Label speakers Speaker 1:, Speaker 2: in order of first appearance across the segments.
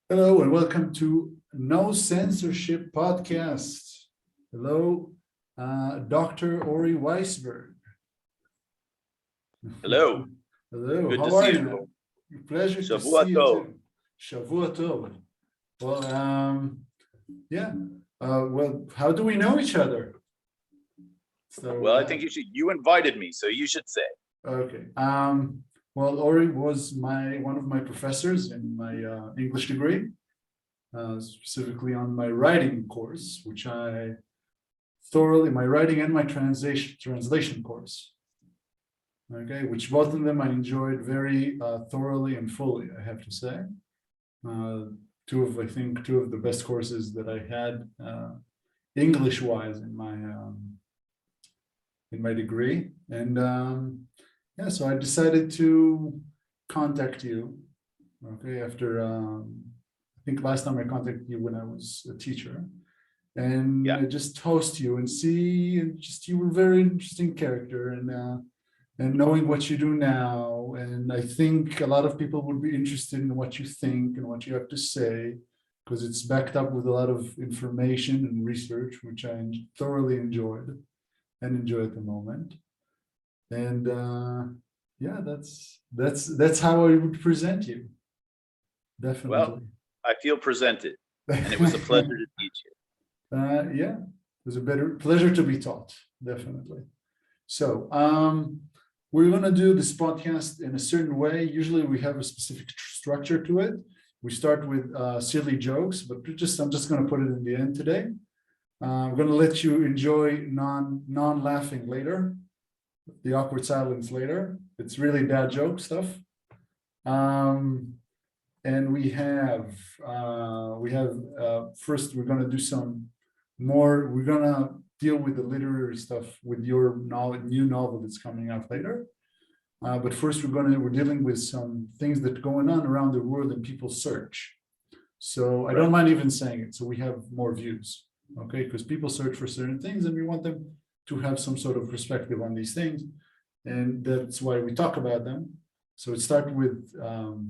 Speaker 1: Hello and welcome to No Censorship podcast. Hello, Dr. Ori Weisberg.
Speaker 2: Hello.
Speaker 1: Hello,
Speaker 2: Good
Speaker 1: how
Speaker 2: to
Speaker 1: are
Speaker 2: see
Speaker 1: you?
Speaker 2: you.
Speaker 1: Pleasure to
Speaker 2: Shavua
Speaker 1: see you
Speaker 2: tov.
Speaker 1: too. Shavua tov. Well, yeah. Well, how do we know each other? So,
Speaker 2: Well, I think you invited me, so you should say.
Speaker 1: okay. Well, Ori was one of my professors in my English degree. Specifically on my writing course, which my writing and my translation course, okay, which both of them I enjoyed very thoroughly and fully, I have to say. I think two of the best courses that I had English-wise in my degree. And yeah, so I decided to contact you, okay, after I think last time I contacted you when I was a teacher, and
Speaker 2: Yeah.
Speaker 1: just host you and see, and just you were a very interesting character, and knowing what you do now, and I think a lot of people would be interested in what you think and what you have to say, because it's backed up with a lot of information and research, which I thoroughly enjoyed and enjoy at the moment. And yeah, that's how I would present you. Definitely.
Speaker 2: Well, I feel presented, and it was a pleasure to meet you.
Speaker 1: Yeah, it was a pleasure to be taught, definitely. So we're going to do this podcast in a certain way. Usually we have a specific structure to it. We start with silly jokes, but I'm just going to put it in the end today. I'm going to let you enjoy non-laughing later, the awkward silence later. It's really dad joke stuff. And we have first we're going to do some more. We're going to deal with the literary stuff with your new novel that's coming out later. But first we're dealing with some things that are going on around the world and people search. So I don't mind even saying it. So we have more views, okay? Because people search for certain things and we want them to have some sort of perspective on these things. And that's why we talk about them. So it starts with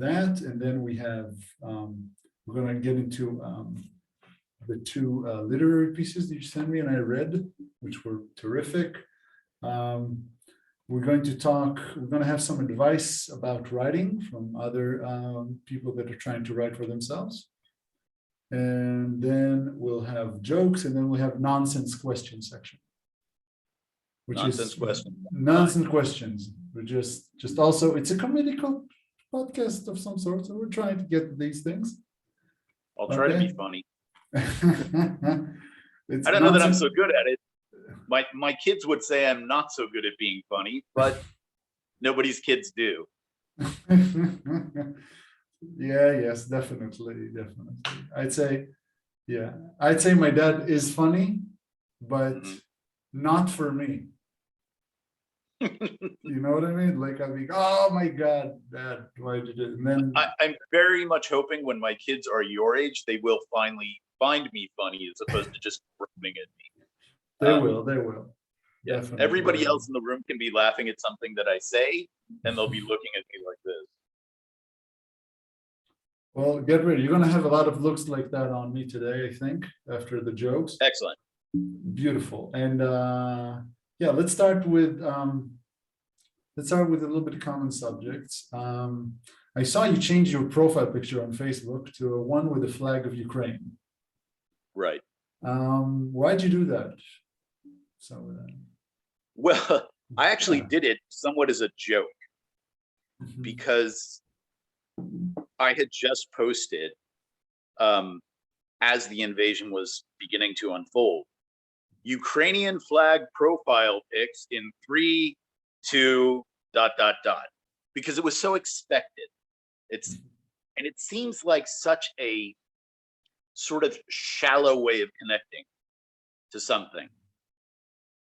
Speaker 1: that, and then we have, we're going to get into the two literary pieces that you sent me and I read, which were terrific. We're going to have some advice about writing from other people that are trying to write for themselves. And then we'll have jokes, and then we'll have nonsense question section.
Speaker 2: Nonsense
Speaker 1: questions. We're just also, it's a comedical podcast of some sort, so we're trying to get these things.
Speaker 2: I'll try to be funny.
Speaker 1: I
Speaker 2: don't know that I'm so good at it. My kids would say I'm not so good at being funny, but nobody's kids do.
Speaker 1: Yes, definitely. I'd say my dad is funny, but not for me. You know what I mean? Like, I mean, oh my God, Dad, why did it? And then
Speaker 2: I'm very much hoping when my kids are your age, they will finally find me funny as opposed to just roaming at me.
Speaker 1: They will.
Speaker 2: Yeah. Everybody else in the room can be laughing at something that I say, and they'll be looking at me like this.
Speaker 1: Well, get ready. You're going to have a lot of looks like that on me today, I think, after the jokes.
Speaker 2: Excellent.
Speaker 1: Beautiful. And yeah, let's start with a little bit of common subjects. I saw you change your profile picture on Facebook to one with the flag of Ukraine.
Speaker 2: Right.
Speaker 1: Why'd you do that?
Speaker 2: Well, I actually did it somewhat as a joke because I had just posted, as the invasion was beginning to unfold, Ukrainian flag profile pics in 3, 2, ... because it was so expected. And it seems like such a sort of shallow way of connecting to something.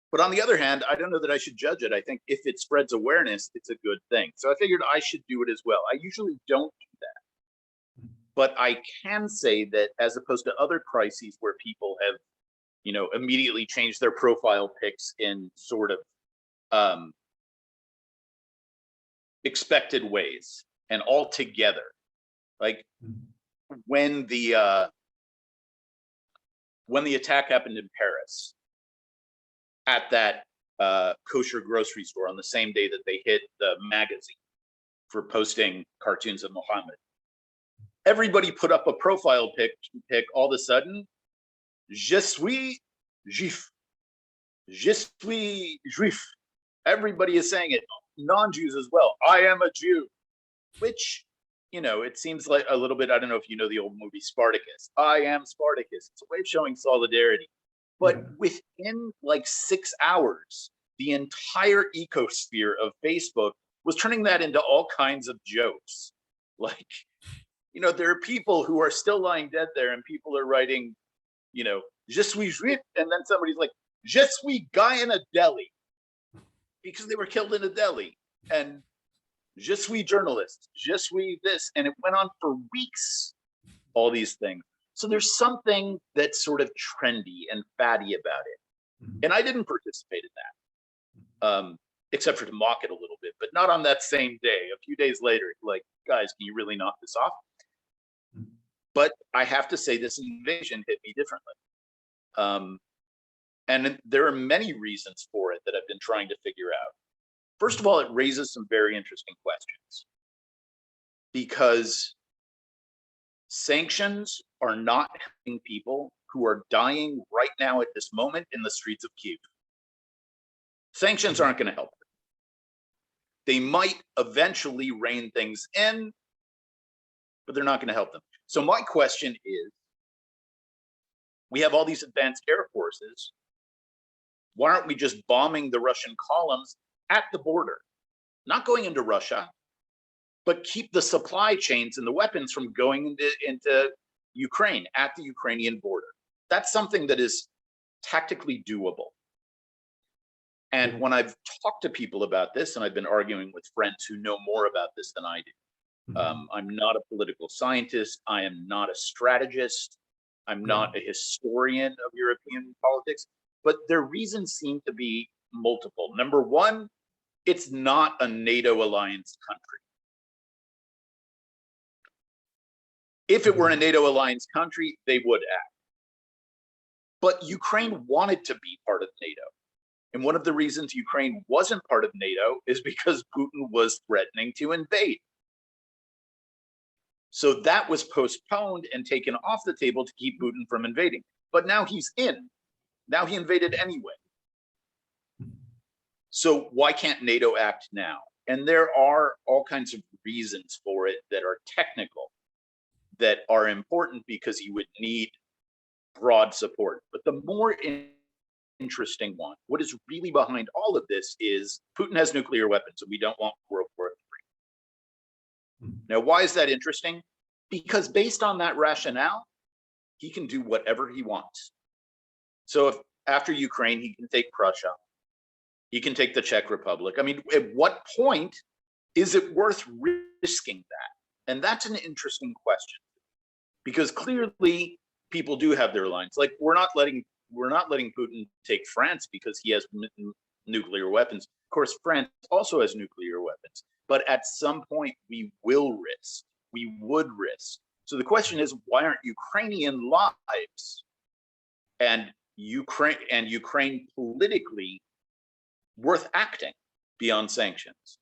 Speaker 2: But on the other hand, I don't know that I should judge it. I think if it spreads awareness, it's a good thing. So I figured I should do it as well. I usually don't do that. But I can say that as opposed to other crises where people have, immediately changed their profile pics in sort of expected ways and all together. Like when the attack happened in Paris at that kosher grocery store on the same day that they hit the magazine for posting cartoons of Muhammad, everybody put up a profile pic all of a sudden. Je suis juif. Je suis juif. Everybody is saying it. Non-Jews as well. I am a Jew. Which, you know, it seems like a little bit, I don't know if you know the old movie Spartacus. I am Spartacus. It's a way of showing solidarity. But within like 6 hours, the entire ecosphere of Facebook was turning that into all kinds of jokes. Like, you know, there are people who are still lying dead there, and people are writing, you know, je suis juif, and then somebody's like, je suis guy in a deli, because they were killed in a deli, and je suis journalist, je suis this, and it went on for weeks, all these things. So there's something that's sort of trendy and fatty about it. And I didn't participate in that, except for to mock it a little bit, but not on that same day. A few days later, like, guys, can you really knock this off? But I have to say, this invasion hit me differently. And there are many reasons for it that I've been trying to figure out. First of all, it raises some very interesting questions, because sanctions are not helping people who are dying right now at this moment in the streets of Kyiv. Sanctions aren't going to help them. They might eventually rein things in, but they're not going to help them. So my question is, we have all these advanced air forces. Why aren't we just bombing the Russian columns at the border? Not going into Russia, but keep the supply chains and the weapons from going into Ukraine, at the Ukrainian border. That's something that is tactically doable. And when I've talked to people about this, and I've been arguing with friends who know more about this than I do, I'm not a political scientist. I am not a strategist. I'm not a historian of European politics, but their reasons seem to be multiple. Number one, it's not a NATO alliance country. If it were a NATO alliance country, they would act. But Ukraine wanted to be part of NATO. And one of the reasons Ukraine wasn't part of NATO is because Putin was threatening to invade. So that was postponed and taken off the table to keep Putin from invading. But now he's in. Now he invaded anyway. So why can't NATO act now? And there are all kinds of reasons for it that are technical, that are important, because you would need broad support. But the more interesting one, what is really behind all of this, is Putin has nuclear weapons, and we don't want World War III. Now, why is that interesting? Because based on that rationale, he can do whatever he wants. So if after Ukraine, he can take Prussia, he can take the Czech Republic. I mean, at what point is it worth risking that? And that's an interesting question, because clearly people do have their lines. Like, we're not letting Putin take France because he has nuclear weapons. Of course, France also has nuclear weapons, but at some point we will risk. We would risk. So the question is, why aren't Ukrainian lives and Ukraine politically worth acting beyond sanctions?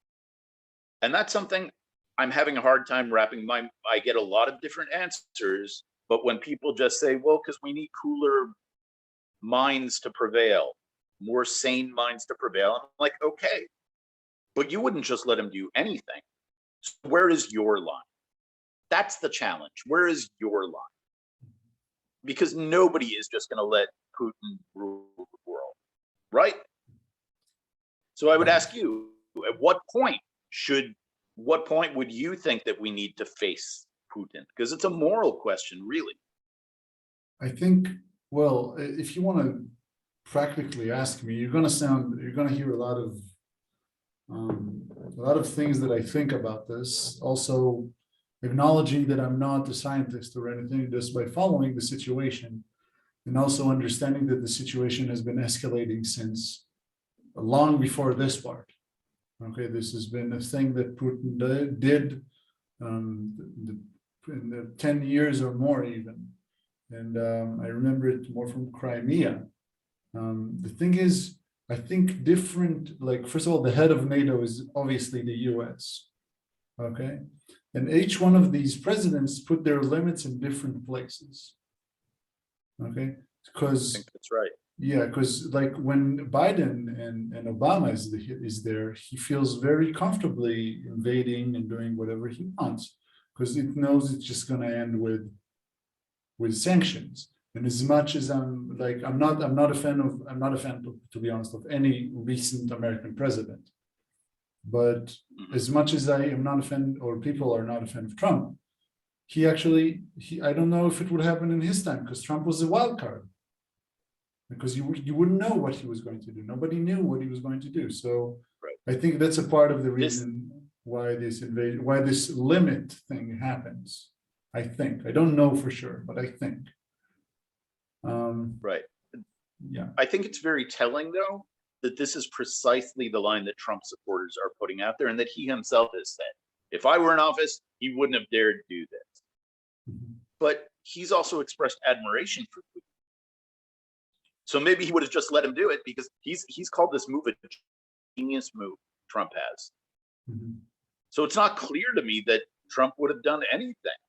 Speaker 2: And that's something I'm having a hard time wrapping I get a lot of different answers, but when people just say, well, because we need cooler minds to prevail, more sane minds to prevail, I'm like, okay, but you wouldn't just let him do anything. So where is your line? That's the challenge. Where is your line? Because nobody is just going to let Putin rule the world, right? So I would ask you, at what point would you think that we need to face Putin? Because it's a moral question, really.
Speaker 1: I think, well, if you want to practically ask me, you're going to hear a lot of things that I think about this. Also, acknowledging that I'm not a scientist or anything, just by following the situation, and also understanding that the situation has been escalating since long before this part. Okay, this has been a thing that Putin did. The in the 10 years or more even. And I remember it more from Crimea. The thing is, I think different, like, first of all, the head of NATO is obviously the US, okay? And each one of these presidents put their limits in different places, okay?
Speaker 2: I
Speaker 1: Because,
Speaker 2: think that's right.
Speaker 1: yeah, because like when Biden and Obama is there, he feels very comfortably invading and doing whatever he wants, because it knows it's just going to end with sanctions. And as much as I'm not a fan to be honest, of any recent American president. But as much as I am not a fan, or people are not a fan of Trump, I don't know if it would happen in his time, because Trump was a wild card. Because you wouldn't know what he was going to do. Nobody knew what he was going to do. So I think that's a part of the reason why this limit thing happens. I think. I don't know for sure, but I think.
Speaker 2: Right.
Speaker 1: Yeah.
Speaker 2: I think it's very telling, though, that this is precisely the line that Trump supporters are putting out there, and that he himself has said, if I were in office, he wouldn't have dared do this.
Speaker 1: Mhm.
Speaker 2: But he's also expressed admiration for Putin. So maybe he would have just let him do it, because he's called this move a genius move, Trump has.
Speaker 1: Mhm.
Speaker 2: So it's not clear to me that Trump would have done anything,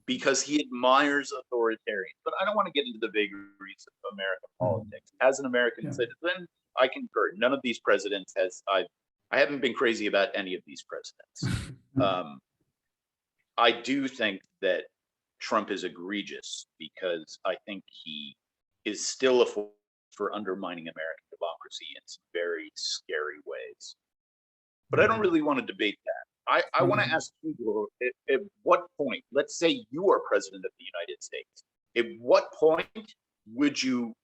Speaker 2: because he admires authoritarians. But I don't want to get into the vagaries of American politics. As an American citizen, I concur. None of these presidents I haven't been crazy about any of these presidents. I do think that Trump is egregious, because I think he is still a force for undermining American democracy in some very scary ways. But I don't really want to debate that. I want to ask you, at what point, let's say you are president of the United States, at what point would you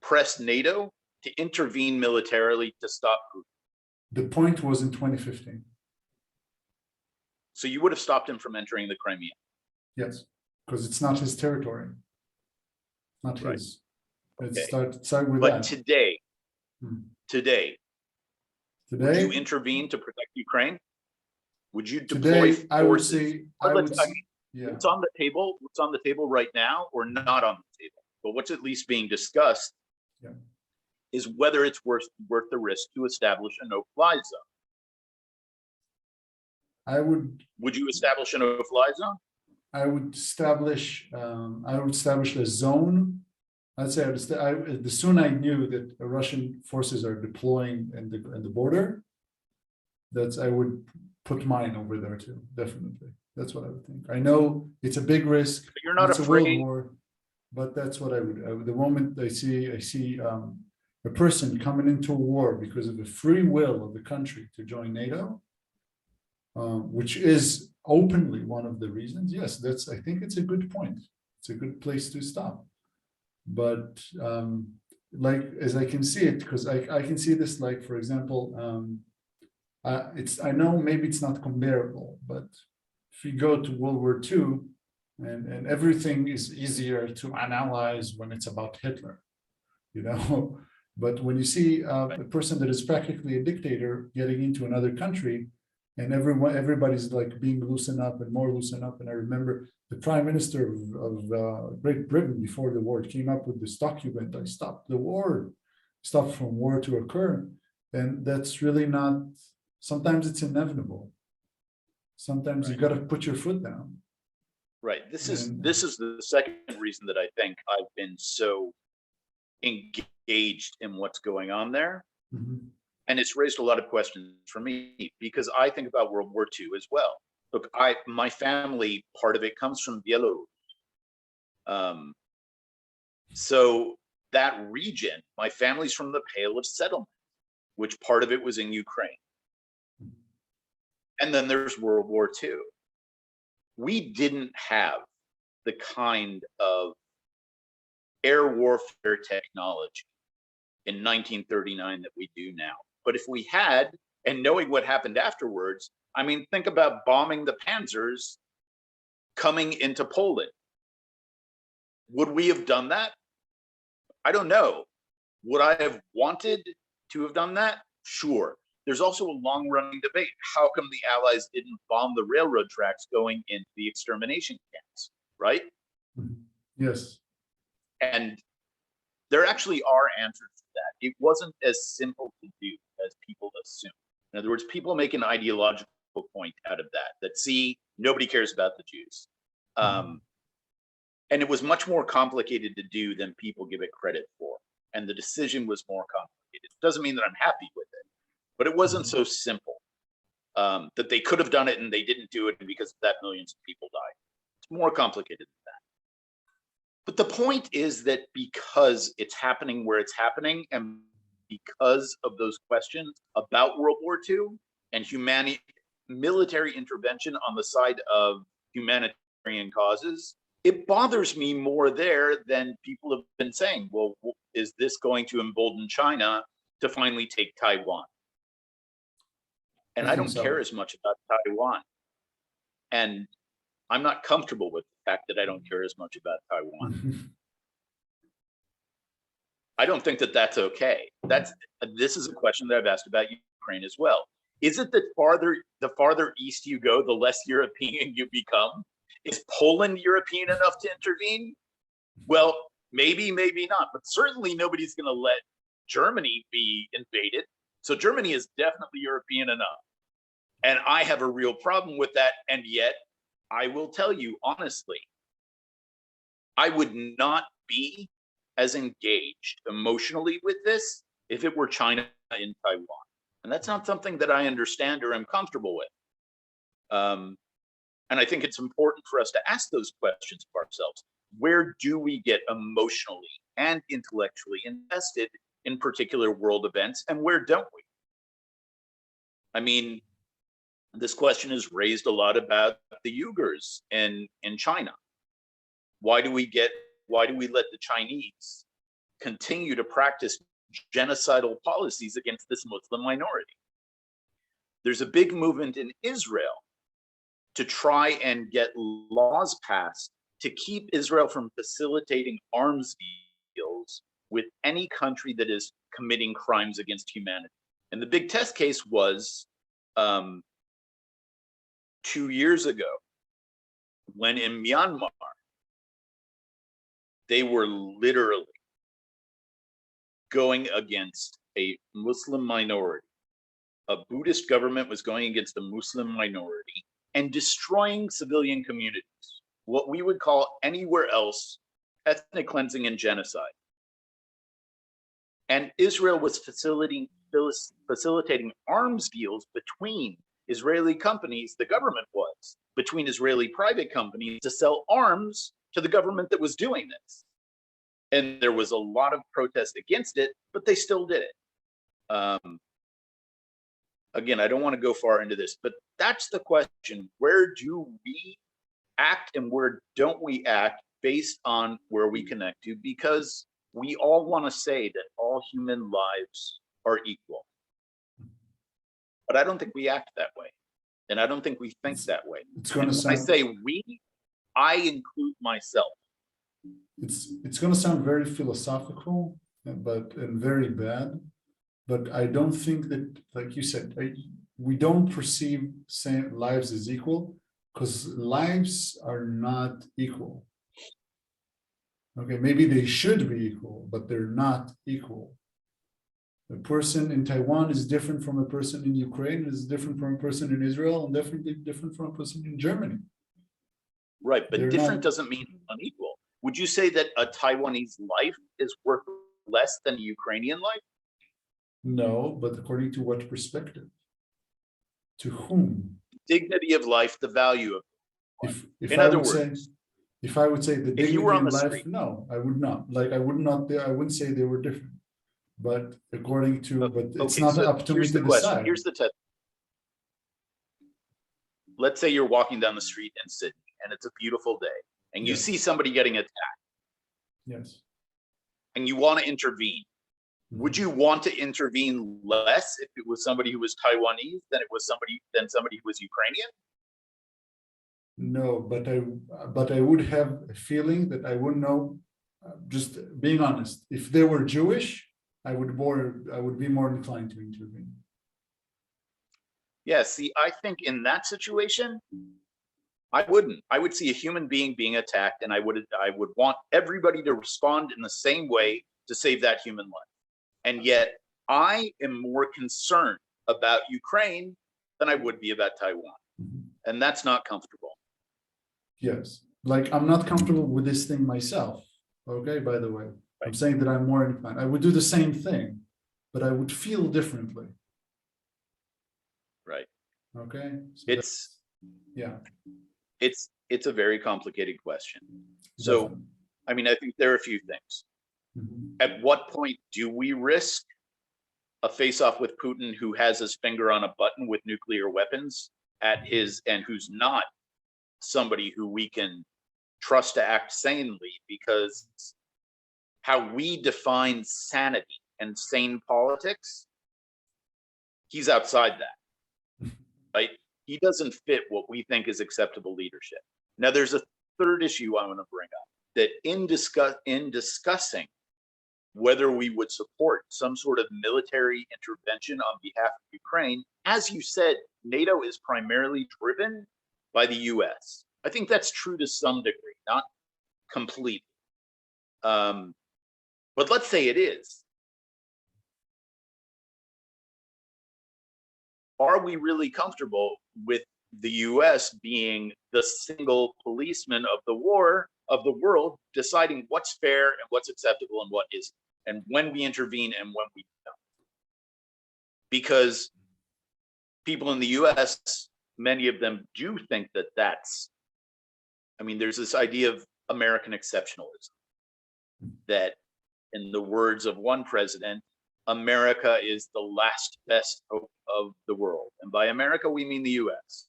Speaker 2: press NATO to intervene militarily to stop Putin?
Speaker 1: The point was in 2015.
Speaker 2: So you would have stopped him from entering the Crimea?
Speaker 1: Yes, because it's not his territory. Not
Speaker 2: Right.
Speaker 1: his. Let's
Speaker 2: Okay.
Speaker 1: start with
Speaker 2: But
Speaker 1: that.
Speaker 2: today, would you intervene to protect Ukraine? Would you deploy forces?
Speaker 1: I would say, yeah.
Speaker 2: What's on the table? What's on the table right now, or not on the table? But what's at least being discussed is whether it's worth the risk to establish a no-fly zone. Would you establish a no-fly zone?
Speaker 1: I would establish a zone. I'd say the sooner I knew that the Russian forces are deploying in the border, I would put mine over there too. Definitely, that's what I would think. I know it's a big risk.
Speaker 2: But you're not
Speaker 1: it's
Speaker 2: afraid.
Speaker 1: a world war, but that's what I would. The moment I see a person coming into a war because of the free will of the country to join NATO, which is openly one of the reasons. Yes, I think it's a good point. It's a good place to stop. But like, as I can see it, because I can see this, like, for example, I know maybe it's not comparable, but if you go to World War II, and everything is easier to analyze when it's about Hitler, but when you see a person that is practically a dictator getting into another country, and everybody's like being loosened up and more loosened up. And I remember the prime minister of Great Britain before the war came up with this document, I stopped the war, stopped from war to occur. And that's really not, sometimes it's inevitable. Sometimes you got to put your foot down.
Speaker 2: Right. This is the second reason that I think I've been so engaged in what's going on there.
Speaker 1: Mm-hmm.
Speaker 2: And it's raised a lot of questions for me, because I think about World War II as well. Look, my family, part of it comes from Belarus. So that region, my family's from the Pale of Settlement, which part of it was in Ukraine. And then there's World War II. We didn't have the kind of air warfare technology in 1939 that we do now. But if we had, and knowing what happened afterwards, I mean, think about bombing the Panzers coming into Poland. Would we have done that? I don't know. Would I have wanted to have done that? Sure. there's also a long-running debate. How come the Allies didn't bomb the railroad tracks going into the extermination camps, right?
Speaker 1: Yes.
Speaker 2: And there actually are answers to that. It wasn't as simple to do as people assume. In other words, people make an ideological point out of that see, nobody cares about the Jews. And it was much more complicated to do than people give it credit for. And the decision was more complicated. It doesn't mean that I'm happy with it, but it wasn't so simple that they could have done it and they didn't do it, and because of that, millions of people died. It's more complicated than that. But the point is that because it's happening where it's happening, and because of those questions about World War II and military intervention on the side of humanitarian causes, it bothers me more there than people have been saying, well, is this going to embolden China to finally take Taiwan? And I don't care as much about Taiwan. And I'm not comfortable with the fact that I don't care as much about Taiwan. I don't think that that's okay. This is a question that I've asked about Ukraine as well. Is it that the farther east you go, the less European you become? Is Poland European enough to intervene? Well, maybe, maybe not, but certainly nobody's going to let Germany be invaded. So Germany is definitely European enough. And I have a real problem with that. And yet, I will tell you honestly, I would not be as engaged emotionally with this if it were China in Taiwan. And that's not something that I understand or am comfortable with. And I think it's important for us to ask those questions of ourselves. Where do we get emotionally and intellectually invested in particular world events, and where don't we? I mean, this question is raised a lot about the Uyghurs in China. Why do we let the Chinese continue to practice genocidal policies against this Muslim minority? There's a big movement in Israel to try and get laws passed to keep Israel from facilitating arms deals with any country that is committing crimes against humanity. And the big test case was 2 years ago, when in Myanmar, they were literally going against a Muslim minority. A Buddhist government was going against a Muslim minority and destroying civilian communities, what we would call anywhere else ethnic cleansing and genocide. And Israel was facilitating arms deals between Israeli companies, the government was, between Israeli private companies to sell arms to the government that was doing this. And there was a lot of protest against it, but they still did it. Again, I don't want to go far into this, but that's the question. Where do we act and where don't we act based on where we connect to? Because we all want to say that all human lives are equal. But I don't think we act that way. And I don't think we think that way. When I say we, I include myself.
Speaker 1: It's going to sound very philosophical, but and very bad. But I don't think that, like you said, we don't perceive lives as equal because lives are not equal. Okay, maybe they should be equal, but they're not equal. A person in Taiwan is different from a person in Ukraine, is different from a person in Israel, and definitely different from a person in Germany.
Speaker 2: Right, but different doesn't mean unequal. Would you say that a Taiwanese life is worth less than a Ukrainian life?
Speaker 1: No, but according to what perspective? To whom?
Speaker 2: Dignity of life, the value of life.
Speaker 1: In other words, if I would say the dignity of life, street, no, I would not. Like I wouldn't say they were different. But according to, but it's not up to me to decide. Here's the test.
Speaker 2: Let's say you're walking down the street in Sydney and it's a beautiful day and you see somebody getting attacked.
Speaker 1: Yes.
Speaker 2: And you want to intervene. Would you want to intervene less if it was somebody who was Taiwanese than it was somebody who was Ukrainian?
Speaker 1: No, but I would have a feeling that I wouldn't know. Just being honest, if they were Jewish, I would be more inclined to intervene.
Speaker 2: Yeah, see, I think in that situation, I wouldn't. I would see a human being being attacked, and I would want everybody to respond in the same way to save that human life. And yet, I am more concerned about Ukraine than I would be about Taiwan, and that's not comfortable.
Speaker 1: Yes, like I'm not comfortable with this thing myself. Okay, by the way, I'm
Speaker 2: Right.
Speaker 1: saying that I'm more inclined. I would do the same thing, but I would feel differently.
Speaker 2: Right.
Speaker 1: Okay, so
Speaker 2: It's
Speaker 1: yeah,
Speaker 2: it's a very complicated question. So,
Speaker 1: definitely.
Speaker 2: I mean, I think there are a few things.
Speaker 1: Mhm.
Speaker 2: At what point do we risk a face-off with Putin who has his finger on a button with nuclear weapons at his, and who's not somebody who we can trust to act sanely, because how we define sanity and sane politics, he's outside that, right? He doesn't fit what we think is acceptable leadership. Now, there's a third issue I want to bring up, that in discussing whether we would support some sort of military intervention on behalf of Ukraine, as you said, NATO is primarily driven by the US. I think that's true to some degree, not completely. But let's say it is. Are we really comfortable with the US being the single policeman of the war, of the world, deciding what's fair and what's acceptable and what isn't, and when we intervene and when we don't? Because people in the US, many of them do think that that's, I mean, there's this idea of American exceptionalism, that in the words of one president, America is the last best hope of the world. And by America, we mean the US.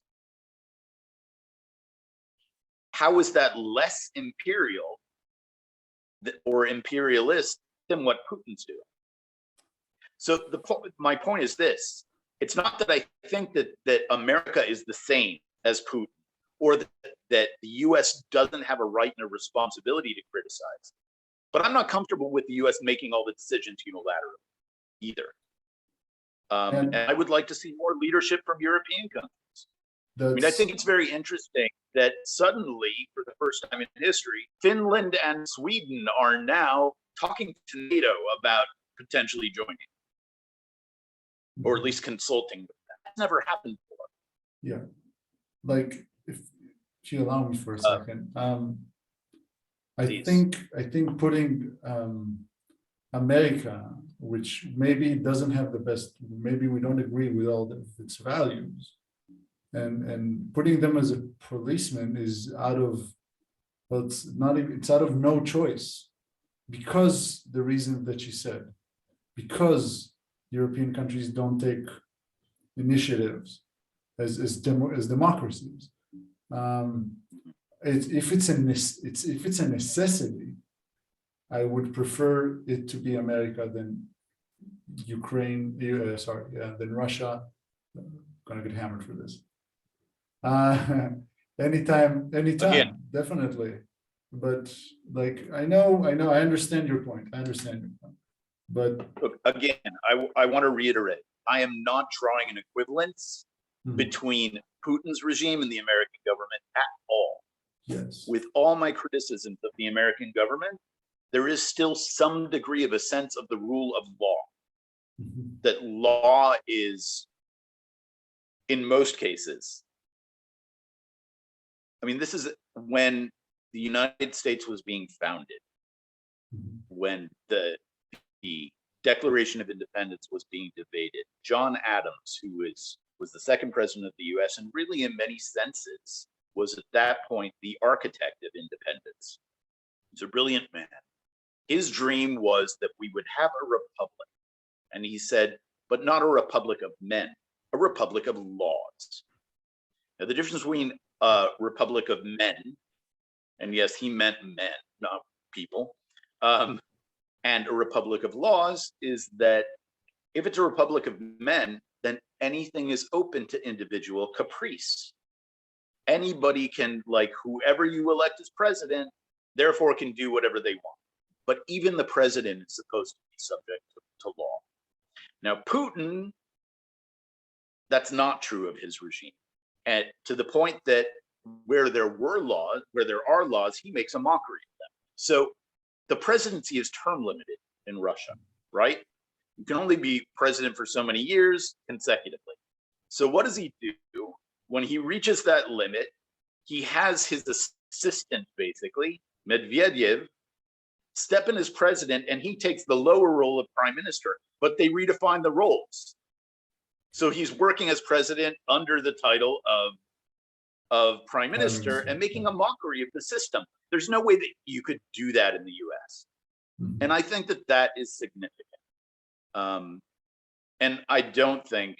Speaker 2: How is that less imperial or imperialist than what Putin's doing? So my point is this: it's not that I think that America is the same as Putin, or that the US doesn't have a right and a responsibility to criticize, but I'm not comfortable with the US making all the decisions unilaterally either. And I would like to see more leadership from European countries. I mean, I think it's very interesting that suddenly, for the first time in history, Finland and Sweden are now talking to NATO about potentially joining, or at least consulting with them. That's never happened before.
Speaker 1: Yeah, like if you allow me for a second, I think putting America, which maybe doesn't have the best, maybe we don't agree with all of its values, and putting them as a policeman is out of, well, it's not even, it's out of no choice, because the reason that you said, because European countries don't take initiatives as democracies. If it's a necessity, I would prefer it to be America than Ukraine. Than Russia. I'm gonna get hammered for this. Anytime,
Speaker 2: Again.
Speaker 1: definitely. But like, I I understand your point. But
Speaker 2: Look, again, I want to reiterate, I am not drawing an equivalence between Putin's regime and the American government at all.
Speaker 1: yes,
Speaker 2: With all my criticisms of the American government, there is still some degree of a sense of the rule of law. That law is, in most cases, I mean, this is when the United States was being founded, when the Declaration of Independence was being debated. John Adams, who was the second president of the US, and really in many senses was at that point the architect of independence. He's a brilliant man. His dream was that we would have a republic. And he said, but not a republic of men, a republic of laws. Now, the difference between a republic of men, and yes, he meant men, not people, and a republic of laws is that if it's a republic of men, then anything is open to individual caprice. Anybody can, like, whoever you elect as president, therefore can do whatever they want. But even the president is supposed to be subject to law. Now, Putin That's not true of his regime. And to the point that where there are laws, he makes a mockery of them. So the presidency is term limited in Russia, right? You can only be president for so many years consecutively. So what does he do? When he reaches that limit, he has his assistant, basically, Medvedev, step in as president, and he takes the lower role of prime minister, but they redefine the roles. So he's working as president under the title of prime minister and making a mockery of the system. There's no way that you could do that in the US. And I think that that is significant. And I don't think,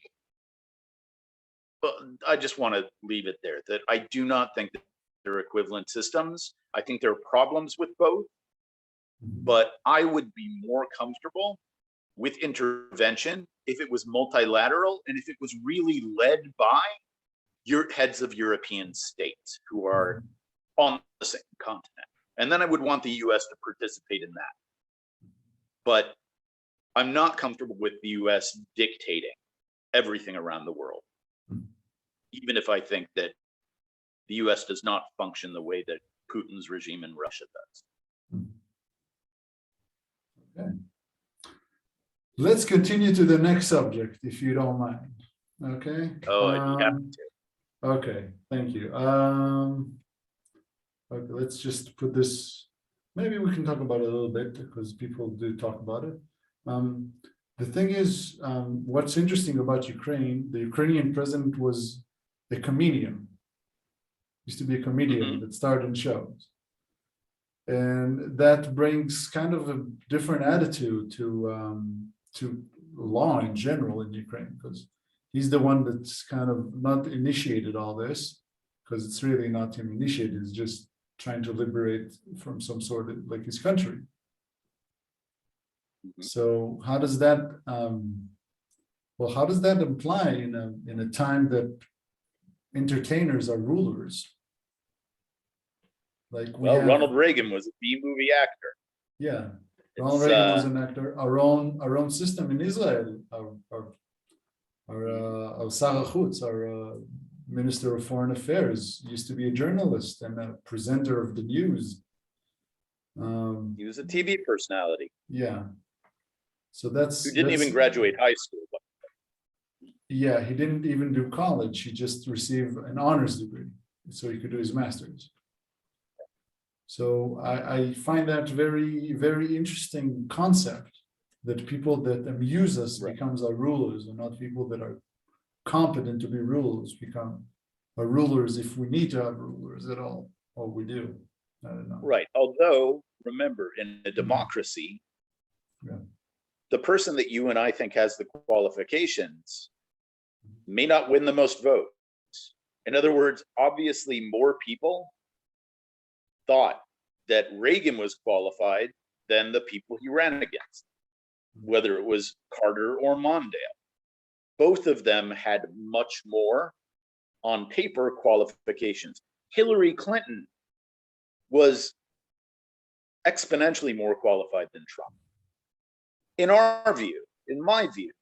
Speaker 2: but I just want to leave it there, that I do not think that they're equivalent systems. I think there are problems with both, but I would be more comfortable with intervention if it was multilateral and if it was really led by your heads of European states who are on the same continent. And then I would want the US to participate in that. But I'm not comfortable with the US dictating everything around the world, even if I think that the US does not function the way that Putin's regime in Russia does.
Speaker 1: Okay. Let's continue to the next subject, if you don't mind. Okay.
Speaker 2: Oh, I'd be happy to.
Speaker 1: Okay, thank you. Okay, let's just put this. Maybe we can talk about it a little bit because people do talk about it. The thing is, what's interesting about Ukraine, the Ukrainian president was a comedian. Used to be a comedian that starred in shows. And that brings kind of a different attitude to law in general in Ukraine, because he's the one that's kind of not initiated all this, because it's really not him initiated, it's just trying to liberate from some sort of like his country. So how does that how does that apply in a time that entertainers are rulers? Like
Speaker 2: Ronald Reagan was a B-movie actor.
Speaker 1: Yeah, Ronald Reagan was an actor. Our own system in Israel, our Sar Haaretz, our Minister of Foreign Affairs, used to be a journalist and a presenter of the news.
Speaker 2: He was a TV personality.
Speaker 1: Yeah. So who
Speaker 2: didn't even graduate high school.
Speaker 1: Yeah, he didn't even do college. He just received an honors degree so he could do his master's. So I find that very, very interesting concept, that people that amuse us becomes our rulers, and not people that are competent to be rulers become our rulers if we need to have rulers at all, or we do. I don't know.
Speaker 2: Right. Although, remember, in a democracy, the person that you and I think has the qualifications may not win the most votes. In other words, obviously more people thought that Reagan was qualified than the people he ran against, whether it was Carter or Mondale. Both of them had much more on paper qualifications. Hillary Clinton was exponentially more qualified than Trump, in our view, in my view.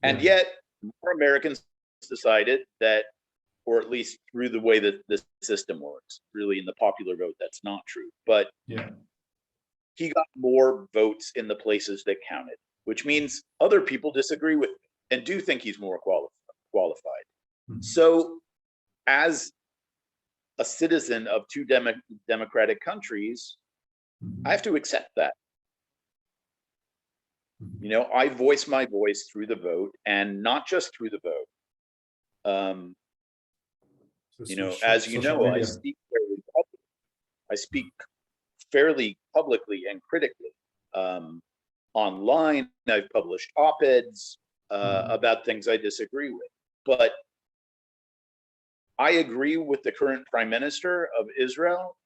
Speaker 2: And yet, more Americans decided that, or at least through the way that this system works, really in the popular vote, that's not true. But he got more votes in the places that counted, which means other people disagree with him and do think he's more qualified. So as a citizen of two democratic countries, I have to accept that. You know, I voice my voice through the vote, and not just through the vote. You know, as you know, I speak fairly publicly and critically. Online, I've published op-eds about things I disagree with. But I agree with the current prime minister of Israel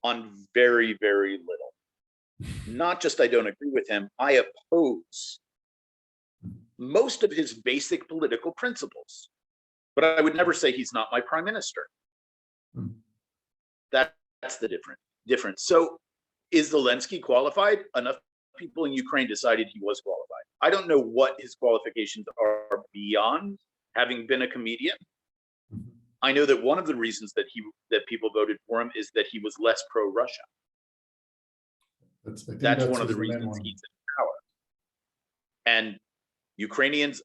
Speaker 2: on very, very little. Not just I don't agree with him, I oppose most of his basic political principles. But I would never say he's not my prime minister. That's the difference. So is Zelensky qualified? Enough people in Ukraine decided he was qualified. I don't know what his qualifications are beyond having been a comedian. I know that one of the reasons that people voted for him is that he was less pro-Russia. That's one of the reasons he's in power. And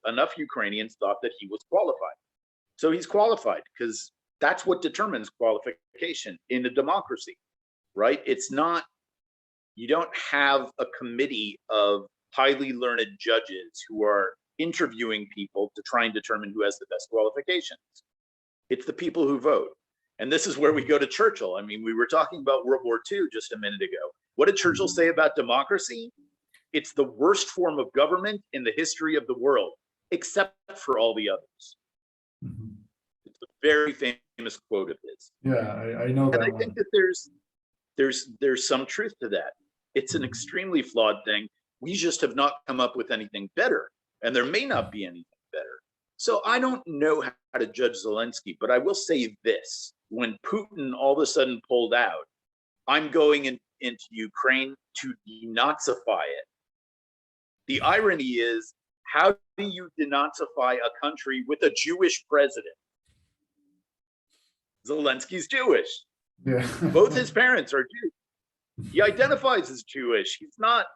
Speaker 2: enough Ukrainians thought that he was qualified. So he's qualified because that's what determines qualification in a democracy, right? It's not, you don't have a committee of highly learned judges who are interviewing people to try and determine who has the best qualifications. It's the people who vote. And this is where we go to Churchill. I mean, we were talking about World War II just a minute ago. What did Churchill say about democracy? It's the worst form of government in the history of the world, except for all the others. It's a very famous quote of his.
Speaker 1: Yeah, I know that.
Speaker 2: And I think that there's some truth to that. It's an extremely flawed thing. We just have not come up with anything better, and there may not be anything better. So I don't know how to judge Zelensky, but I will say this. When Putin all of a sudden pulled out, I'm going into Ukraine to denazify it. The irony is, how do you denazify a country with a Jewish president? Zelensky's Jewish.
Speaker 1: Yeah.
Speaker 2: Both his parents are Jews. He identifies as Jewish. He's not,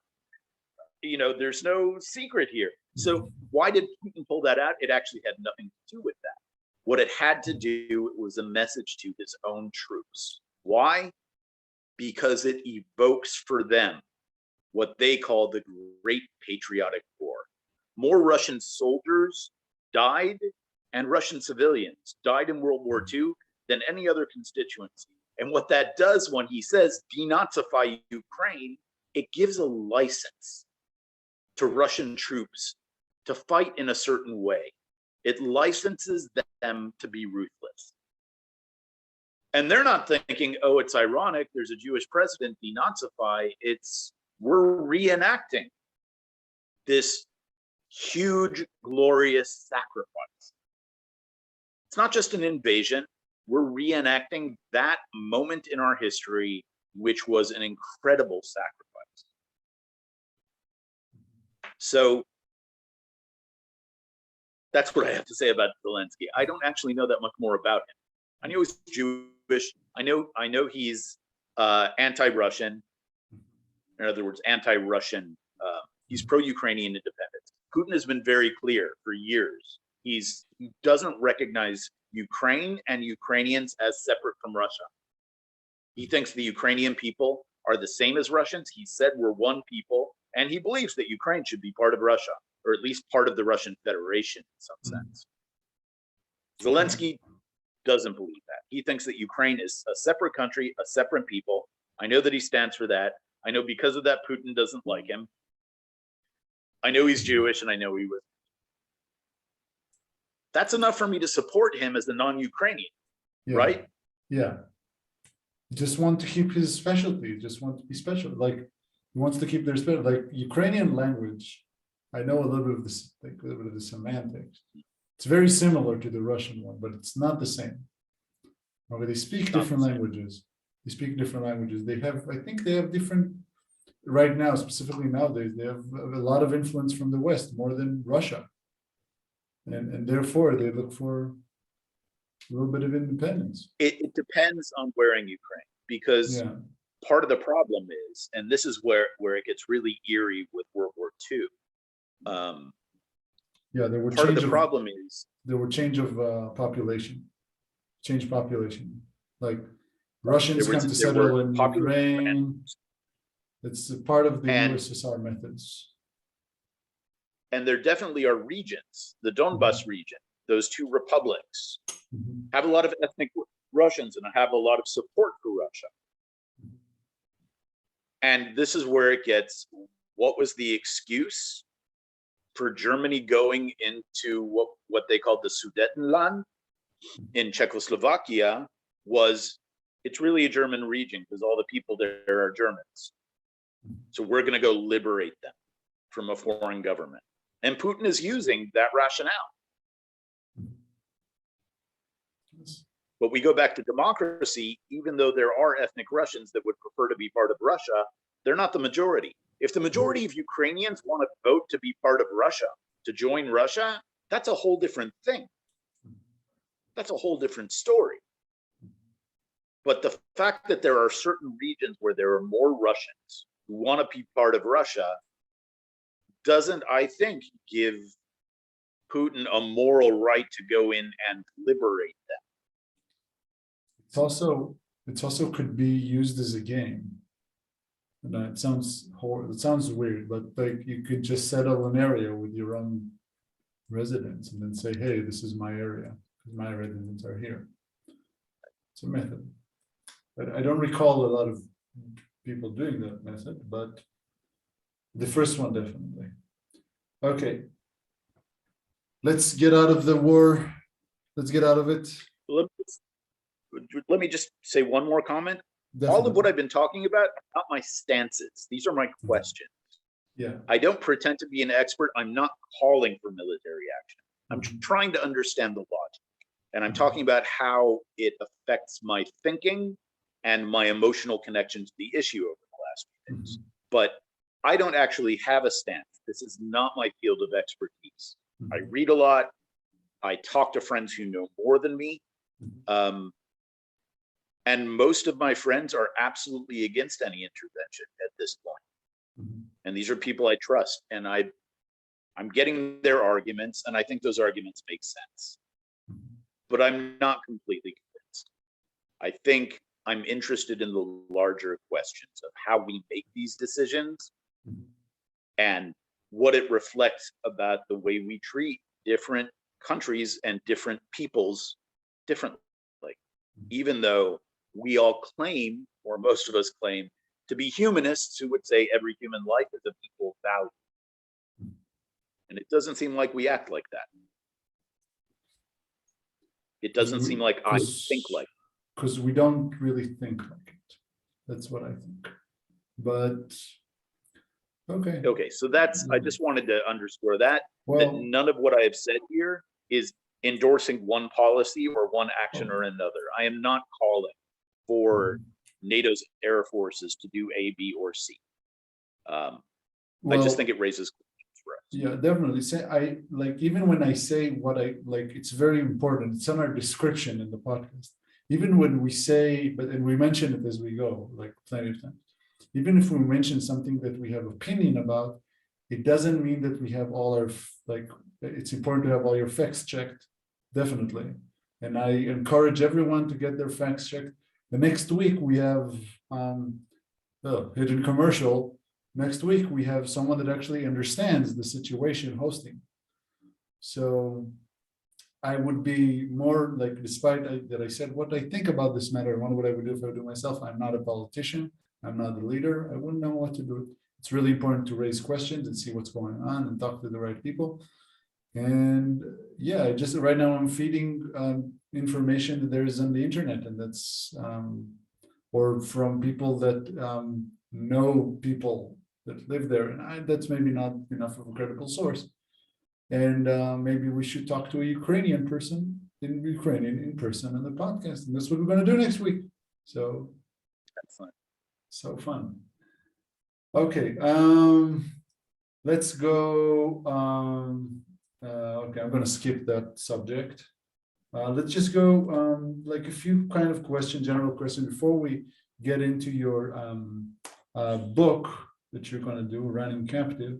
Speaker 2: there's no secret here. So why did Putin pull that out? It actually had nothing to do with that. What it had to do was a message to his own troops. Why? Because it evokes for them what they call the Great Patriotic War. More Russian soldiers died and Russian civilians died in World War II than any other constituency. And what that does when he says denazify Ukraine, it gives a license to Russian troops to fight in a certain way. It licenses them to be ruthless. And they're not thinking, oh, it's ironic, there's a Jewish president, denazify. We're reenacting this huge, glorious sacrifice. It's not just an invasion. We're reenacting that moment in our history, which was an incredible sacrifice. So that's what I have to say about Zelensky. I don't actually know that much more about him. I know he's Jewish. I know he's anti-Russian. In other words, anti-Russian. He's pro-Ukrainian independence. Putin has been very clear for years. He doesn't recognize Ukraine and Ukrainians as separate from Russia. He thinks the Ukrainian people are the same as Russians. He said we're one people, and he believes that Ukraine should be part of Russia, or at least part of the Russian Federation in some sense. Zelensky doesn't believe that. He thinks that Ukraine is a separate country, a separate people. I know that he stands for that. I know because of that, Putin doesn't like him. I know he's Jewish, and I know he was. That's enough for me to support him as a non-Ukrainian, right?
Speaker 1: Yeah. He just want to keep his specialty. He just want to be special. Like, he wants to keep their special. Like, Ukrainian language, I know a little bit of this, like a little bit of the semantics. It's very similar to the Russian one, but it's not the same. Okay, they speak different languages. They speak different languages. They have, I think they have different, right now, specifically nowadays, they have a lot of influence from the West, more than Russia. And therefore, they look for a little bit of independence.
Speaker 2: It depends on where in Ukraine, because part of the problem is, and this is where it gets really eerie with World War II.
Speaker 1: There were
Speaker 2: part of the problem is
Speaker 1: there were change population. Like Russians come to settle in Ukraine. It's a part of the USSR methods.
Speaker 2: And there definitely are regions, the Donbas region, those two republics, have a lot of ethnic Russians and have a lot of support for Russia. And this is where it gets, what was the excuse for Germany going into what they called the Sudetenland in Czechoslovakia? Was it's really a German region because all the people there are Germans. So we're going to go liberate them from a foreign government. And Putin is using that rationale. But we go back to democracy, even though there are ethnic Russians that would prefer to be part of Russia, they're not the majority. If the majority of Ukrainians want to vote to be part of Russia, to join Russia, that's a whole different thing. That's a whole different story. But the fact that there are certain regions where there are more Russians who want to be part of Russia doesn't, I think, give Putin a moral right to go in and liberate them.
Speaker 1: It's also could be used as a game. And it sounds weird, but like you could just settle an area with your own residents and then say, hey, this is my area, because my residents are here. It's a method. But I don't recall a lot of people doing that method, but the first one definitely. Okay. Let's get out of the war. Let's get out of it.
Speaker 2: Let me just say one more comment.
Speaker 1: Definitely.
Speaker 2: All of what I've been talking about are not my stances. These are my questions.
Speaker 1: Yeah.
Speaker 2: I don't pretend to be an expert. I'm not calling for military action. I'm trying to understand the logic. And I'm talking about how it affects my thinking and my emotional connection to the issue over the last few days. But I don't actually have a stance. This is not my field of expertise. I read a lot. I talk to friends who know more than me. And most of my friends are absolutely against any intervention at this point. And these are people I trust. And I'm getting their arguments, and I think those arguments make sense. But I'm not completely convinced. I think I'm interested in the larger questions of how we make these decisions and what it reflects about the way we treat different countries and different peoples differently. Even though we all claim, or most of us claim, to be humanists who would say every human life is of equal value. And it doesn't seem like we act like that. It doesn't seem like I think like that.
Speaker 1: Because we don't really think like it. That's what I think. But okay.
Speaker 2: Okay, so that's, I just wanted to underscore that, that none of what I have said here is endorsing one policy or one action or another. I am not calling for NATO's air forces to do A, B, or C. I just think it raises questions for us.
Speaker 1: Yeah, definitely. I like, even when I say what I like, it's very important. It's on our description in the podcast. Even when we say, and we mention it as we go, like plenty of times. Even if we mention something that we have opinion about, it doesn't mean that we have all our, like, it's important to have all your facts checked, definitely. And I encourage everyone to get their facts checked. The next week we have hidden commercial. Next week we have someone that actually understands the situation hosting. So I would be more like, despite that I said what I think about this matter, and what I would do if I would do myself, I'm not a politician. I'm not the leader. I wouldn't know what to do. It's really important to raise questions and see what's going on and talk to the right people. And yeah, just right now I'm feeding information that there is on the internet, and that's or from people that know people that live there, and that's maybe not enough of a credible source. And maybe we should talk to a Ukrainian person in person on the podcast, and that's what we're going to do next week. So
Speaker 2: that's fun.
Speaker 1: So fun. Okay, let's go. Okay, I'm going to skip that subject. Let's just go like a few kind of general questions before we get into your book that you're going to do, Running Captive,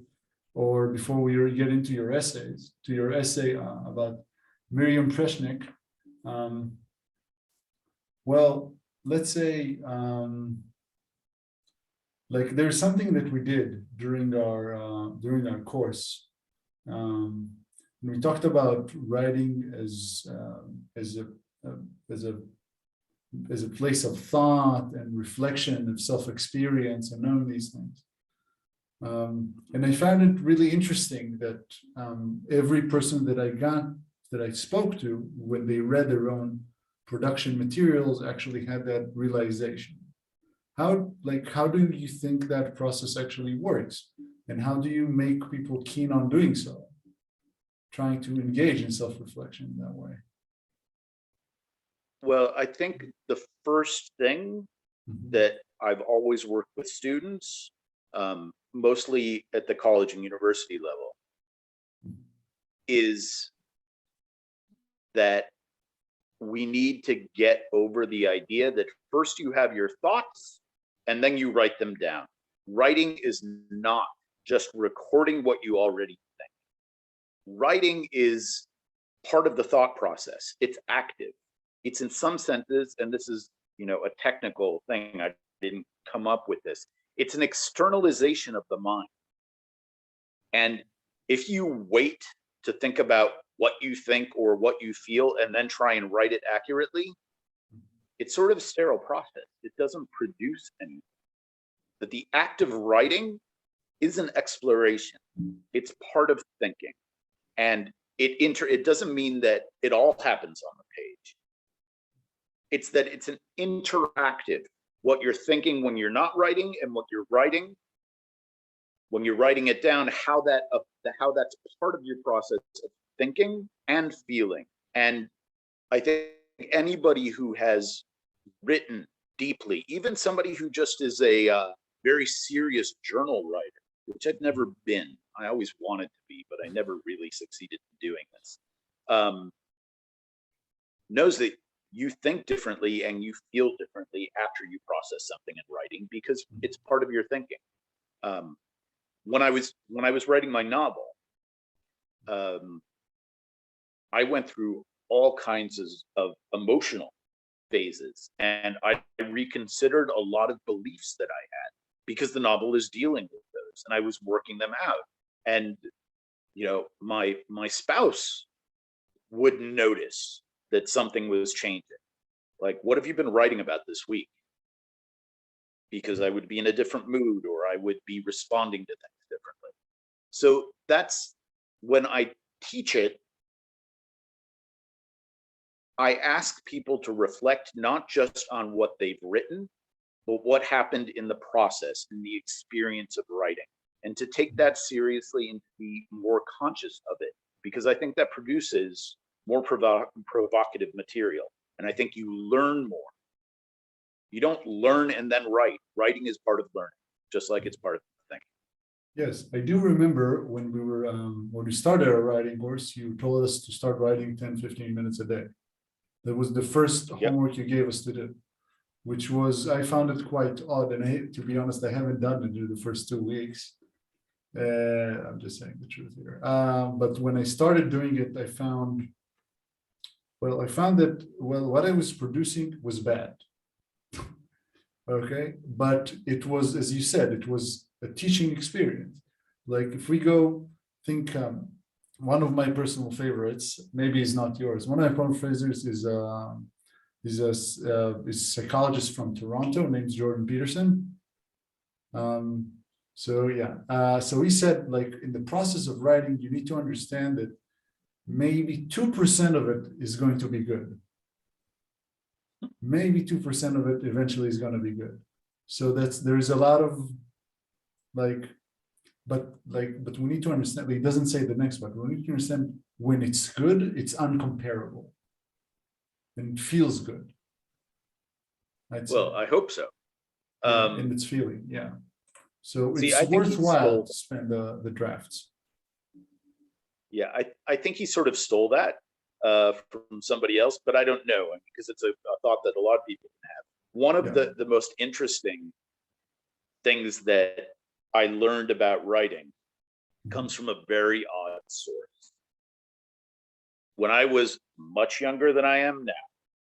Speaker 1: or before we get into your essays, to your essay about Miriam Preczyk. Well, let's say like there's something that we did during our course. We talked about writing as a place of thought and reflection of self-experience and knowing these things. And I found it really interesting that every person that I spoke to, when they read their own production materials, actually had that realization. How do you think that process actually works? And how do you make people keen on doing so? Trying to engage in self-reflection in that way.
Speaker 2: Well, I think the first thing that I've always worked with students, mostly at the college and university level, is that we need to get over the idea that first you have your thoughts and then you write them down. Writing is not just recording what you already think. Writing is part of the thought process. It's active. It's in some senses, and this is, a technical thing, I didn't come up with this. It's an externalization of the mind. And if you wait to think about what you think or what you feel and then try and write it accurately, it's sort of a sterile process. It doesn't produce anything. But the act of writing is an exploration. It's part of thinking. And it doesn't mean that it all happens on the page. It's that it's an interactive, what you're thinking when you're not writing and what you're writing, when you're writing it down, how that's part of your process of thinking and feeling. And I think anybody who has written deeply, even somebody who just is a very serious journal writer, which I've never been, I always wanted to be, but I never really succeeded in doing this, knows that you think differently and you feel differently after you process something in writing, because it's part of your thinking. When I was writing my novel, I went through all kinds of emotional phases, and I reconsidered a lot of beliefs that I had, because the novel is dealing with those, and I was working them out. And my spouse would notice that something was changing. Like, what have you been writing about this week? Because I would be in a different mood, or I would be responding to things differently. So that's when I teach it, I ask people to reflect not just on what they've written, but what happened in the process, in the experience of writing, and to take that seriously and to be more conscious of it, because I think that produces more provocative material. And I think you learn more. You don't learn and then write. Writing is part of learning, just like it's part of thinking.
Speaker 1: Yes, I do remember when we started our writing course, you told us to start writing 10, 15 minutes a day. That was the first homework you gave us to do, which was, I found it quite odd. And to be honest, I haven't done it in the first 2 weeks. I'm just saying the truth here. But when I started doing it, I found that, what I was producing was bad. Okay, but it was, as you said, it was a teaching experience. Like, if we go think, one of my personal favorites, maybe it's not yours. One of my personal favorites is a psychologist from Toronto named Jordan Peterson. So he said, like, in the process of writing, you need to understand that maybe 2% of it is going to be good. Maybe 2% of it eventually is going to be good. So there's a lot of but we need to understand, he doesn't say the next part. We need to understand when it's good, it's uncomparable. And it feels good.
Speaker 2: Well, I hope so.
Speaker 1: And it's feeling, yeah. So
Speaker 2: See,
Speaker 1: it's worthwhile to spend the drafts.
Speaker 2: Yeah, I think he sort of stole that from somebody else, but I don't know, because it's a thought that a lot of people have. One of the most interesting things that I learned about writing comes from a very odd source. When I was much younger than I am now,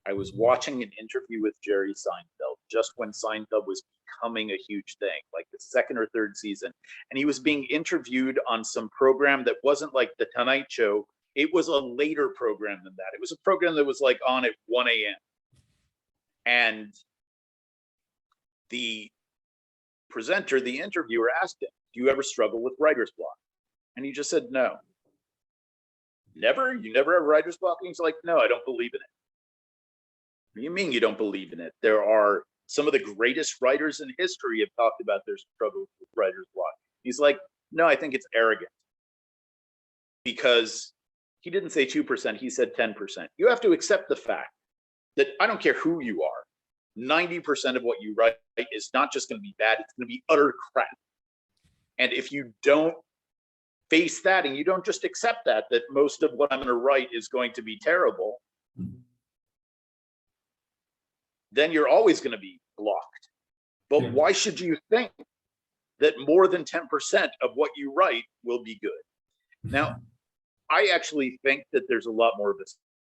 Speaker 2: I was watching an interview with Jerry Seinfeld just when Seinfeld was becoming a huge thing, like the second or third season. And he was being interviewed on some program that wasn't like The Tonight Show. It was a later program than that. It was a program that was like on at 1 a.m. And the presenter, the interviewer, asked him, "Do you ever struggle with writer's block?" And he just said, "No." "Never? You never have writer's block?" And he's like, "No, I don't believe in it." "What do you mean you don't believe in it? There are some of the greatest writers in history have talked about their struggles with writer's block." He's like, "No, I think it's arrogant." Because he didn't say 2%, he said 10%. You have to accept the fact that I don't care who you are, 90% of what you write is not just going to be bad, it's going to be utter crap. And if you don't face that, and you don't just accept that most of what I'm going to write is going to be terrible, then you're always going to be blocked. But why should you think that more than 10% of what you write will be good? Now, I actually think that there's a lot more of a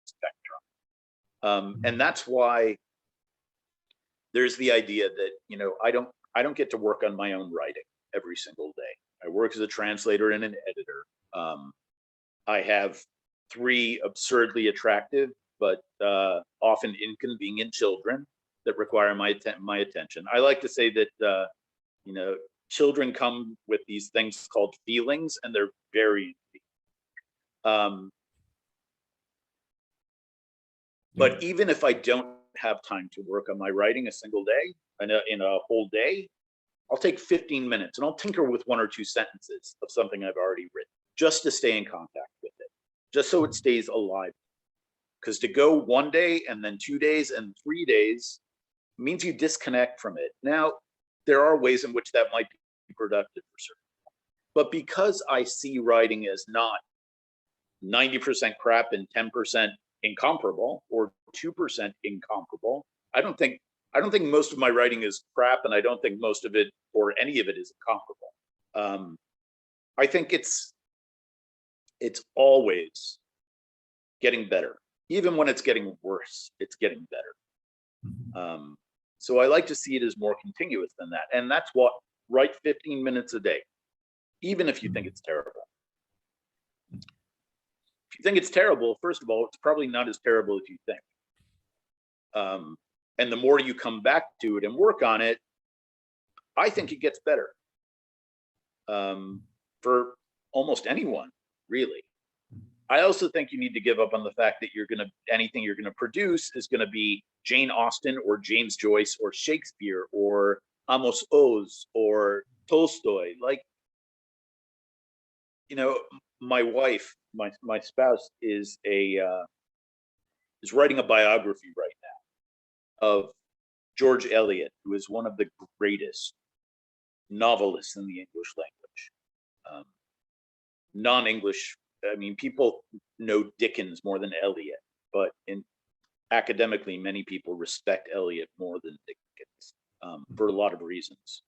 Speaker 2: spectrum. And that's why there's the idea that, you know, I don't get to work on my own writing every single day. I work as a translator and an editor. I have 3 absurdly attractive but often inconvenient children that require my attention. I like to say that you know, children come with these things called feelings, and they're very but even if I don't have time to work on my writing a single day, in a whole day, I'll take 15 minutes and I'll tinker with 1 or 2 sentences of something I've already written, just to stay in contact with it, just so it stays alive. Because to go 1 day and then 2 days and 3 days means you disconnect from it. Now, there are ways in which that might be productive for certain people. But because I see writing as not 90% crap and 10% incomparable, or 2% incomparable, I don't think most of my writing is crap, and I don't think most of it or any of it is incomparable. I think it's always getting better. Even when it's getting worse, it's getting better. So I like to see it as more continuous than that. And that's what, write 15 minutes a day, even if you think it's terrible. If you think it's terrible, first of all, it's probably not as terrible as you think. And the more you come back to it and work on it, I think it gets better. For almost anyone, really. I also think you need to give up on the fact that anything you're gonna produce is gonna be Jane Austen or James Joyce or Shakespeare or Amos Oz or Tolstoy. Like, you know, my wife, my spouse is writing a biography right now of George Eliot, who is one of the greatest novelists in the English language. Non-English, I mean, people know Dickens more than Eliot, but academically, many people respect Eliot more than Dickens for a lot of reasons.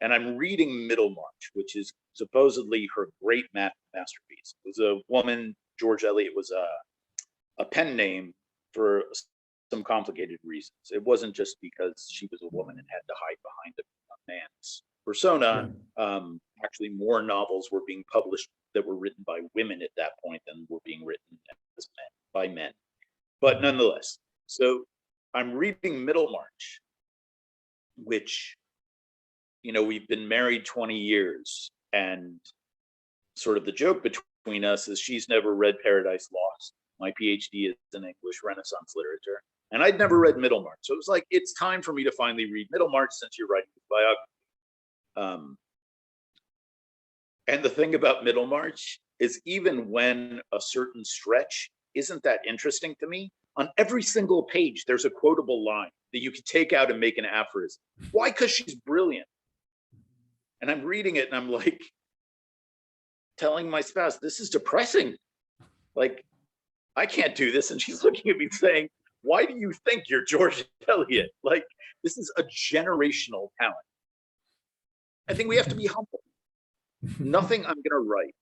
Speaker 2: And I'm reading Middlemarch, which is supposedly her great masterpiece. It was a woman, George Eliot was a pen name for some complicated reasons. It wasn't just because she was a woman and had to hide behind a man's persona. Actually, more novels were being published that were written by women at that point than were being written as by men. But nonetheless, so I'm reading Middlemarch, which, you know, we've been married 20 years, and sort of the joke between us is she's never read Paradise Lost. My PhD is in English Renaissance literature, and I'd never read Middlemarch. So it was like, it's time for me to finally read Middlemarch since you're writing this biography. And the thing about Middlemarch is, even when a certain stretch isn't that interesting to me, on every single page, there's a quotable line that you could take out and make an aphorism. Why? Because she's brilliant. And I'm reading it and I'm like, telling my spouse, this is depressing. Like, I can't do this. And she's looking at me saying, why do you think you're George Eliot? Like, this is a generational talent. I think we have to be humble. Nothing I'm going to write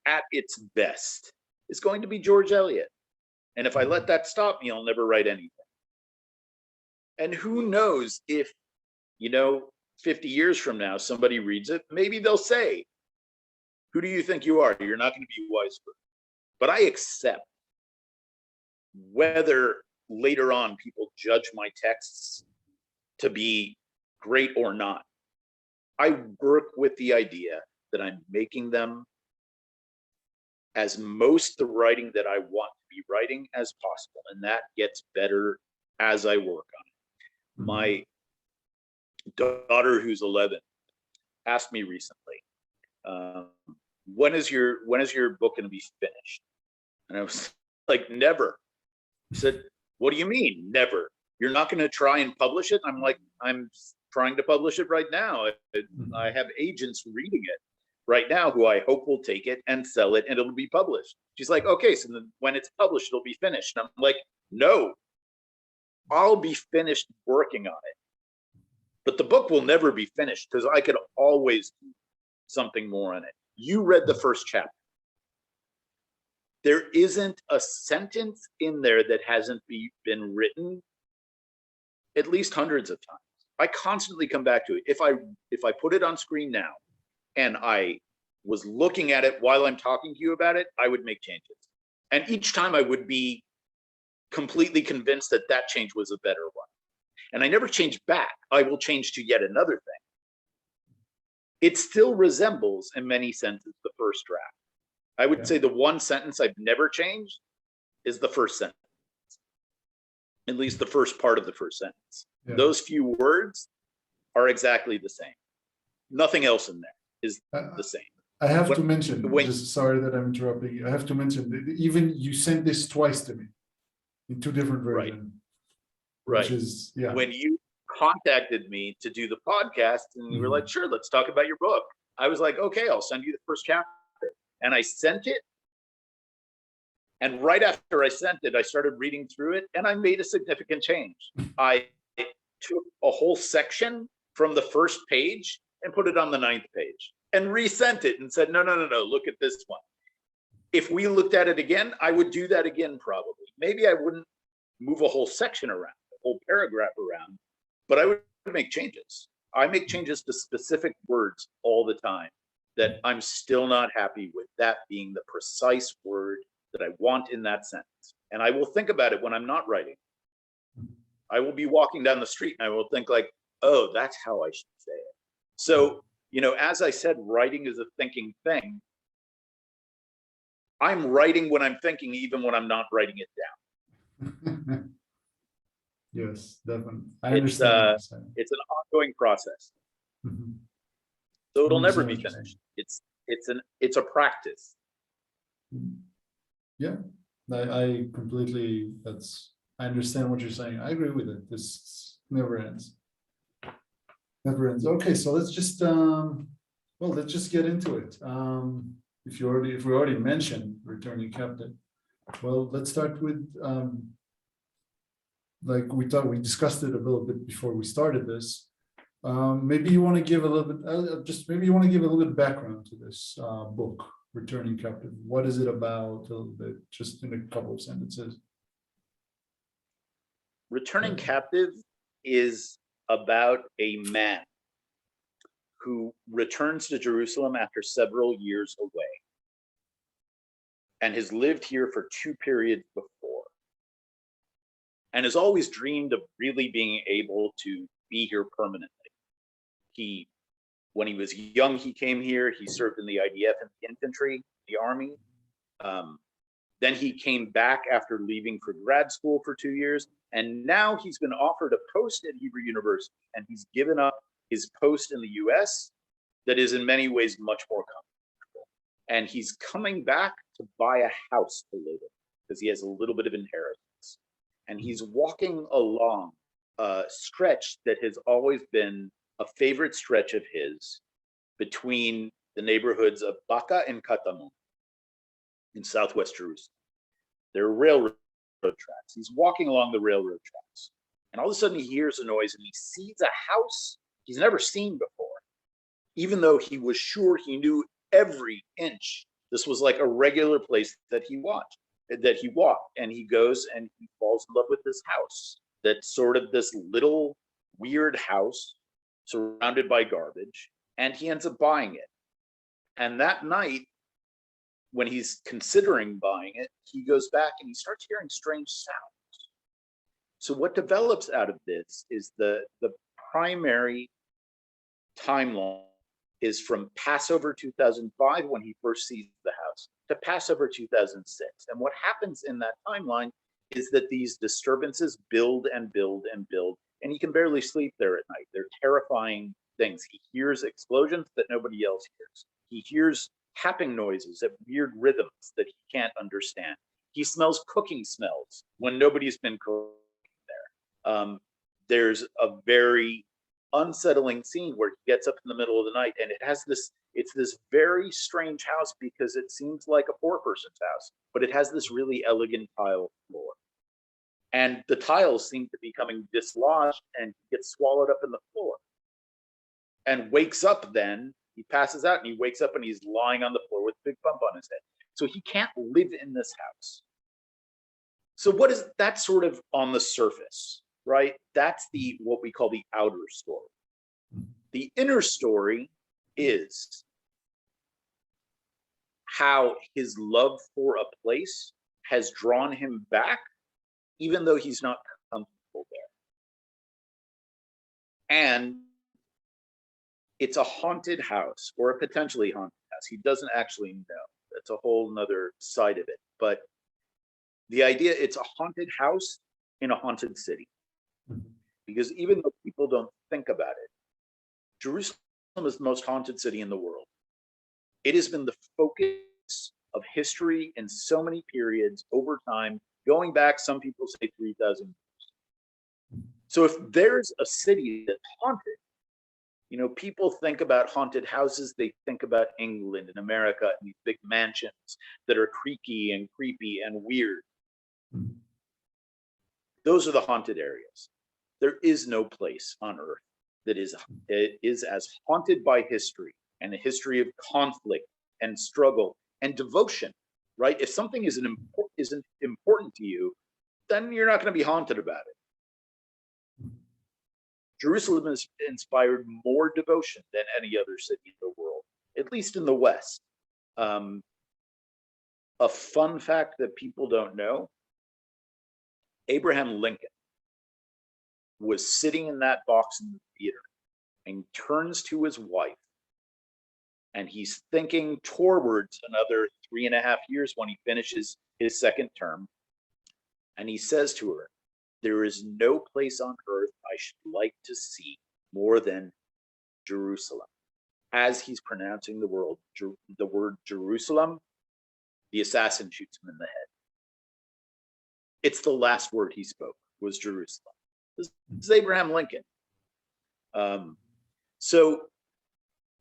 Speaker 2: at its best is going to be George Eliot. And if I let that stop me, I'll never write anything. And who knows if, you know, 50 years from now, somebody reads it, maybe they'll say, who do you think you are? You're not going to be Weisberg. But I accept, whether later on people judge my texts to be great or not, I work with the idea that I'm making them as most the writing that I want to be writing as possible. And that gets better as I work on it. My daughter, who's 11, asked me recently, when is your book going to be finished? And I was like, never. She said, what do you mean, never? You're not going to try and publish it? I'm like, I'm trying to publish it right now. I have agents reading it. right now who I hope will take it and sell it and it'll be published. She's like, okay, so then when it's published, it'll be finished. And I'm like, no, I'll be finished working on it. But the book will never be finished because I could always do something more on it. You read the first chapter. There isn't a sentence in there that hasn't been written at least hundreds of times. I constantly come back to it. If I put it on screen now and I was looking at it while I'm talking to you about it, I would make changes. And each time I would be completely convinced that that change was a better one. And I never change back. I will change to yet another thing. It still resembles, in many senses, the first draft. I would say the one sentence I've never changed is the first sentence. At least the first part of the first sentence. Yeah. Those few words are exactly the same. Nothing else in there is the same.
Speaker 1: I have to mention, just sorry that I'm interrupting you. I have to mention that even you sent this twice to me in two different versions.
Speaker 2: Right.
Speaker 1: Which is, yeah.
Speaker 2: When you contacted me to do the podcast and you were like, sure, let's talk about your book. I was like, okay, I'll send you the first chapter. And I sent it. And right after I sent it, I started reading through it and I made a significant change. I took a whole section from the first page and put it on the 9th page and resent it and said, no, look at this one. If we looked at it again, I would do that again probably. Maybe I wouldn't move a whole section around, a whole paragraph around, but I would make changes. I make changes to specific words all the time that I'm still not happy with, that being the precise word that I want in that sentence. And I will think about it when I'm not writing. I will be walking down the street and I will think like, oh, that's how I should say it. So, as I said, writing is a thinking thing. I'm writing when I'm thinking, even when I'm not writing it down.
Speaker 1: Yes, definitely. I understand.
Speaker 2: It's an ongoing process. So it'll never be finished. It's a practice.
Speaker 1: Yeah, I completely, I understand what you're saying. I agree with it. This never ends. Never ends. Okay, so let's just let's just get into it. If we already mentioned returning captive, well, let's start with like we discussed it a little bit before we started this. Maybe you want to give a little bit, maybe you want to give a little bit of background to this book, Returning Captive. What is it about? A little bit, just in a couple of sentences.
Speaker 2: Returning Captive is about a man who returns to Jerusalem after several years away and has lived here for 2 periods before and has always dreamed of really being able to be here permanently. When he was young, he came here, he served in the IDF and the infantry, the army. Then he came back after leaving for grad school for 2 years. And now he's been offered a post at Hebrew University and he's given up his post in the US that is in many ways much more comfortable. And he's coming back to buy a house to live in because he has a little bit of inheritance. And he's walking along a stretch that has always been a favorite stretch of his between the neighborhoods of Baka and Katamon in Southwest Jerusalem. There are railroad tracks. He's walking along the railroad tracks. And all of a sudden he hears a noise and he sees a house he's never seen before, even though he was sure he knew every inch. This was like a regular place that he walked. And he goes and he falls in love with this house. That's sort of this little weird house surrounded by garbage, and he ends up buying it. And that night, when he's considering buying it, he goes back and he starts hearing strange sounds. So what develops out of this is the primary timeline is from Passover 2005, when he first sees the house, to Passover 2006. And what happens in that timeline is that these disturbances build and build and build, and he can barely sleep there at night. They're terrifying things. He hears explosions that nobody else hears. He hears tapping noises at weird rhythms that he can't understand. He smells cooking smells when nobody's been cooking there. There's a very unsettling scene where he gets up in the middle of the night, and it has this It's this very strange house because it seems like a poor person's house, but it has this really elegant tile floor. And the tiles seem to be becoming dislodged and gets swallowed up in the floor. And wakes up then, he passes out and he wakes up and he's lying on the floor with a big bump on his head. So he can't live in this house. So what is that sort of on the surface, right? That's the what we call the outer story. The inner story is how his love for a place has drawn him back, even though he's not comfortable there. And it's a haunted house, or a potentially haunted house. He doesn't actually know. That's a whole nother side of it. But the idea, it's a haunted house in a haunted city. Because even though people don't think about it, Jerusalem is the most haunted city in the world. It has been the focus of history in so many periods over time, going back, some people say 3,000 years. So if there's a city that's haunted, you know, people think about haunted houses, they think about England and America and these big mansions that are creaky and creepy and weird. Those are the haunted areas. There is no place on earth that is as haunted by history, and a history of conflict and struggle and devotion, right? If something isn't important to you, then you're not going to be haunted about it. Jerusalem has inspired more devotion than any other city in the world, at least in the West. A fun fact that people don't know, Abraham Lincoln was sitting in that box in the theater and turns to his wife, and he's thinking towards another 3.5 years when he finishes his second term. And he says to her, "There is no place on earth I should like to see more than Jerusalem." As he's pronouncing the word Jerusalem, the assassin shoots him in the head. It's the last word he spoke, was Jerusalem. This is Abraham Lincoln. So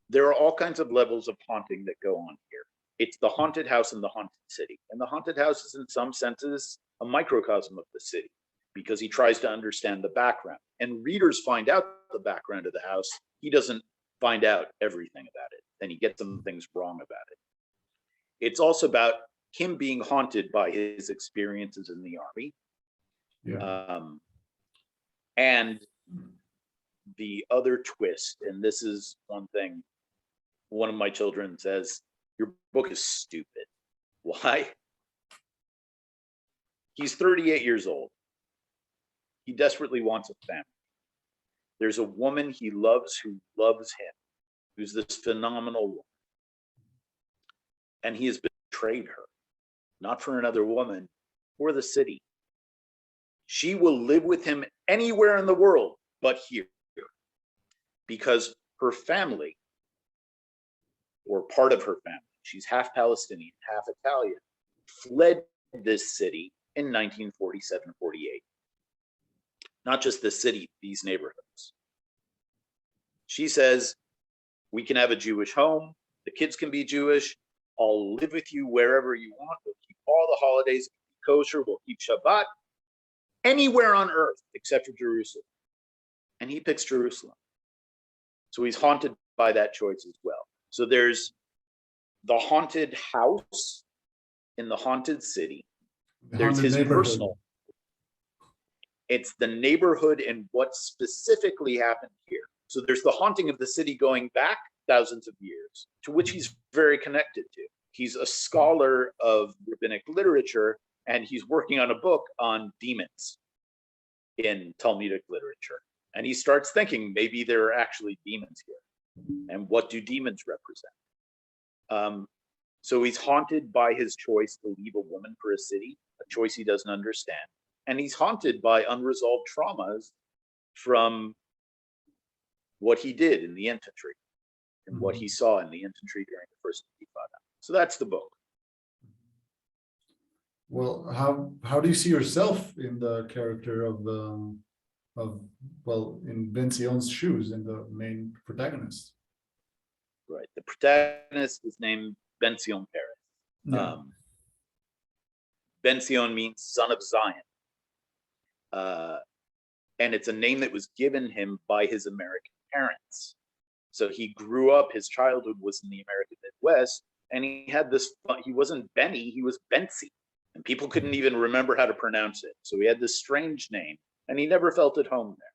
Speaker 2: there are all kinds of levels of haunting that go on here. It's the haunted house and the haunted city. And the haunted house is in some senses a microcosm of the city, because he tries to understand the background. And readers find out the background of the house. He doesn't find out everything about it, and he gets some things wrong about it. It's also about him being haunted by his experiences in the army.
Speaker 1: Yeah.
Speaker 2: And the other twist, and this is one thing, one of my children says, "Your book is stupid." Why? He's 38 years old. He desperately wants a family. There's a woman he loves who loves him, who's this phenomenal woman. And he has betrayed her, not for another woman, for the city. She will live with him anywhere in the world but here, because her family, or part of her family, she's half Palestinian, half Italian, fled this city in 1947-48. Not just the city, these neighborhoods. She says, "We can have a Jewish home, the kids can be Jewish, I'll live with you wherever you want, we'll keep all the holidays, kosher, we'll keep Shabbat, anywhere on earth except for Jerusalem." And he picks Jerusalem. So he's haunted by that choice as well. So there's the haunted house in the haunted city. There's his personal. It's the neighborhood and what specifically happened here. So there's the haunting of the city going back thousands of years, to which he's very connected to. He's a scholar of rabbinic literature, and he's working on a book on demons in Talmudic literature. And he starts thinking maybe there are actually demons here. And what do demons represent? So he's haunted by his choice to leave a woman for a city, a choice he doesn't understand. And he's haunted by unresolved traumas from what he did in the infantry and what he saw in the infantry during the first Intifada. So that's the book.
Speaker 1: Well, how do you see yourself in the character of in Ben Zion's shoes, in the main protagonist?
Speaker 2: Right. The protagonist is named Benzion Paris.
Speaker 1: Yeah.
Speaker 2: Benzion means son of Zion. And it's a name that was given him by his American parents. So he grew up, his childhood was in the American Midwest, and he had this, he wasn't Benny, he was Benzi. And people couldn't even remember how to pronounce it. So he had this strange name, and he never felt at home there.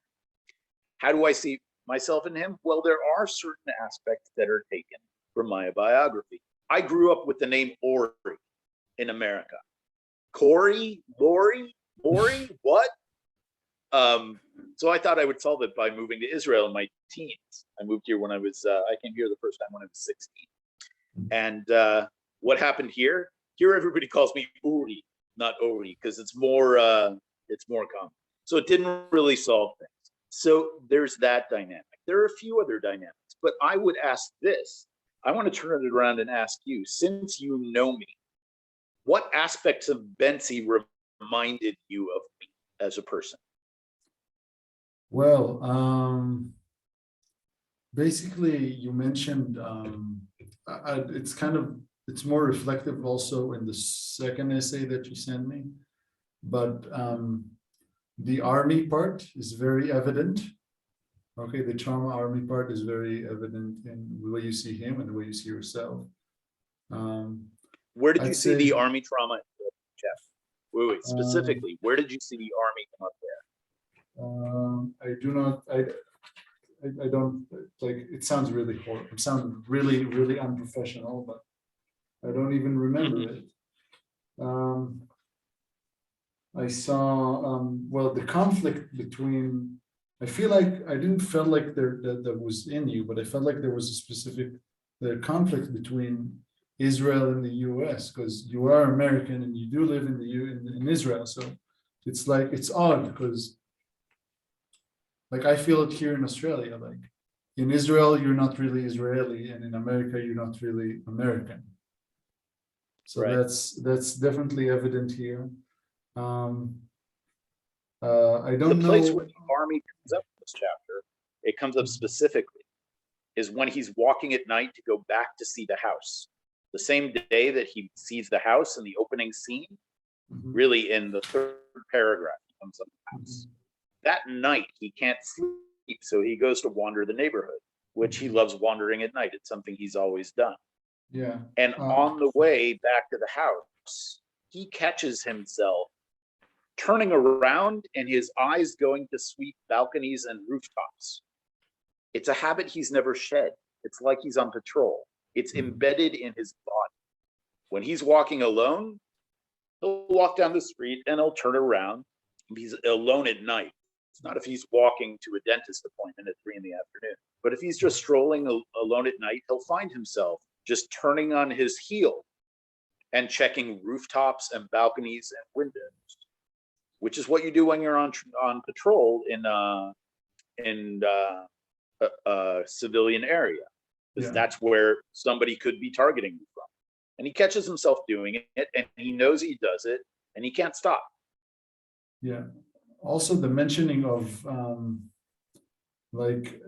Speaker 2: How do I see myself in him? Well, there are certain aspects that are taken from my biography. I grew up with the name Ori in America. Corey, Lori, Ori, what? So I thought I would solve it by moving to Israel in my teens. I moved here when I came here the first time when I was 16. And what happened here? Here, everybody calls me Uri, not Ori, because it's more common. So it didn't really solve things. So there's that dynamic. There are a few other dynamics, but I would ask this. I want to turn it around and ask you, since you know me, what aspects of Benzi reminded you of me as a person?
Speaker 1: Well, basically, you mentioned it's more reflective also in the second essay that you sent me, but the army part is very evident. Okay, the trauma army part is very evident in the way you see him and the way you see yourself.
Speaker 2: Where did you see the army trauma, Jeff? Wait, specifically, where did you see the army come up there?
Speaker 1: I don't, like, it sounds really horrible. It sounds really, really unprofessional, but I don't even remember it. I saw, well, the conflict between, I feel like I didn't feel like that was in you, but I felt like there was a specific conflict between Israel and the US, because you are American and you do live in Israel. So it's like, it's odd because, like, I feel it here in Australia, like in Israel, you're not really Israeli, and in America, you're not really American. So
Speaker 2: right.
Speaker 1: that's definitely evident here. I don't know.
Speaker 2: The place where the army comes up in this chapter, it comes up specifically, is when he's walking at night to go back to see the house. The same day that he sees the house in the opening scene, really in the third paragraph, he comes up to the house. That night, he can't sleep, so he goes to wander the neighborhood, which he loves wandering at night. It's something he's always done.
Speaker 1: Yeah.
Speaker 2: And on the way back to the house, he catches himself turning around and his eyes going to sweep balconies and rooftops. It's a habit he's never shed. It's like he's on patrol. It's embedded in his body. When he's walking alone, he'll walk down the street and he'll turn around. He's alone at night. It's not if he's walking to a dentist appointment at 3 p.m. But if he's just strolling alone at night, he'll find himself just turning on his heel and checking rooftops and balconies and windows, which is what you do when you're on patrol in a civilian area, because that's where somebody could be targeting you from. And he catches himself doing it, and he knows he does it, and he can't stop.
Speaker 1: Yeah. Also, the mentioning of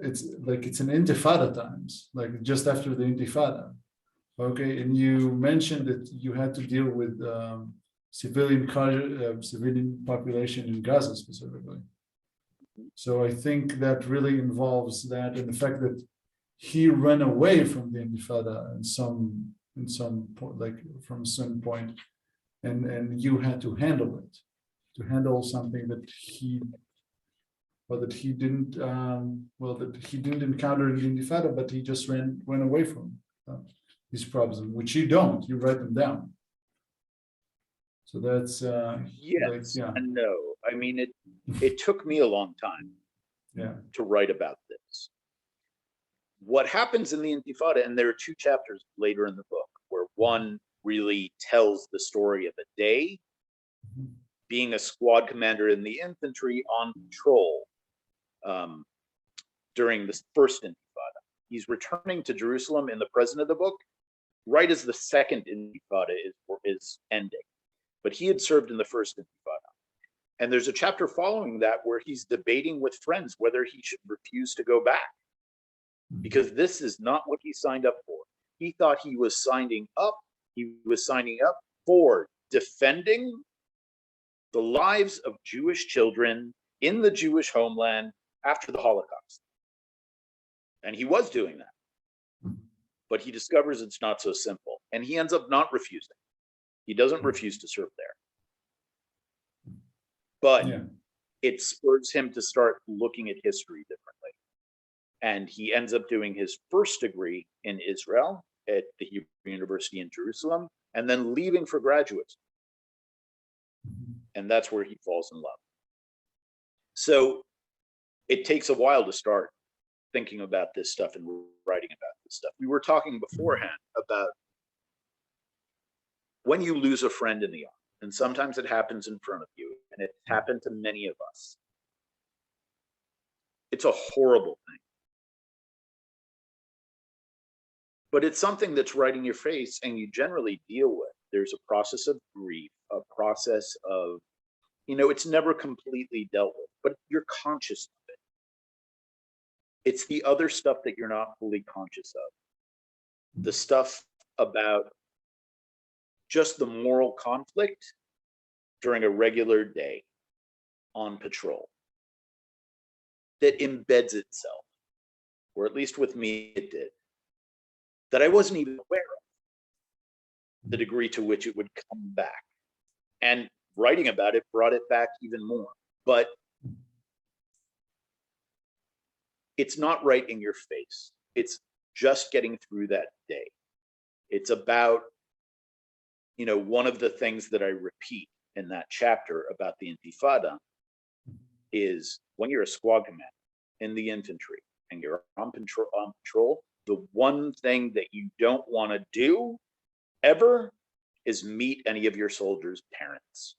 Speaker 1: it's an intifada times, like just after the intifada. Okay, and you mentioned that you had to deal with civilian population in Gaza specifically. So I think that really involves that, and the fact that he ran away from the intifada in some point, like from some point, and you had to handle it, to handle something that he didn't encounter in the intifada, but he just went away from these problems, which you don't. You write them down. So that's
Speaker 2: yes and no. I mean, it took me a long time to write about this. What happens in the Intifada, and there are 2 chapters later in the book where one really tells the story of a day being a squad commander in the infantry on patrol during the first Intifada. He's returning to Jerusalem in the present of the book, right as the second Intifada is ending. But he had served in the first Intifada. And there's a chapter following that where he's debating with friends whether he should refuse to go back. because this is not what he signed up for. He thought he was signing up. He was signing up for defending the lives of Jewish children in the Jewish homeland after the Holocaust. And he was doing that. But he discovers it's not so simple. And he ends up not refusing. He doesn't refuse to serve there. But it spurs him to start looking at history differently. And he ends up doing his first degree in Israel at the Hebrew University in Jerusalem, and then leaving for graduate. And that's where he falls in love. So it takes a while to start thinking about this stuff and writing about this stuff. We were talking beforehand about when you lose a friend in the army, and sometimes it happens in front of you, and it's happened to many of us. It's a horrible thing. But it's something that's right in your face and you generally deal with. There's a process of grief, a process of, it's never completely dealt with, but you're conscious of it. It's the other stuff that you're not fully conscious of. The stuff about just the moral conflict during a regular day on patrol that embeds itself, or at least with me it did, that I wasn't even aware of, the degree to which it would come back. And writing about it brought it back even more. But it's not right in your face. It's just getting through that day. It's about, one of the things that I repeat in that chapter about the Intifada is when you're a squad commander in the infantry and you're on patrol, the one thing that you don't want to do ever is meet any of your soldiers' parents.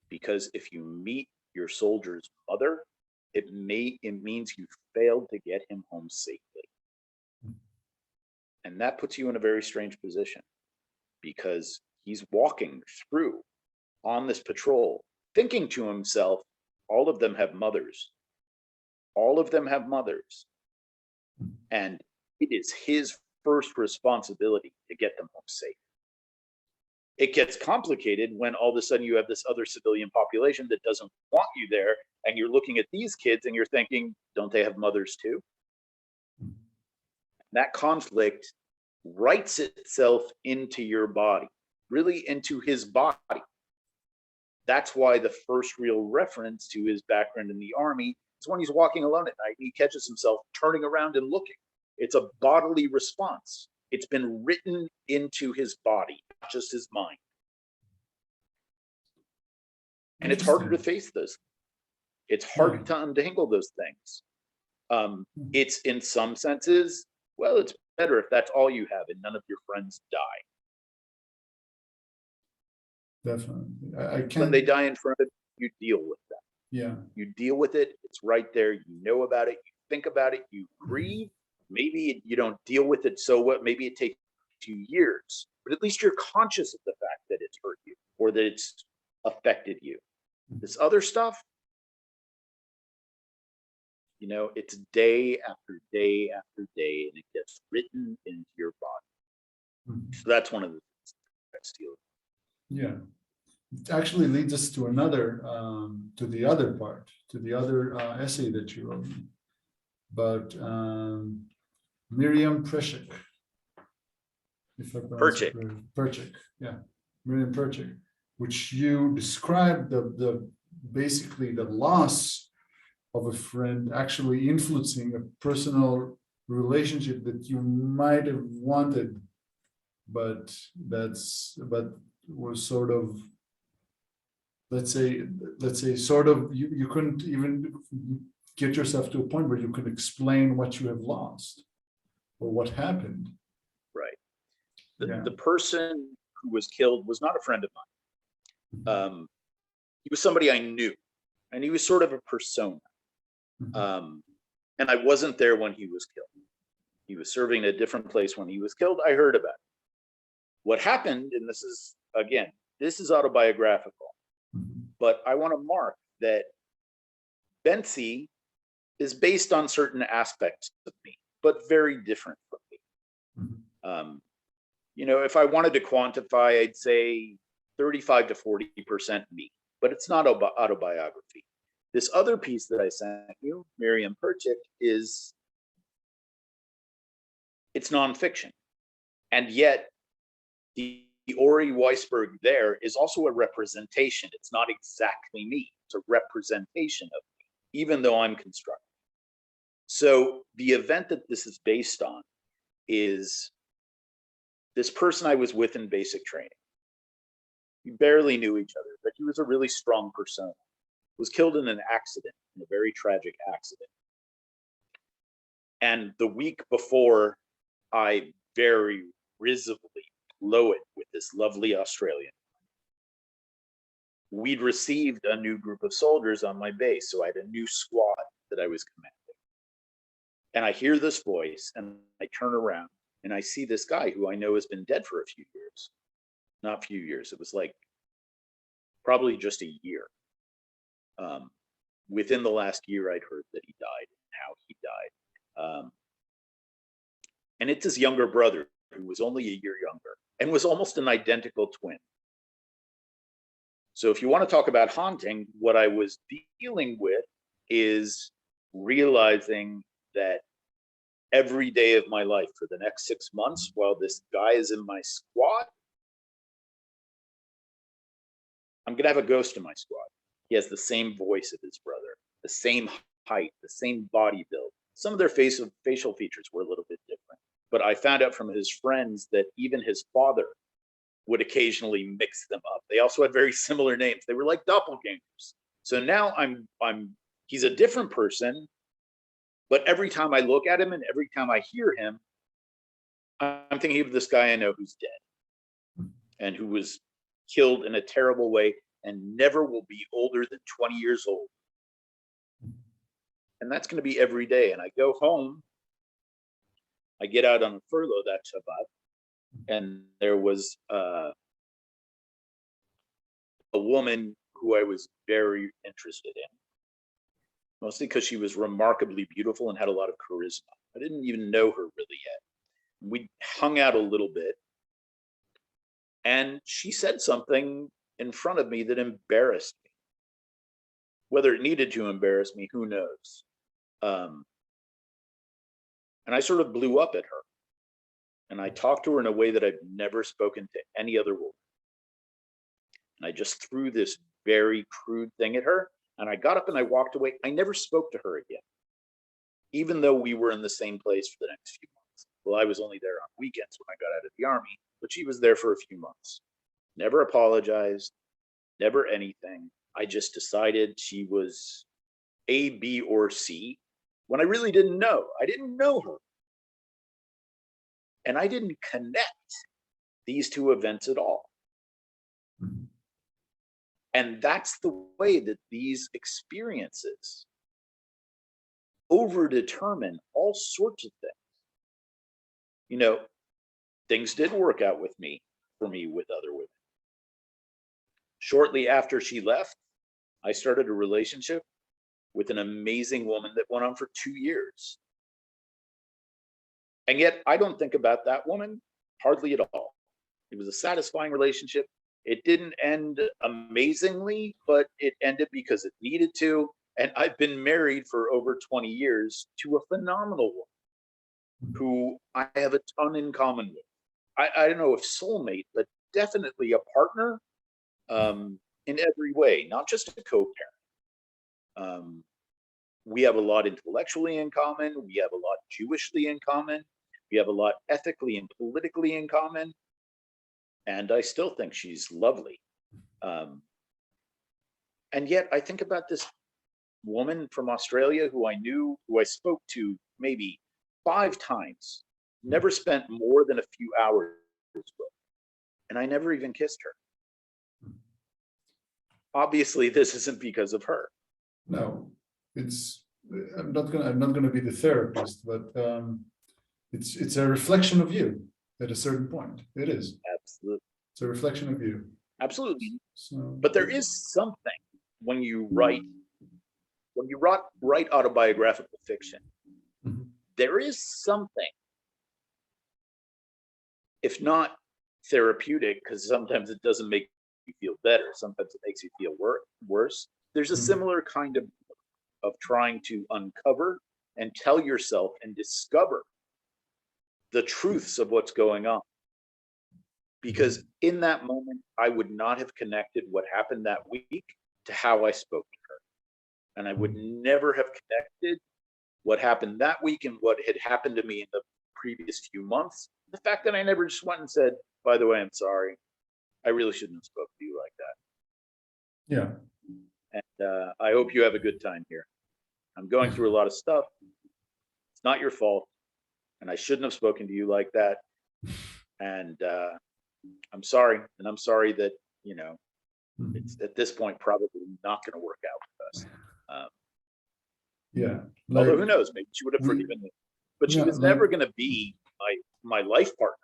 Speaker 2: Because if you meet your soldier's mother, it means you failed to get him home safely. And that puts you in a very strange position because he's walking through on this patrol, thinking to himself, all of them have mothers. All of them have mothers. And it is his first responsibility to get them home safe. It gets complicated when all of a sudden you have this other civilian population that doesn't want you there, and you're looking at these kids and you're thinking, don't they have mothers too? That conflict writes itself into your body, really into his body. That's why the first real reference to his background in the army is when he's walking alone at night and he catches himself turning around and looking. It's a bodily response. It's been written into his body, not just his mind. And it's harder to face those. It's harder to untangle those things. It's in some senses, well, it's better if that's all you have and none of your friends die.
Speaker 1: Definitely. I can't.
Speaker 2: When they die in front of you, you deal with that.
Speaker 1: Yeah.
Speaker 2: You deal with it. It's right there. You know about it. You think about it. You grieve. Maybe you don't deal with it so what? Maybe it takes 2 years, but at least you're conscious of the fact that it's hurt you or that it's affected you. This other stuff, it's day after day after day, and it gets written into your body. So that's one of the things that's dealing.
Speaker 1: Yeah. It actually leads us to another, to the other part, to the other essay that you wrote about Miriam Preczyk. Perzyk, yeah, Miriam Perzyk, which you described the basically the loss of a friend actually influencing a personal relationship that you might have wanted, but was sort of, let's say sort of you couldn't even get yourself to a point where you could explain what you have lost or what happened.
Speaker 2: Right. The person who was killed was not a friend of mine. He was somebody I knew, and he was sort of a persona. And I wasn't there when he was killed. He was serving at a different place when he was killed. I heard about it. What happened, and this is autobiographical, but I want to mark that Bentzi is based on certain aspects of me. but very different from me. You know, if I wanted to quantify, I'd say 35 to 40% me, but it's not autobiography. This other piece that I sent you, Miriam Perzyk, it's nonfiction. And yet the Ori Weisberg there is also a representation. It's not exactly me. It's a representation of me, even though I'm constructing. So the event that this is based on is this person I was with in basic training. We barely knew each other, but he was a really strong persona. Was killed in an accident, in a very tragic accident. And the week before, I very risibly blow it with this lovely Australian. We'd received a new group of soldiers on my base, so I had a new squad that I was commanding. And I hear this voice, and I turn around, and I see this guy who I know has been dead for a few years. Not a few years, it was like probably just a year. Within the last year, I'd heard that he died and how he died. And it's his younger brother, who was only a year younger and was almost an identical twin. So if you want to talk about haunting, what I was dealing with is realizing that every day of my life for the next 6 months, while this guy is in my squad, I'm going to have a ghost in my squad. He has the same voice of his brother, the same height, the same body build. Some of their facial features were a little bit different. But I found out from his friends that even his father would occasionally mix them up. They also had very similar names. They were like doppelgangers. So now he's a different person, but every time I look at him and every time I hear him, I'm thinking of this guy I know who's dead and who was killed in a terrible way and never will be older than 20 years old. And that's going to be every day. And I go home, I get out on a furlough that Shabbat, and there was a woman who I was very interested in, mostly because she was remarkably beautiful and had a lot of charisma. I didn't even know her really yet. We hung out a little bit, and she said something in front of me that embarrassed me. Whether it needed to embarrass me, who knows? And I sort of blew up at her. And I talked to her in a way that I've never spoken to any other woman. And I just threw this very crude thing at her. And I got up and I walked away. I never spoke to her again, even though we were in the same place for the next few months. Well, I was only there on weekends when I got out of the army, but she was there for a few months. Never apologized, never anything. I just decided she was A, B, or C when I really didn't know. I didn't know her. And I didn't connect these two events at all. And that's the way that these experiences overdetermine all sorts of things. You know, things did work out for me with other women. Shortly after she left, I started a relationship with an amazing woman that went on for 2 years. And yet I don't think about that woman hardly at all. It was a satisfying relationship. It didn't end amazingly, but it ended because it needed to. And I've been married for over 20 years to a phenomenal woman who I have a ton in common with. I don't know if soulmate, but definitely a partner in every way, not just a co-parent. We have a lot intellectually in common. We have a lot Jewishly in common. We have a lot ethically and politically in common. And I still think she's lovely. And yet I think about this woman from Australia who I spoke to maybe 5 times, never spent more than a few hours with, and I never even kissed her. Obviously, this isn't because of her.
Speaker 1: No, I'm not gonna be the therapist, but it's a reflection of you at a certain point. It is.
Speaker 2: Absolutely.
Speaker 1: It's a reflection of you.
Speaker 2: Absolutely.
Speaker 1: So,
Speaker 2: but there is something when you write autobiographical fiction, there is something, if not therapeutic, because sometimes it doesn't make you feel better, sometimes it makes you feel worse. There's a similar kind of trying to uncover and tell yourself and discover the truths of what's going on. Because in that moment, I would not have connected what happened that week to how I spoke to her. And I would never have connected what happened that week and what had happened to me in the previous few months. The fact that I never just went and said, by the way, I'm sorry. I really shouldn't have spoken to you like that.
Speaker 1: Yeah.
Speaker 2: And I hope you have a good time here. I'm going through a lot of stuff. It's not your fault. And I shouldn't have spoken to you like that. And I'm sorry. And I'm sorry that, you know, it's at this point probably not going to work out with us.
Speaker 1: Yeah.
Speaker 2: Although who knows, maybe she would have forgiven me. But she was never going to be my life partner.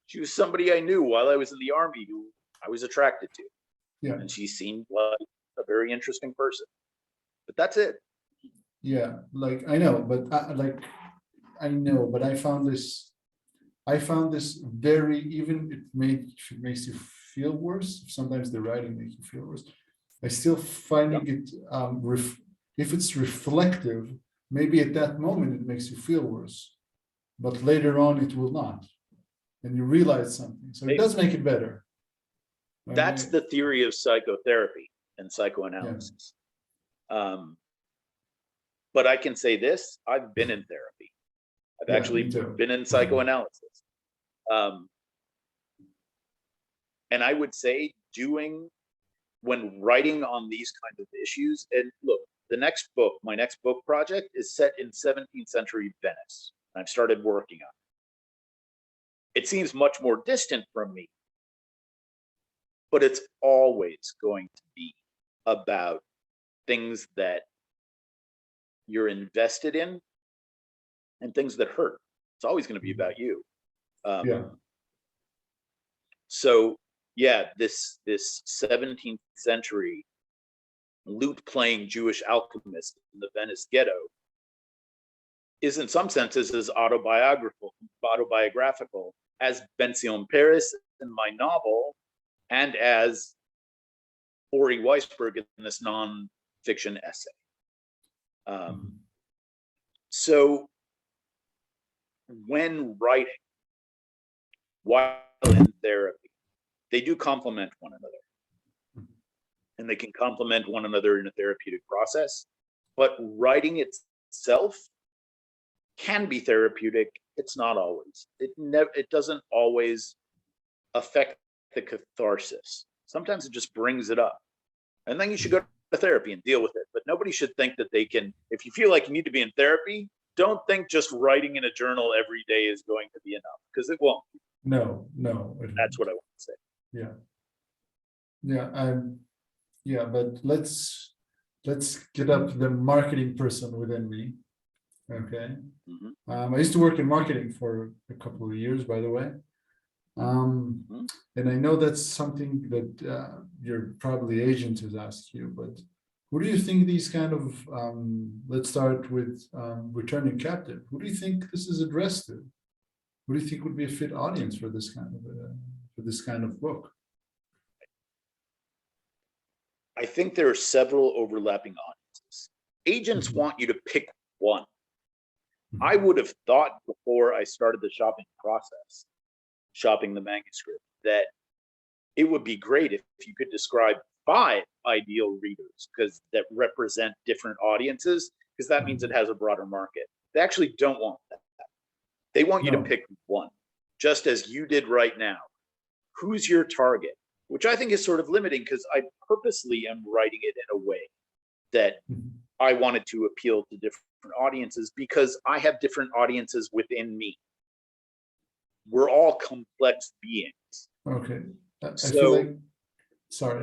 Speaker 2: She was somebody I knew while I was in the army who I was attracted to.
Speaker 1: Yeah.
Speaker 2: And she seemed like a very interesting person. But that's it.
Speaker 1: Yeah, like I know, but I found this very, even it makes you feel worse. Sometimes the writing makes you feel worse. I still finding it if it's reflective, maybe at that moment it makes you feel worse, but later on it will not, and you realize something. So it does make it better.
Speaker 2: That's the theory of psychotherapy and psychoanalysis. Yeah. But I can say this, I've been in therapy. I've actually been in psychoanalysis. And I would say when writing on these kinds of issues, and look, my next book project is set in 17th century Venice. I've started working on it. It seems much more distant from me, but it's always going to be about things that you're invested in and things that hurt. It's always going to be about you. So yeah, this 17th century lute playing Jewish alchemist in the Venice ghetto is in some senses as autobiographical as Benzion Paris in my novel, and as Ori Weisberg in this non-fiction essay. So when writing, while in therapy, they do complement one another. And they can complement one another in a therapeutic process. But writing itself can be therapeutic. It's not always. It doesn't always affect the catharsis. Sometimes it just brings it up. And then you should go to therapy and deal with it. But nobody should think that they can, if you feel like you need to be in therapy, don't think just writing in a journal every day is going to be enough, because it won't.
Speaker 1: No.
Speaker 2: That's what I want to say.
Speaker 1: Yeah, but let's get up the marketing person within me. Okay. I used to work in marketing for a couple of years, by the way. And I know that's something that your probably agent has asked you, but who do you think these kind of, let's start with returning captive. Who do you think this is addressed to? Who do you think would be a fit audience for this kind of book?
Speaker 2: I think there are several overlapping audiences. Agents want you to pick one. I would have thought before I started the shopping process, shopping the manuscript, that it would be great if you could describe 5 ideal readers that represent different audiences, because that means it has a broader market. They actually don't want that. They want you to pick one, just as you did right now. Who's your target? Which I think is sort of limiting, because I purposely am writing it in a way that I wanted to appeal to different audiences, because I have different audiences within me. We're all complex beings.
Speaker 1: Okay. I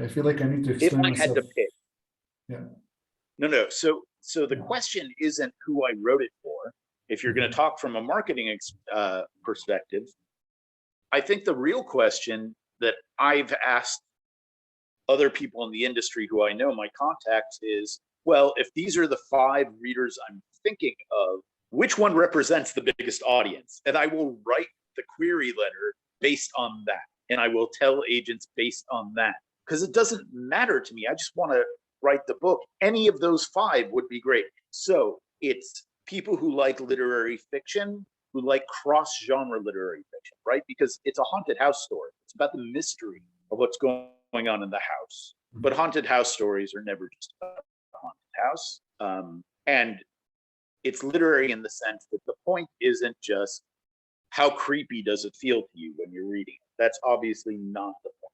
Speaker 1: feel like I need to explain myself.
Speaker 2: If I had to pick.
Speaker 1: Yeah.
Speaker 2: No. So the question isn't who I wrote it for. If you're going to talk from a marketing perspective, I think the real question that I've asked other people in the industry who I know, my contacts, is, well, if these are the 5 readers I'm thinking of, which one represents the biggest audience? And I will write the query letter based on that. And I will tell agents based on that. Because it doesn't matter to me. I just want to write the book. Any of those 5 would be great. So it's people who like literary fiction, who like cross-genre literary fiction, right? Because it's a haunted house story. It's about the mystery of what's going on in the house. But haunted house stories are never just about a haunted house. And it's literary in the sense that the point isn't just how creepy does it feel to you when you're reading it. That's obviously not the point.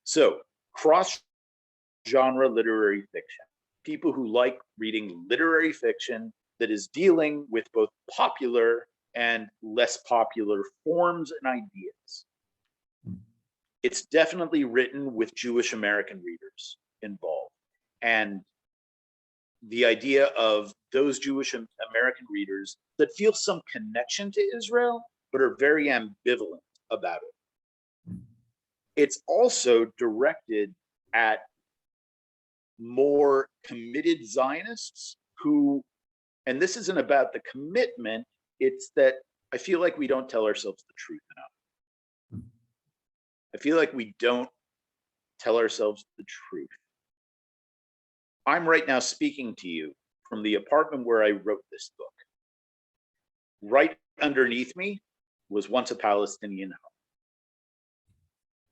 Speaker 2: So cross-genre literary fiction, people who like reading literary fiction that is dealing with both popular and less popular forms and ideas. It's definitely written with Jewish American readers involved. And the idea of those Jewish American readers that feel some connection to Israel, but are very ambivalent about it. It's also directed at more committed Zionists who, and this isn't about the commitment, it's that I feel like we don't tell ourselves the truth enough. I feel like we don't tell ourselves the truth. I'm right now speaking to you from the apartment where I wrote this book. Right underneath me was once a Palestinian home.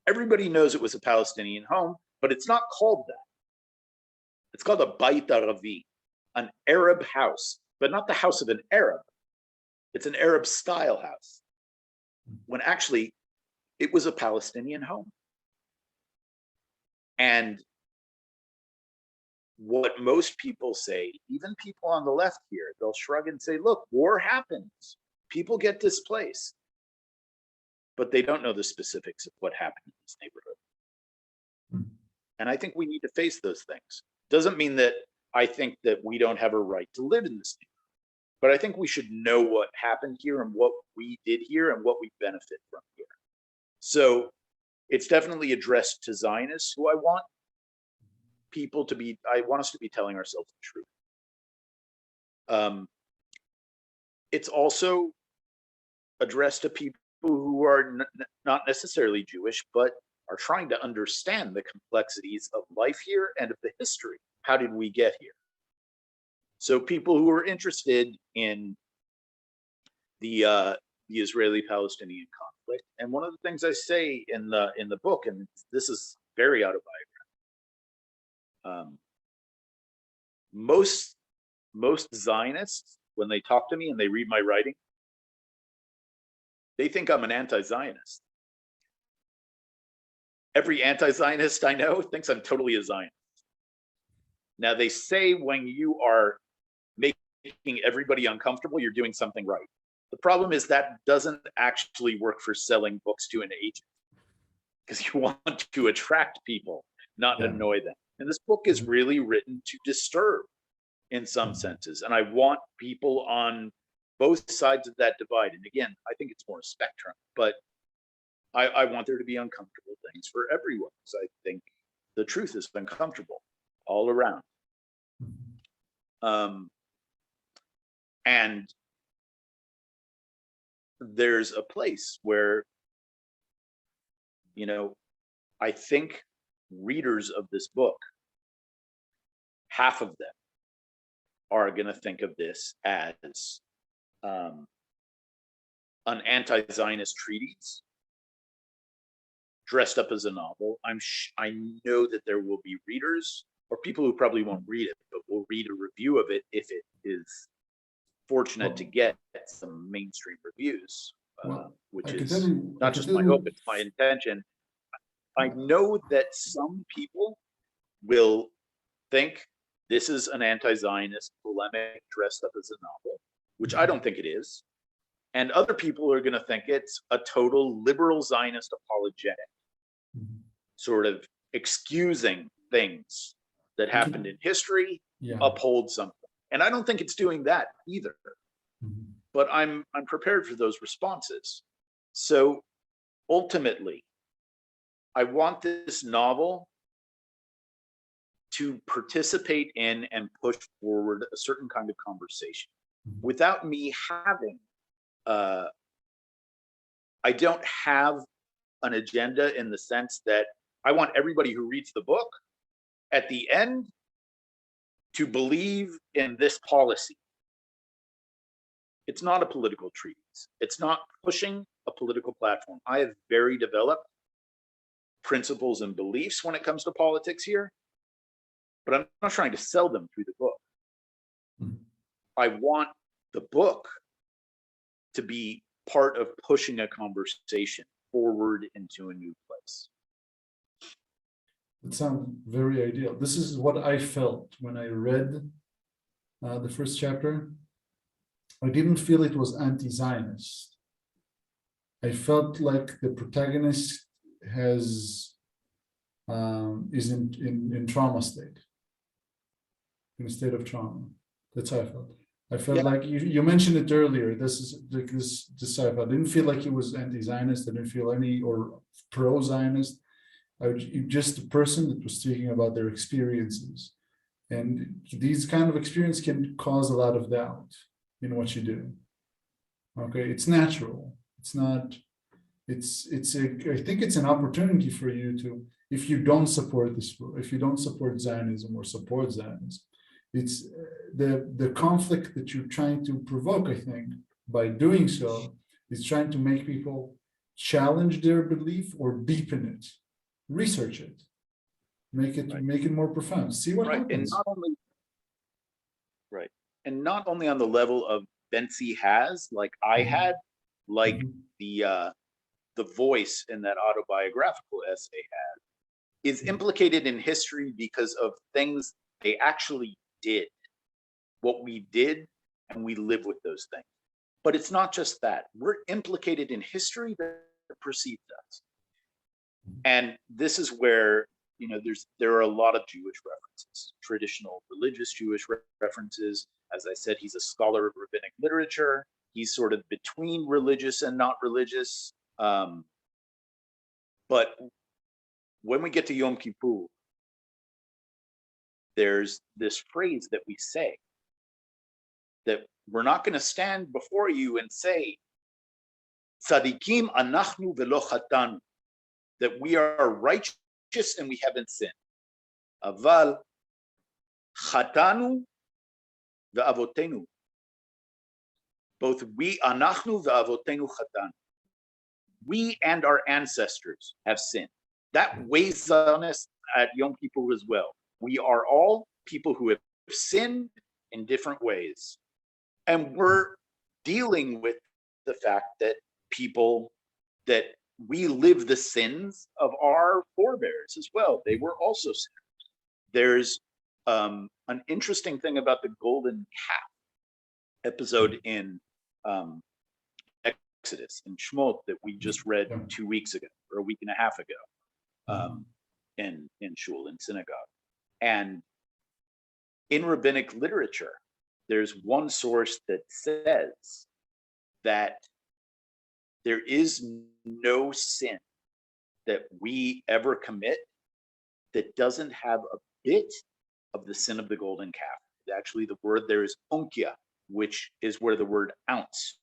Speaker 2: Everybody knows it was a Palestinian home, but it's not called that. It's called a Bait Aravi, an Arab house, but not the house of an Arab. It's an Arab style house, when actually it was a Palestinian home. And what most people say, even people on the left here, they'll shrug and say, look, war happens. People get displaced. But they don't know the specifics of what happened in this neighborhood. And I think we need to face those things. Doesn't mean that I think that we don't have a right to live in this neighborhood, but I think we should know what happened here and what we did here and what we benefit from here. So it's definitely addressed to Zionists who I want people to be, I want us to be telling ourselves the truth. It's also addressed to people who are not necessarily Jewish, but are trying to understand the complexities of life here and of the history. How did we get here? So people who are interested in the Israeli-Palestinian conflict, and one of the things I say in the book, and this is very autobiographical, most Zionists, when they talk to me and they read my writing, they think I'm an anti-Zionist. Every anti-Zionist I know thinks I'm totally a Zionist. Now they say when you are making everybody uncomfortable, you're doing something right. The problem is that doesn't actually work for selling books to an agent, because you want to attract people, not annoy them. And this book is really written to disturb in some senses. And I want people on both sides of that divide. And again, I think it's more a spectrum, but I want there to be uncomfortable things for everyone. So I think the truth is uncomfortable all around. And there's a place where, you know, I think readers of this book, half of them are going to think of this as an anti-Zionist treatise dressed up as a novel. I know that there will be readers or people who probably won't read it, but will read a review of it if it is fortunate to get some mainstream reviews, which is not just my hope, it's my intention. I know that some people will think this is an anti-Zionist polemic dressed up as a novel, which I don't think it is. And other people are going to think it's a total liberal Zionist apologetic, sort of excusing things that happened in history, uphold something. And I don't think it's doing that either. But I'm prepared for those responses. So ultimately, I want this novel to participate in and push forward a certain kind of conversation. without me having, I don't have an agenda in the sense that I want everybody who reads the book at the end to believe in this policy. It's not a political treatise. It's not pushing a political platform. I have very developed principles and beliefs when it comes to politics here, but I'm not trying to sell them through the book. I want the book to be part of pushing a conversation forward into a new place.
Speaker 1: It sounds very ideal. This is what I felt when I read the first chapter. I didn't feel it was anti-Zionist. I felt like the protagonist is in trauma state, in a state of trauma. That's how I felt. I felt like you mentioned it earlier. This is like this I felt. I didn't feel like he was anti-Zionist. I didn't feel any or pro-Zionist. Just a person that was speaking about their experiences, and these kind of experience can cause a lot of doubt in what you do. Okay, it's natural. It's not. I think it's an opportunity for you to, if you don't support this, if you don't support Zionism or support Zionism, it's the conflict that you're trying to provoke. I think by doing so, is trying to make people challenge their belief or deepen it. Research it, make it more profound. See what happens.
Speaker 2: And not only on the level of Bentzi has, like I had, like the voice in that autobiographical essay had, is implicated in history because of things they actually did, what we did, and we live with those things. But it's not just that. We're implicated in history that precedes us. And this is where, you know, there are a lot of Jewish references, traditional religious Jewish references. As I said, he's a scholar of rabbinic literature. He's sort of between religious and not religious. But when we get to Yom Kippur, there's this phrase that we say that we're not going to stand before you and say, Tzadikim anachnu velo chatanu, that we are righteous and we haven't sinned. Aval chatanu ve'avotenu. Both we, anachnu ve'avotenu chatanu. We and our ancestors have sinned. That weighs on us at Yom Kippur as well. We are all people who have sinned in different ways. And we're dealing with the fact that that we live the sins of our forebears as well. They were also sinners. There's an interesting thing about the golden calf episode in Exodus, in Shmot, that we just read 2 weeks ago, or a week and a half ago, in shul, in synagogue. And in rabbinic literature, there's one source that says that there is no sin that we ever commit that doesn't have a bit of the sin of the golden calf. Actually, the word there is onkia, which is where the word ounce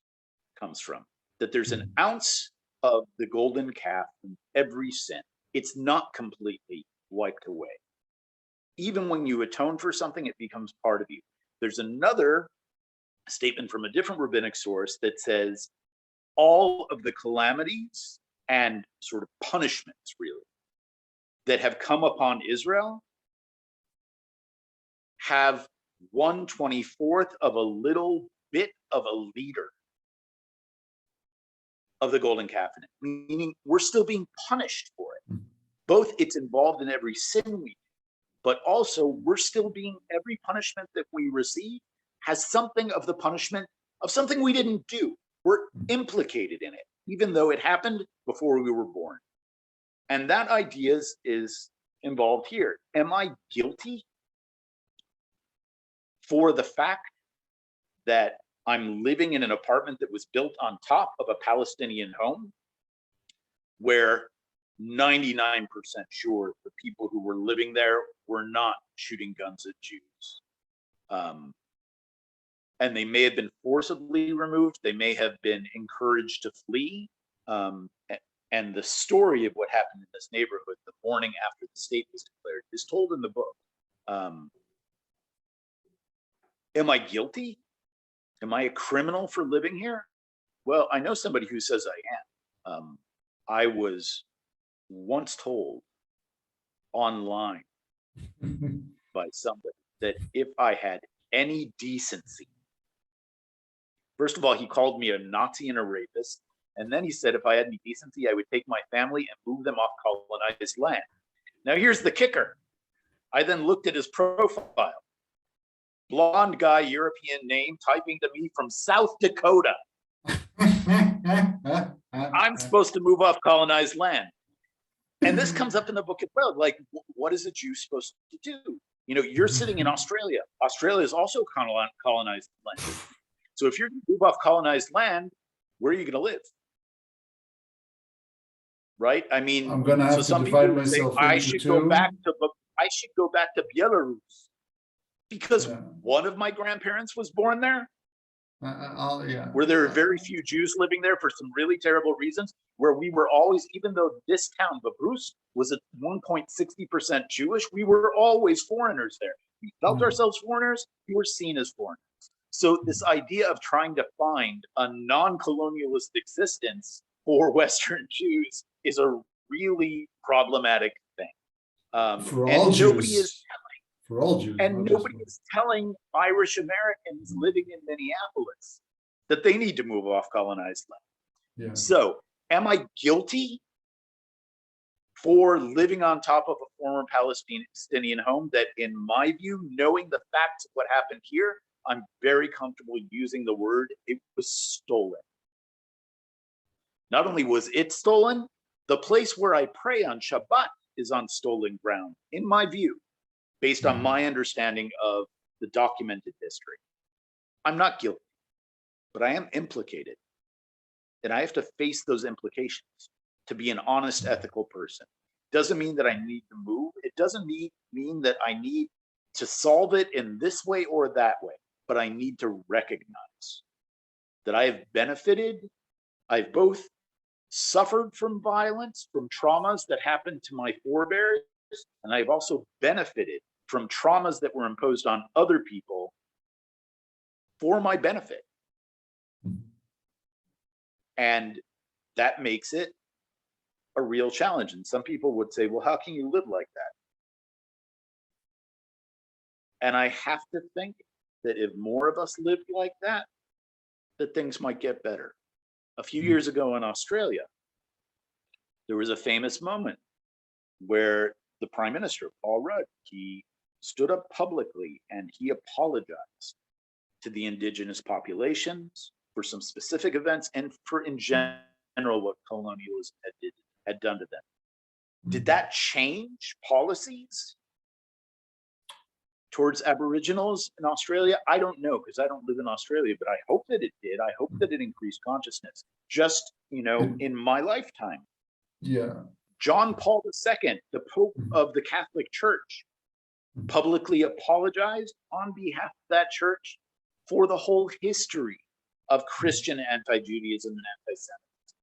Speaker 2: comes from. That there's an ounce of the golden calf in every sin. It's not completely wiped away. Even when you atone for something, it becomes part of you. There's another statement from a different rabbinic source that says all of the calamities and sort of punishments, really, that have come upon Israel have 1/24th of a little bit of a liter of the golden calf in it, meaning we're still being punished for it. Both it's involved in every sin we do, but also we're still being, every punishment that we receive has something of the punishment of something we didn't do. We're implicated in it, even though it happened before we were born. And that idea is involved here. Am I guilty for the fact that I'm living in an apartment that was built on top of a Palestinian home, where 99% sure the people who were living there were not shooting guns at Jews? and they may have been forcibly removed. They may have been encouraged to flee. And the story of what happened in this neighborhood the morning after the state was declared is told in the book. Am I guilty? Am I a criminal for living here? Well, I know somebody who says I am. I was once told online by somebody that if I had any decency, first of all, he called me a Nazi and a rapist. And then he said, if I had any decency, I would take my family and move them off colonized land. Now, here's the kicker. I then looked at his profile. Blonde guy, European name, typing to me from South Dakota. I'm supposed to move off colonized land. And this comes up in the book as well. Like, what is a Jew supposed to do? You know, you're sitting in Australia. Australia is also colonized land. So if you're going to move off colonized land, where are you going to live? Right? I mean,
Speaker 1: I'm going to have to divide myself into
Speaker 2: I should go back to Belarus because one of my grandparents was born there. Where there are very few Jews living there for some really terrible reasons, where we were always, even though this town, Belarus, was at 1.60% Jewish, we were always foreigners there. We felt ourselves foreigners, we were seen as foreigners. So this idea of trying to find a non-colonialist existence for Western Jews is a really problematic thing.
Speaker 1: For all Jews. For all Jews.
Speaker 2: And nobody is telling Irish Americans living in Minneapolis that they need to move off colonized land.
Speaker 1: Yeah.
Speaker 2: So am I guilty for living on top of a former Palestinian home that, in my view, knowing the facts of what happened here, I'm very comfortable using the word, it was stolen. Not only was it stolen, the place where I pray on Shabbat is on stolen ground, in my view, based on my understanding of the documented history. I'm not guilty, but I am implicated. And I have to face those implications to be an honest, ethical person. Doesn't mean that I need to move. It doesn't mean that I need to solve it in this way or that way, but I need to recognize that I have benefited. I've both suffered from violence, from traumas that happened to my forebears, and I've also benefited from traumas that were imposed on other people for my benefit. And that makes it a real challenge. And some people would say, well, how can you live like that? And I have to think that if more of us lived like that things might get better. A few years ago in Australia, there was a famous moment where the Prime Minister, Paul Rudd, he stood up publicly and he apologized to the indigenous populations for some specific events and for, in general, what colonialism had done to them. Did that change policies towards Aboriginals in Australia? I don't know, because I don't live in Australia, but I hope that it did. I hope that it increased consciousness. Just, in my lifetime.
Speaker 1: Yeah.
Speaker 2: John Paul II, the Pope of the Catholic Church, publicly apologized on behalf of that church for the whole history of Christian anti-Judaism and anti-Semitism.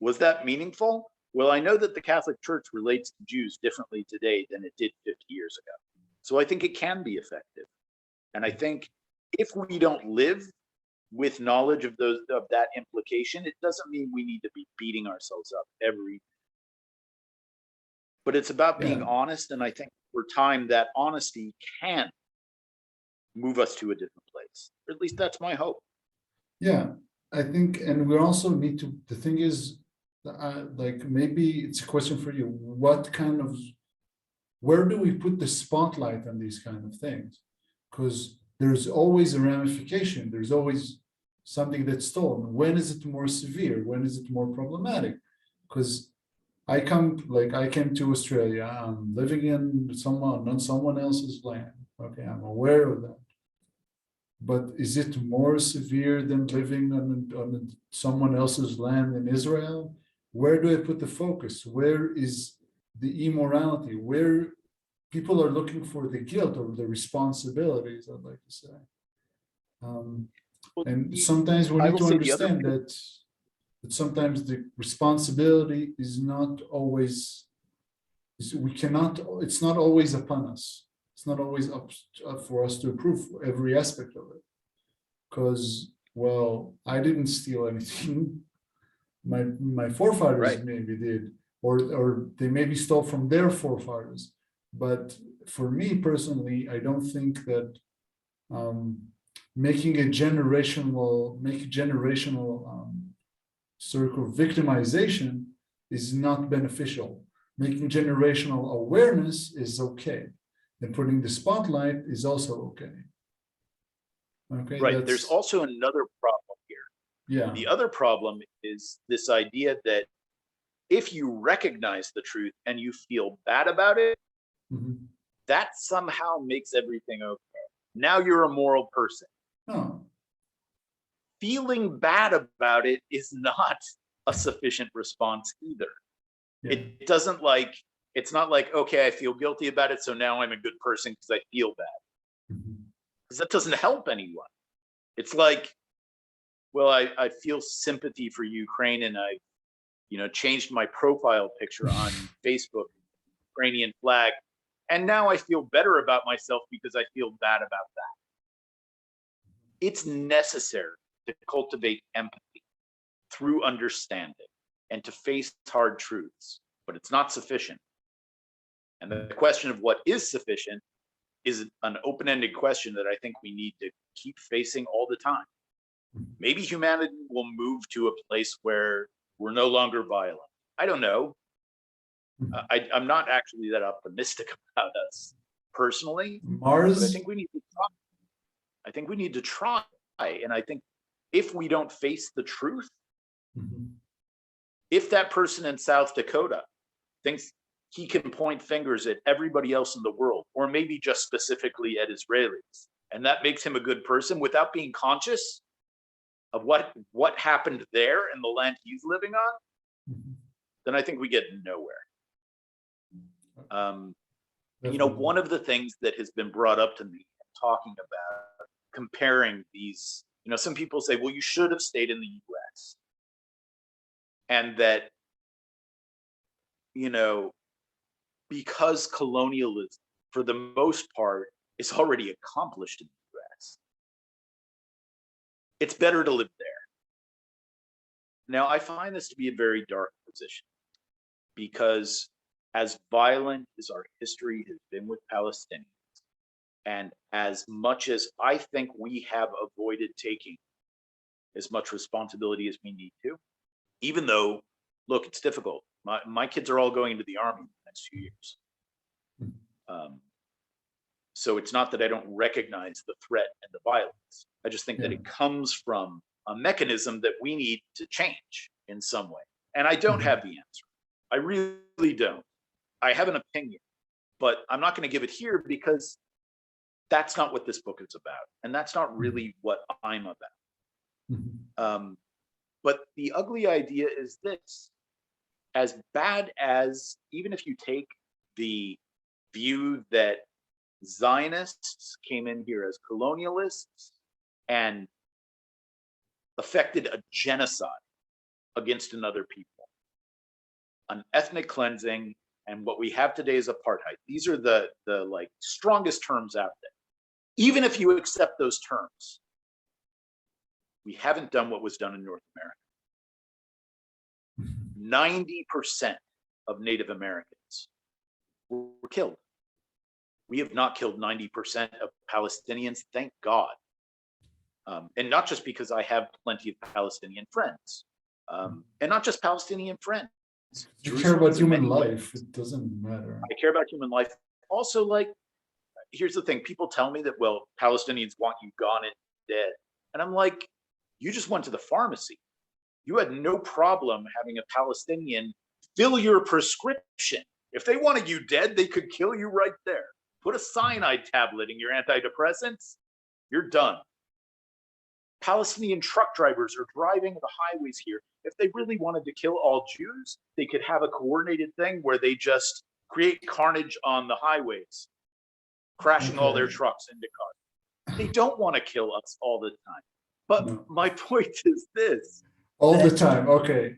Speaker 2: Was that meaningful? Well, I know that the Catholic Church relates to Jews differently today than it did 50 years ago. So I think it can be effective. And I think if we don't live with knowledge of that implication, it doesn't mean we need to be beating ourselves up every day. But it's about being honest, and I think over time that honesty can move us to a different place. Or at least that's my hope.
Speaker 1: Yeah, I think, and we also need to, the thing is, maybe it's a question for you. Where do we put the spotlight on these kind of things? Because there's always a ramification. There's always something that's stolen. When is it more severe? When is it more problematic? Because I came to Australia. I'm living in on someone else's land. Okay, I'm aware of that. But is it more severe than living on someone else's land in Israel? Where do I put the focus? Where is the immorality? Where people are looking for the guilt or the responsibilities, I'd like to say.
Speaker 2: Well,
Speaker 1: And sometimes we
Speaker 2: I
Speaker 1: need
Speaker 2: will
Speaker 1: to
Speaker 2: say the other
Speaker 1: understand that sometimes the responsibility is not always, it's not always upon us. It's not always up for us to approve every aspect of it. Because, well, I didn't steal anything. My forefathers
Speaker 2: Right.
Speaker 1: maybe did, or they maybe stole from their forefathers. But for me personally, I don't think that making a generational circle of victimization is not beneficial. Making generational awareness is okay, and putting the spotlight is also okay. Okay,
Speaker 2: Right. There's also another problem here.
Speaker 1: yeah.
Speaker 2: The other problem is this idea that if you recognize the truth and you feel bad about it,
Speaker 1: Mhm.
Speaker 2: that somehow makes everything okay. Now you're a moral person.
Speaker 1: Oh,
Speaker 2: Feeling bad about it is not a sufficient response either.
Speaker 1: yeah.
Speaker 2: It doesn't it's not like, okay, I feel guilty about it, so now I'm a good person because I feel bad.
Speaker 1: Mhm.
Speaker 2: Because that doesn't help anyone. It's like, well, I feel sympathy for Ukraine, and I, changed my profile picture on Facebook, Ukrainian flag, and now I feel better about myself because I feel bad about that. It's necessary to cultivate empathy through understanding and to face hard truths, but it's not sufficient. And the question of what is sufficient is an open-ended question that I think we need to keep facing all the time. Maybe humanity will move to a place where we're no longer violent. I don't know. I'm not actually that optimistic about us personally,
Speaker 1: Mars.
Speaker 2: but I think we need to try. I think we need to try. And I think if we don't face the truth,
Speaker 1: Mhm.
Speaker 2: if that person in South Dakota thinks he can point fingers at everybody else in the world, or maybe just specifically at Israelis, and that makes him a good person without being conscious of what happened there in the land he's living on,
Speaker 1: Mhm.
Speaker 2: then I think we get nowhere.
Speaker 1: Definitely.
Speaker 2: One of the things that has been brought up to me talking about comparing these, some people say, well, you should have stayed in the US. And that, because colonialism, for the most part, is already accomplished in the US, it's better to live there. Now, I find this to be a very dark position, because as violent as our history has been with Palestinians, and as much as I think we have avoided taking as much responsibility as we need to, even though, look, it's difficult. My kids are all going into the Army in the next few years. So it's not that I don't recognize the threat and the violence. I just think that it comes from a mechanism that we need to change in some way. And I don't have the answer. I really don't. I have an opinion, but I'm not going to give it here because that's not what this book is about. And that's not really what I'm about. But the ugly idea is this: as bad as, even if you take the view that Zionists came in here as colonialists and effected a genocide against another people, an ethnic cleansing, and what we have today is apartheid. These are the strongest terms out there. Even if you accept those terms, we haven't done what was done in North America. 90% of Native Americans were killed. We have not killed 90% of Palestinians, thank God. And not just because I have plenty of Palestinian friends, and not just Palestinian friends.
Speaker 1: You care about human life. It doesn't matter.
Speaker 2: I care about human life. Also, here's the thing: people tell me that, well, Palestinians want you gone and dead. And I'm like, you just went to the pharmacy. You had no problem having a Palestinian fill your prescription. If they wanted you dead, they could kill you right there. Put a cyanide tablet in your antidepressants, you're done. Palestinian truck drivers are driving the highways here. If they really wanted to kill all Jews, they could have a coordinated thing where they just create carnage on the highways, crashing all their trucks into cars. They don't want to kill us all the time. But
Speaker 1: No.
Speaker 2: my point is this.
Speaker 1: All the time, okay.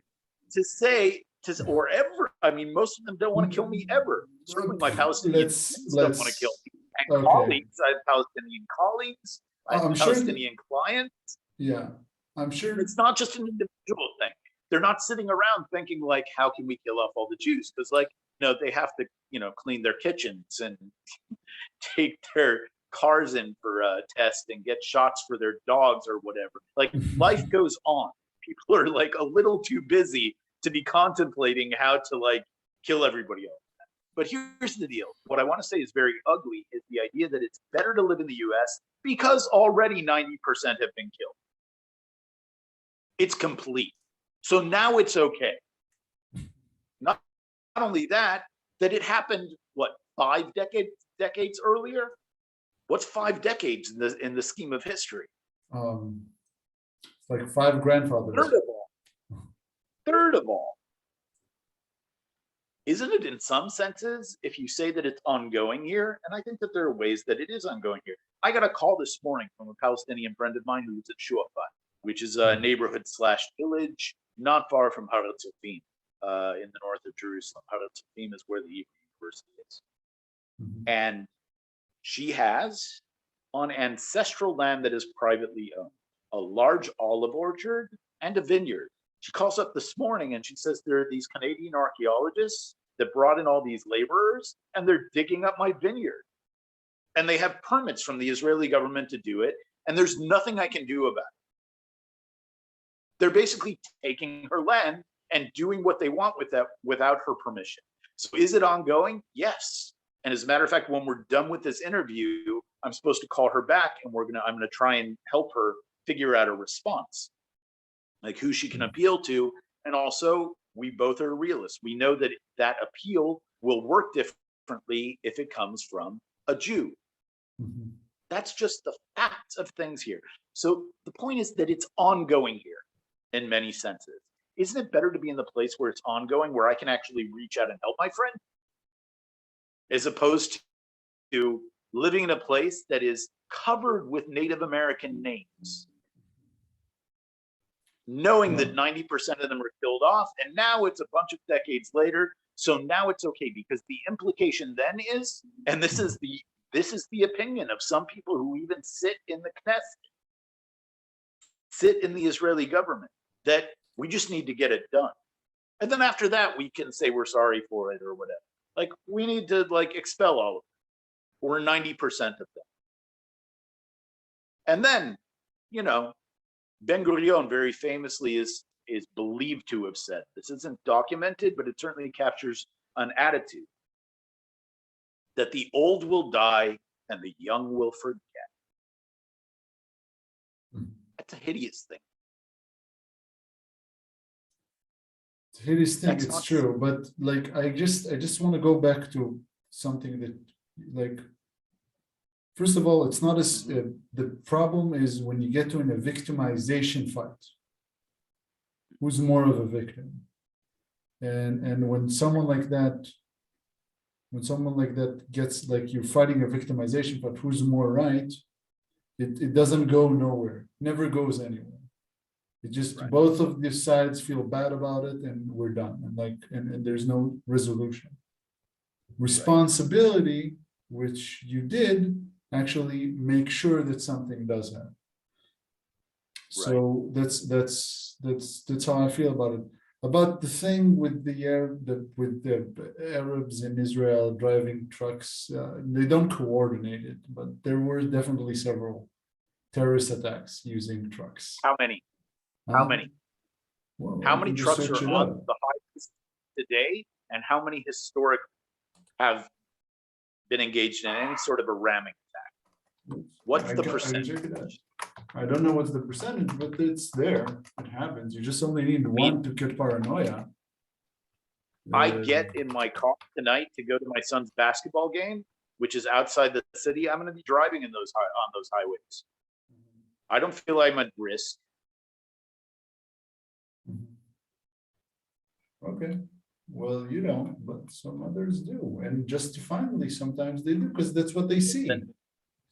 Speaker 2: To say, or ever, I mean, most of them don't want to kill me ever. Certainly my Palestinian friends don't want to kill me. And colleagues, I have Palestinian colleagues, I have Palestinian clients.
Speaker 1: Yeah, I'm sure.
Speaker 2: It's not just an individual thing. They're not sitting around thinking like, how can we kill off all the Jews? Because like, they have to, clean their kitchens and take their cars in for a test and get shots for their dogs or whatever. Like life goes on. People are like a little too busy to be contemplating how to like kill everybody else. But here's the deal. What I want to say is very ugly is the idea that it's better to live in the US because already 90% have been killed. It's complete. So now it's okay. Not only that it happened, what, 5 decades earlier? What's 5 decades in the scheme of history?
Speaker 1: It's like 5 grandfathers.
Speaker 2: Third of all, isn't it in some senses, if you say that it's ongoing here, and I think that there are ways that it is ongoing here. I got a call this morning from a Palestinian friend of mine who lives at Shuafat, which is a neighborhood/village not far from Haaretz in the north of Jerusalem. Haaretz is where the university is. And she has, on ancestral land that is privately owned, a large olive orchard and a vineyard. She calls up this morning and she says there are these Canadian archaeologists that brought in all these laborers and they're digging up my vineyard. And they have permits from the Israeli government to do it. And there's nothing I can do about it. They're basically taking her land and doing what they want with that without her permission. So is it ongoing? Yes. And as a matter of fact, when we're done with this interview, I'm supposed to call her back and I'm gonna try and help her figure out a response, like who she can appeal to. And also, we both are realists. We know that that appeal will work differently if it comes from a Jew. That's just the facts of things here. So the point is that it's ongoing here in many senses. Isn't it better to be in the place where it's ongoing, where I can actually reach out and help my friend, as opposed to living in a place that is covered with Native American names, knowing that 90% of them are killed off, and now it's a bunch of decades later, so now it's okay, because the implication then is, and this is the opinion of some people who even sit in the Knesset, sit in the Israeli government, that we just need to get it done. And then after that, we can say we're sorry for it or whatever. Like, we need to expel all of them, or 90% of them. And then, Ben-Gurion very famously is believed to have said, this isn't documented, but it certainly captures an attitude, that the old will die and the young will forget. That's a hideous thing.
Speaker 1: It's a hideous thing, it's true, but I just want to go back to something that, first of all, it's not as the problem is when you get to a victimization fight, who's more of a victim, and when someone like that gets you're fighting a victimization fight, who's more right, it doesn't go nowhere, never goes anywhere. It just both of the sides feel bad about it, and we're done, and there's no resolution. Responsibility, which you did, actually make sure that something does happen. So that's how I feel about it. About the thing with the Arabs in Israel driving trucks, they don't coordinate it, but there were definitely several terrorist attacks using trucks.
Speaker 2: How many? How many?
Speaker 1: Well,
Speaker 2: how many trucks are on the highways today, and how many historic have been engaged in any sort of a ramming attack? What's the percentage?
Speaker 1: I don't know what's the percentage, but it's there. It happens. You just only need one to get paranoia.
Speaker 2: I get in my car tonight to go to my son's basketball game, which is outside the city. I'm going to be driving in on those highways. I don't feel I'm at risk.
Speaker 1: Okay. Well, you don't, but some others do, and justifiably sometimes they do, because that's what they see.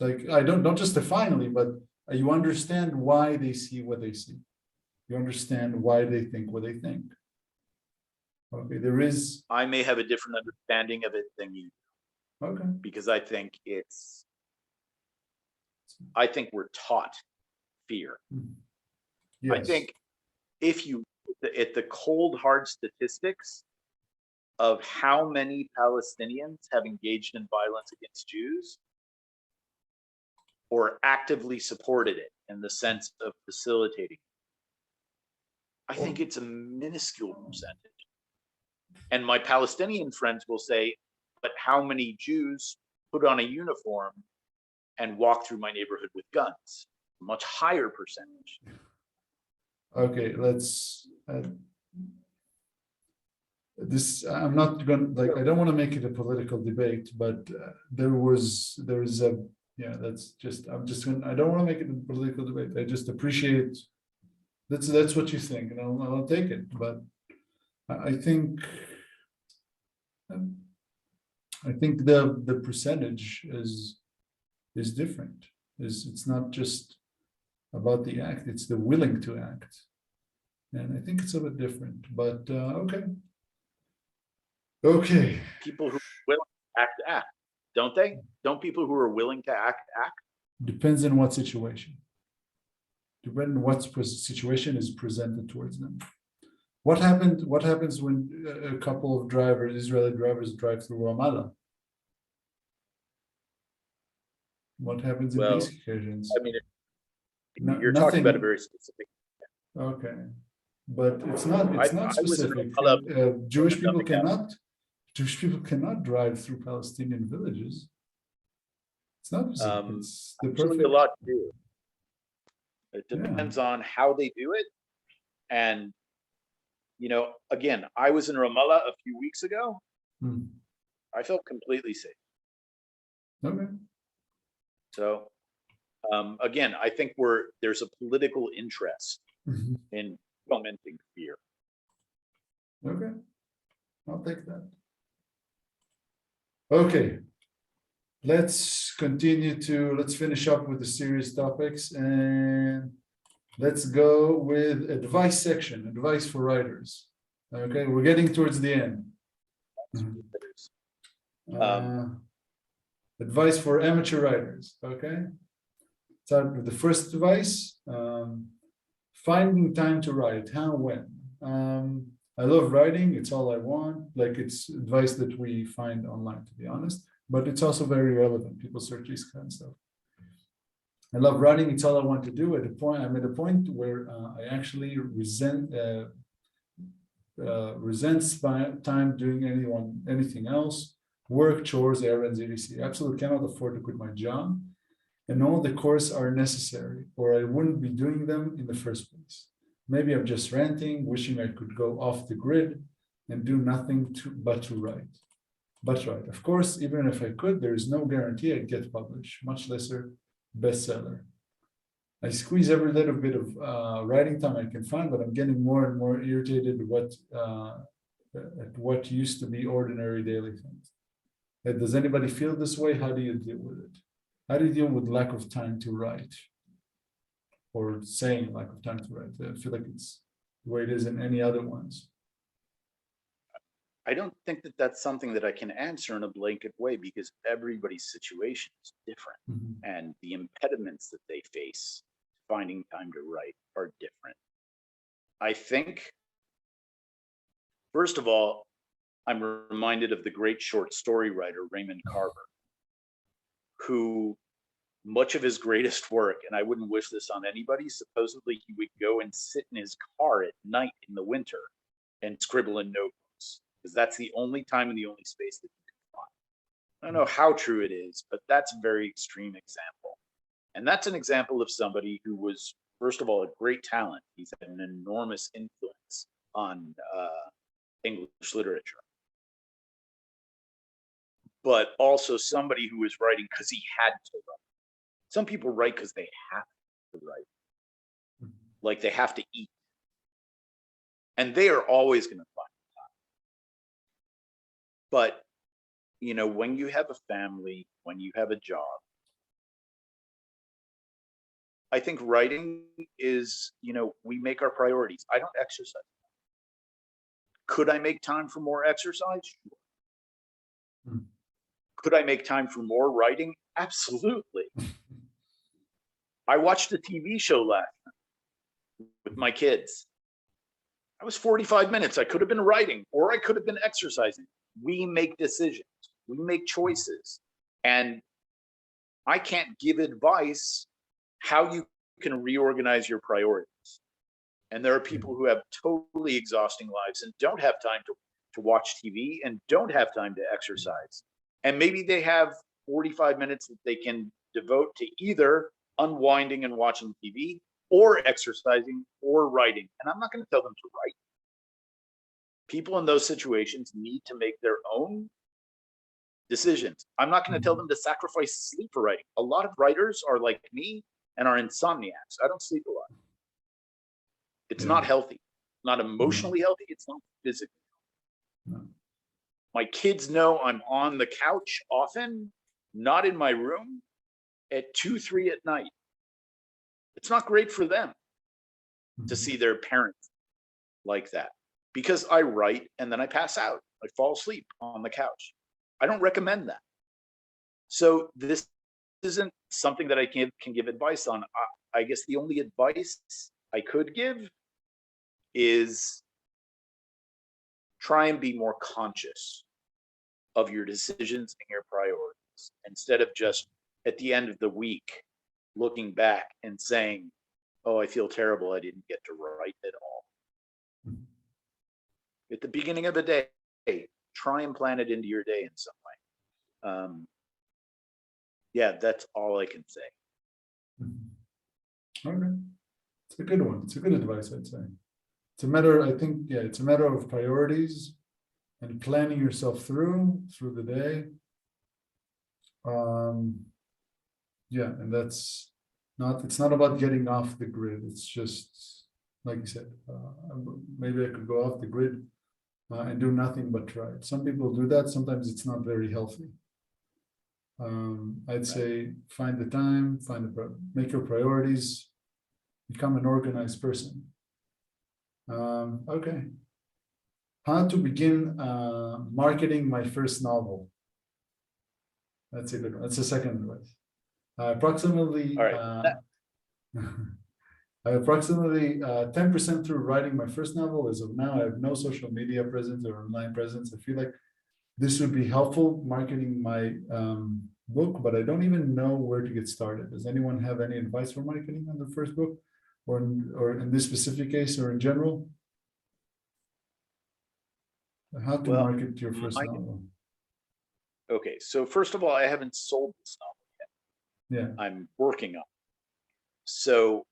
Speaker 1: Like, I don't just definely, but you understand why they see what they see. You understand why they think what they think. Okay, there is,
Speaker 2: I may have a different understanding of it than you,
Speaker 1: okay,
Speaker 2: because I think we're taught fear. I
Speaker 1: yes.
Speaker 2: think if you at the cold hard statistics of how many Palestinians have engaged in violence against Jews or actively supported it in the sense of facilitating, I think it's a minuscule percentage. And my Palestinian friends will say, but how many Jews put on a uniform and walk through my neighborhood with guns? A much higher percentage.
Speaker 1: Okay, let's, this, I'm not gonna, like, I don't want to make it a political debate, but there's a, yeah, that's just, I don't want to make it a political debate. I just appreciate, that's what you think, and I'll take it, but I think, the percentage is different. It's not just about the act, it's the willing to act. And I think it's a bit different, but okay. Okay.
Speaker 2: People who are willing to act, don't they? Don't people who are willing to act?
Speaker 1: Depends on what situation. Depending on what situation is presented towards them. What happens when a couple of Israeli drivers drive through Ramallah? What happens in these occasions?
Speaker 2: I mean, you're talking about a very specific.
Speaker 1: Okay, but it's not specific. Jewish people cannot drive through Palestinian villages. It's not specific. It's the perfect.
Speaker 2: A lot to do. It depends on how they do it, and again, I was in Ramallah a few weeks ago. I felt completely safe.
Speaker 1: Okay.
Speaker 2: So, again, I think there's a political interest in fomenting fear.
Speaker 1: Okay, I'll take that. Okay, let's finish up with the serious topics, and let's go with advice section, advice for writers. Okay, we're getting towards the end. Advice for amateur writers. Okay, start with the first advice. Finding time to write. How, when? I love writing. It's all I want. Like, it's advice that we find online, to be honest, but it's also very relevant. People search this kind of stuff. I love writing. It's all I want to do. I'm at a point where I actually resent time doing anything else. Work, chores, errands, etc. Absolutely cannot afford to quit my job, and all the courses are necessary, or I wouldn't be doing them in the first place. Maybe I'm just ranting, wishing I could go off the grid and do nothing but to write. But write. Of course, even if I could, there is no guarantee I'd get published, much lesser bestseller. I squeeze every little bit of writing time I can find, but I'm getting more and more irritated at what used to be ordinary daily things. Does anybody feel this way? How do you deal with it? How do you deal with lack of time to write? Or saying lack of time to write? I feel like it's the way it is in any other ones.
Speaker 2: I don't think that that's something that I can answer in a blanket way, because everybody's situation is different, and the impediments that they face finding time to write are different. I think, first of all, I'm reminded of the great short story writer Raymond Carver, who much of his greatest work, and I wouldn't wish this on anybody, supposedly he would go and sit in his car at night in the winter and scribble in notebooks, because that's the only time and the only space that you can find. I don't know how true it is, but that's a very extreme example. And that's an example of somebody who was, first of all, a great talent. He's had an enormous influence on English literature. But also somebody who was writing because he had to write. Some people write because they have to write, like they have to eat. And they are always going to find time. But, when you have a family, when you have a job, I think writing is, we make our priorities. I don't exercise. Could I make time for more exercise? Sure.
Speaker 1: Hmm.
Speaker 2: Could I make time for more writing? Absolutely. I watched a TV show last night with my kids. I was 45 minutes. I could have been writing or I could have been exercising. We make decisions. We make choices. And I can't give advice how you can reorganize your priorities. And there are people who have totally exhausting lives and don't have time to watch TV and don't have time to exercise. And maybe they have 45 minutes that they can devote to either unwinding and watching TV or exercising or writing. And I'm not going to tell them to write. People in those situations need to make their own decisions. I'm not going to tell them to sacrifice sleep for writing. A lot of writers are like me and are insomniacs. I don't sleep a lot. It's not healthy, not emotionally healthy. It's not physically. My kids know I'm on the couch often, not in my room at 2, 3 at night. It's not great for them to see their parents like that, because I write and then I pass out. I fall asleep on the couch. I don't recommend that. So this isn't something that I can give advice on. I guess the only advice I could give is try and be more conscious of your decisions and your priorities, instead of just at the end of the week looking back and saying, oh, I feel terrible, I didn't get to write at all. At the beginning of the day, try and plan it into your day in some way. Yeah, that's all I can say.
Speaker 1: Okay, it's a good one. It's a good advice, I'd say. It's a matter, I think, it's a matter of priorities and planning yourself through the day. And it's not about getting off the grid. It's just, like you said, maybe I could go off the grid and do nothing but try. Some people do that. Sometimes it's not very healthy. I'd say find the time, make your priorities, become an organized person. Okay. How to begin marketing my first novel. That's a good one. That's the second advice. Approximately 10% through writing my first novel. As of now, I have no social media presence or online presence. I feel like this would be helpful marketing my book, but I don't even know where to get started. Does anyone have any advice for marketing on the first book, or in this specific case, or in general? How to market your first novel?
Speaker 2: Okay, so first of all, I haven't sold this novel yet.
Speaker 1: Yeah,
Speaker 2: I'm working on it. So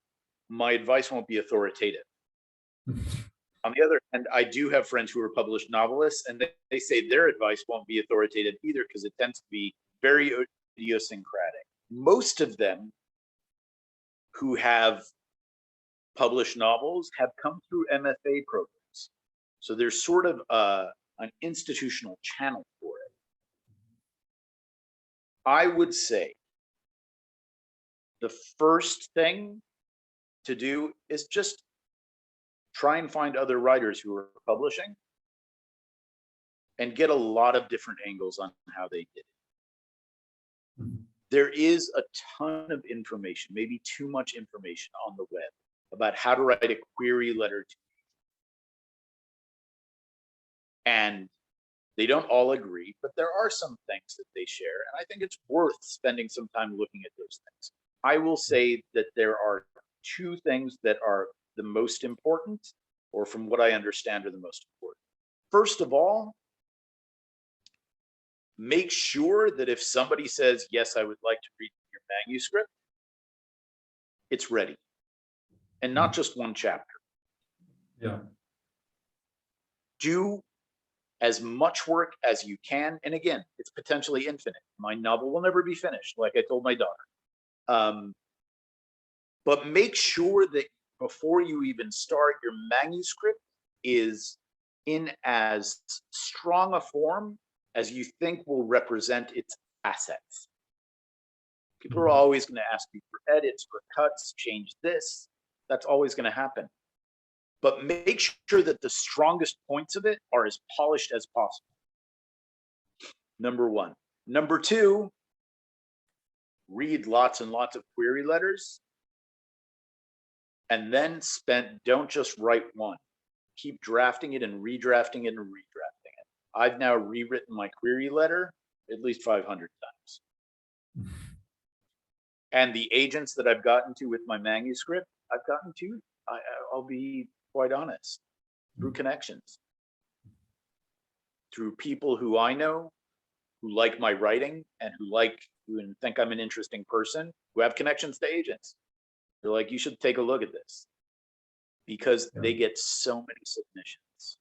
Speaker 2: my advice won't be authoritative. On the other hand, I do have friends who are published novelists, and they say their advice won't be authoritative either, because it tends to be very idiosyncratic. Most of them who have published novels have come through MFA programs. So there's sort of an institutional channel for it. I would say the first thing to do is just try and find other writers who are publishing and get a lot of different angles on how they did it. There is a ton of information, maybe too much information on the web about how to write a query letter to, and they don't all agree, but there are some things that they share, and I think it's worth spending some time looking at those things. I will say that there are 2 things that are the most important, or from what I understand are the most important. First of all, make sure that if somebody says, yes, I would like to read your manuscript, it's ready, and not just one chapter.
Speaker 1: Yeah.
Speaker 2: Do as much work as you can. And again, it's potentially infinite. My novel will never be finished, like I told my daughter. But make sure that before you even start, your manuscript is in as strong a form as you think will represent its assets. People are always going to ask you for edits, for cuts, change this. That's always going to happen. But make sure that the strongest points of it are as polished as possible. Number one. Number two, read lots and lots of query letters. And then don't just write one. Keep drafting it and redrafting it and redrafting it. I've now rewritten my query letter at least 500 times. And the agents that I've gotten to with my manuscript, I've gotten to, I'll be quite honest, through connections, through people who I know, who like my writing and who think I'm an interesting person, who have connections to agents. They're like, you should take a look at this, because they get so many submissions.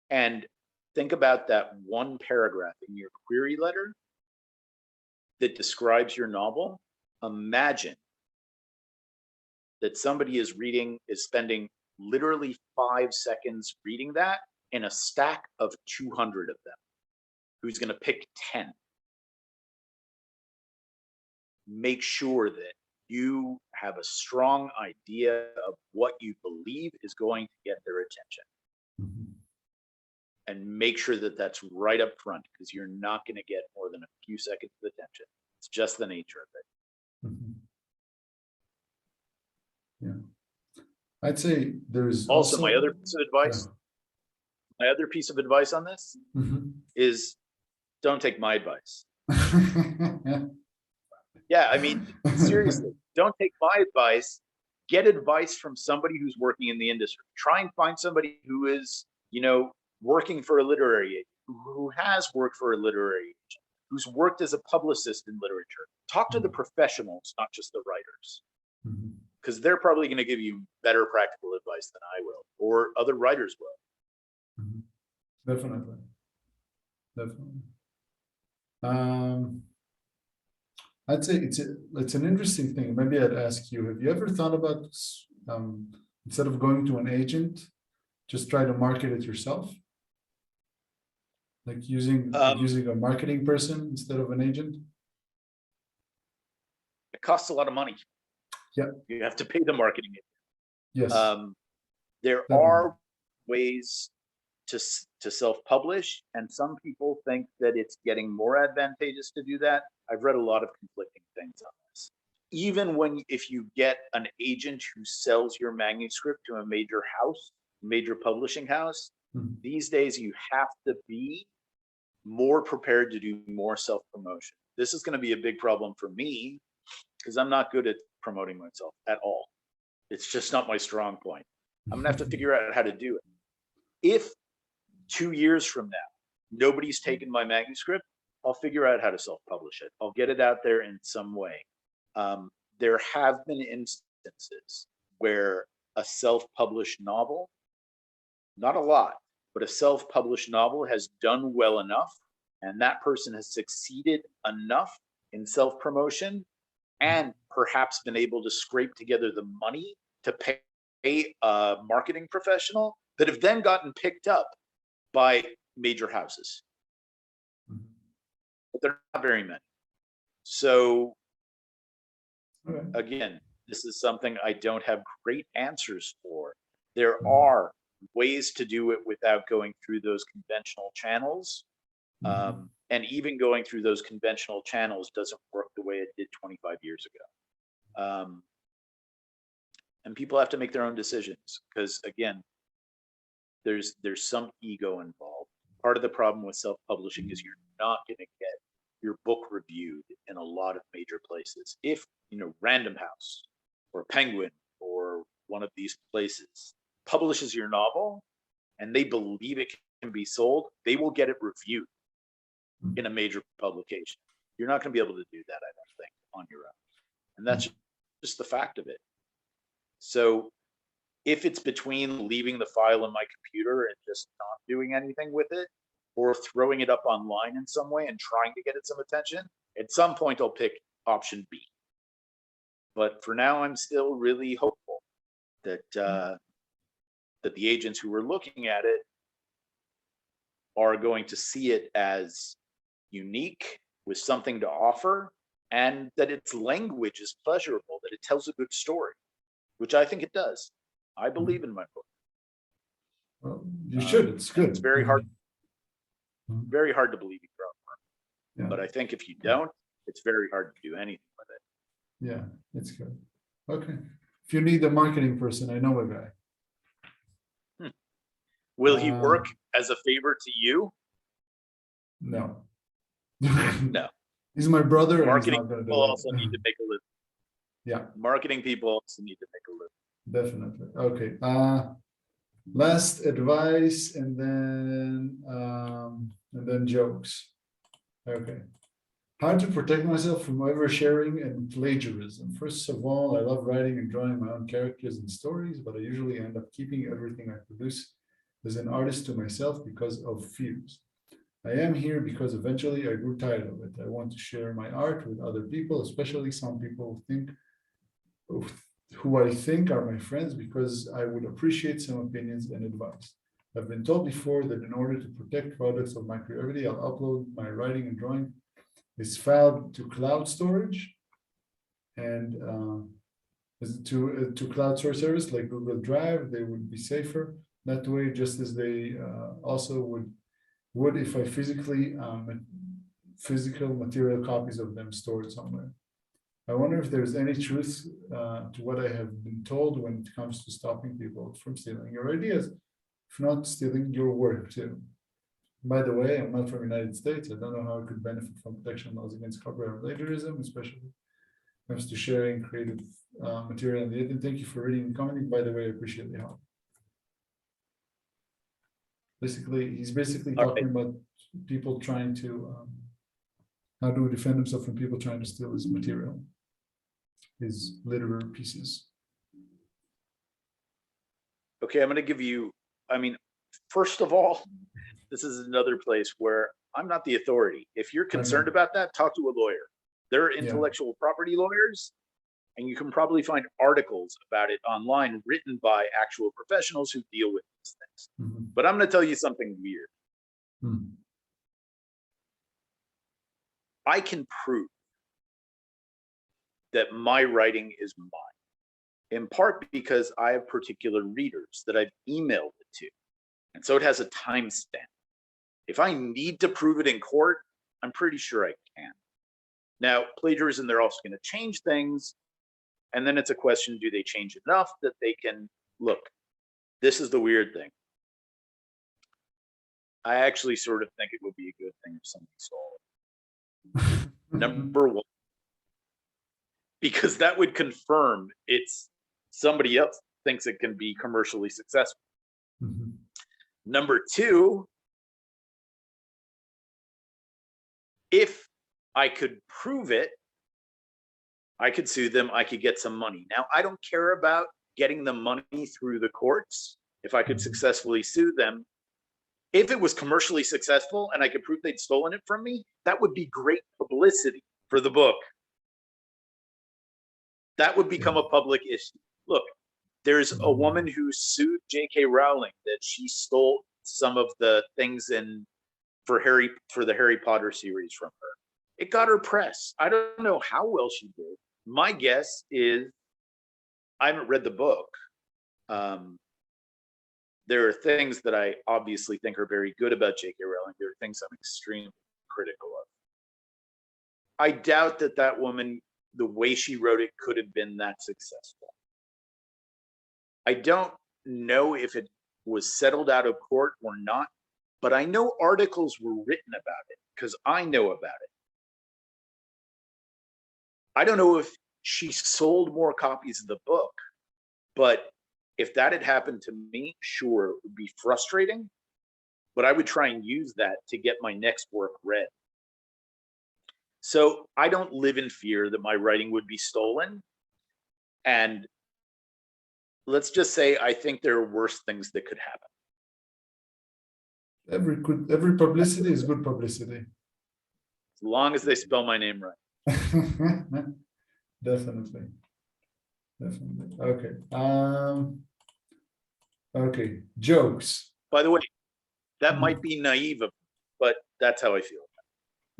Speaker 2: And think about that one paragraph in your query letter that describes your novel. Imagine that somebody is spending literally 5 seconds reading that in a stack of 200 of them. Who's going to pick 10? Make sure that you have a strong idea of what you believe is going to get their attention. And make sure that that's right up front, because you're not going to get more than a few seconds of attention. It's just the nature of it.
Speaker 1: Yeah. I'd say there's
Speaker 2: also my other piece of advice. Yeah. My other piece of advice on this is don't take my advice. Yeah, I mean, seriously, don't take my advice. Get advice from somebody who's working in the industry. Try and find somebody who is, working for a literary agent, who has worked for a literary agent, who's worked as a publicist in literature. Talk to the professionals, not just the writers, because they're probably going to give you better practical advice than I will, or other writers will.
Speaker 1: Definitely. I'd say it's an interesting thing. Maybe I'd ask you, have you ever thought about instead of going to an agent, just try to market it yourself? Like using a marketing person instead of an agent?
Speaker 2: It costs a lot of money.
Speaker 1: Yeah.
Speaker 2: You have to pay the marketing agent.
Speaker 1: Yes.
Speaker 2: There are ways to self-publish, and some people think that it's getting more advantageous to do that. I've read a lot of conflicting things on this. Even if you get an agent who sells your manuscript to a major publishing house, these days you have to be more prepared to do more self-promotion. This is going to be a big problem for me, because I'm not good at promoting myself at all. It's just not my strong point. I'm going to have to figure out how to do it. If 2 years from now, nobody's taken my manuscript, I'll figure out how to self-publish it. I'll get it out there in some way. There have been instances where a self-published novel, not a lot, but a self-published novel has done well enough, and that person has succeeded enough in self-promotion and perhaps been able to scrape together the money to pay a marketing professional that have then gotten picked up by major houses. But they're not very many. So again, this is something I don't have great answers for. There are ways to do it without going through those conventional channels. And even going through those conventional channels doesn't work the way it did 25 years ago. And people have to make their own decisions, because again, there's some ego involved. Part of the problem with self-publishing is you're not going to get your book reviewed in a lot of major places. If Random House or Penguin or one of these places publishes your novel and they believe it can be sold, they will get it reviewed in a major publication. You're not going to be able to do that, I don't think, on your own. And that's just the fact of it. So if it's between leaving the file in my computer and just not doing anything with it, or throwing it up online in some way and trying to get it some attention, at some point I'll pick option B. But for now, I'm still really hopeful that that the agents who are looking at it are going to see it as unique with something to offer, and that its language is pleasurable, that it tells a good story, which I think it does. I believe in my book.
Speaker 1: Well, you should. It's good.
Speaker 2: It's very hard, very hard to believe you grow.
Speaker 1: Yeah.
Speaker 2: But I think if you don't, it's very hard to do anything with it.
Speaker 1: Yeah, it's good. Okay. If you need a marketing person, I know a guy.
Speaker 2: Will he work as a favor to you?
Speaker 1: No.
Speaker 2: No.
Speaker 1: He's my brother.
Speaker 2: Marketing
Speaker 1: and he's not
Speaker 2: people also need to make a living.
Speaker 1: Yeah.
Speaker 2: Marketing people also need to make a living.
Speaker 1: Definitely. Okay. Last advice and then jokes. Okay. How to protect myself from oversharing and plagiarism. First of all, I love writing and drawing my own characters and stories, but I usually end up keeping everything I produce as an artist to myself because of fears. I am here because eventually I grew tired of it. I want to share my art with other people, especially some people who I think are my friends, because I would appreciate some opinions and advice. I've been told before that in order to protect products of my creativity, I'll upload my writing and drawing is filed to cloud storage and to cloud source service like Google Drive. They would be safer that way, just as they also would if I physical material copies of them stored somewhere. I wonder if there's any truth to what I have been told when it comes to stopping people from stealing your ideas, if not stealing your work too. By the way, I'm not from the United States. I don't know how I could benefit from protection laws against copyright or plagiarism, especially when it comes to sharing creative material on the internet. Thank you for reading and commenting. By the way, I appreciate the help. Basically, he's talking about people trying to how to defend himself from people trying to steal his material, his literary pieces.
Speaker 2: Okay, I'm going to give you, first of all, this is another place where I'm not the authority. If you're concerned about that, talk to a lawyer. There are intellectual property lawyers, and you can probably find articles about it online written by actual professionals who deal with these things. But I'm going to tell you something weird. I can prove that my writing is mine, in part because I have particular readers that I've emailed it to. And so it has a timestamp. If I need to prove it in court, I'm pretty sure I can. Now, plagiarism, they're also going to change things. And then it's a question, do they change enough that they can, look, this is the weird thing. I actually sort of think it would be a good thing if somebody stole it. Number one, because that would confirm it's somebody else thinks it can be commercially successful. Number two, if I could prove it, I could sue them, I could get some money. Now, I don't care about getting the money through the courts. If I could successfully sue them, if it was commercially successful and I could prove they'd stolen it from me, that would be great publicity for the book. That would become a public issue. Look, there's a woman who sued J.K. Rowling that she stole some of the things for the Harry Potter series from her. It got her press. I don't know how well she did. My guess is, I haven't read the book. There are things that I obviously think are very good about J.K. Rowling. There are things I'm extremely critical of. I doubt that woman, the way she wrote it, could have been that successful. I don't know if it was settled out of court or not, but I know articles were written about it because I know about it. I don't know if she sold more copies of the book, but if that had happened to me, sure, it would be frustrating, but I would try and use that to get my next work read. So I don't live in fear that my writing would be stolen. And let's just say I think there are worse things that could happen.
Speaker 1: Every publicity is good publicity.
Speaker 2: As long as they spell my name right.
Speaker 1: Definitely. Okay. Okay. Jokes.
Speaker 2: By the way, that might be naive of me, but that's how I feel.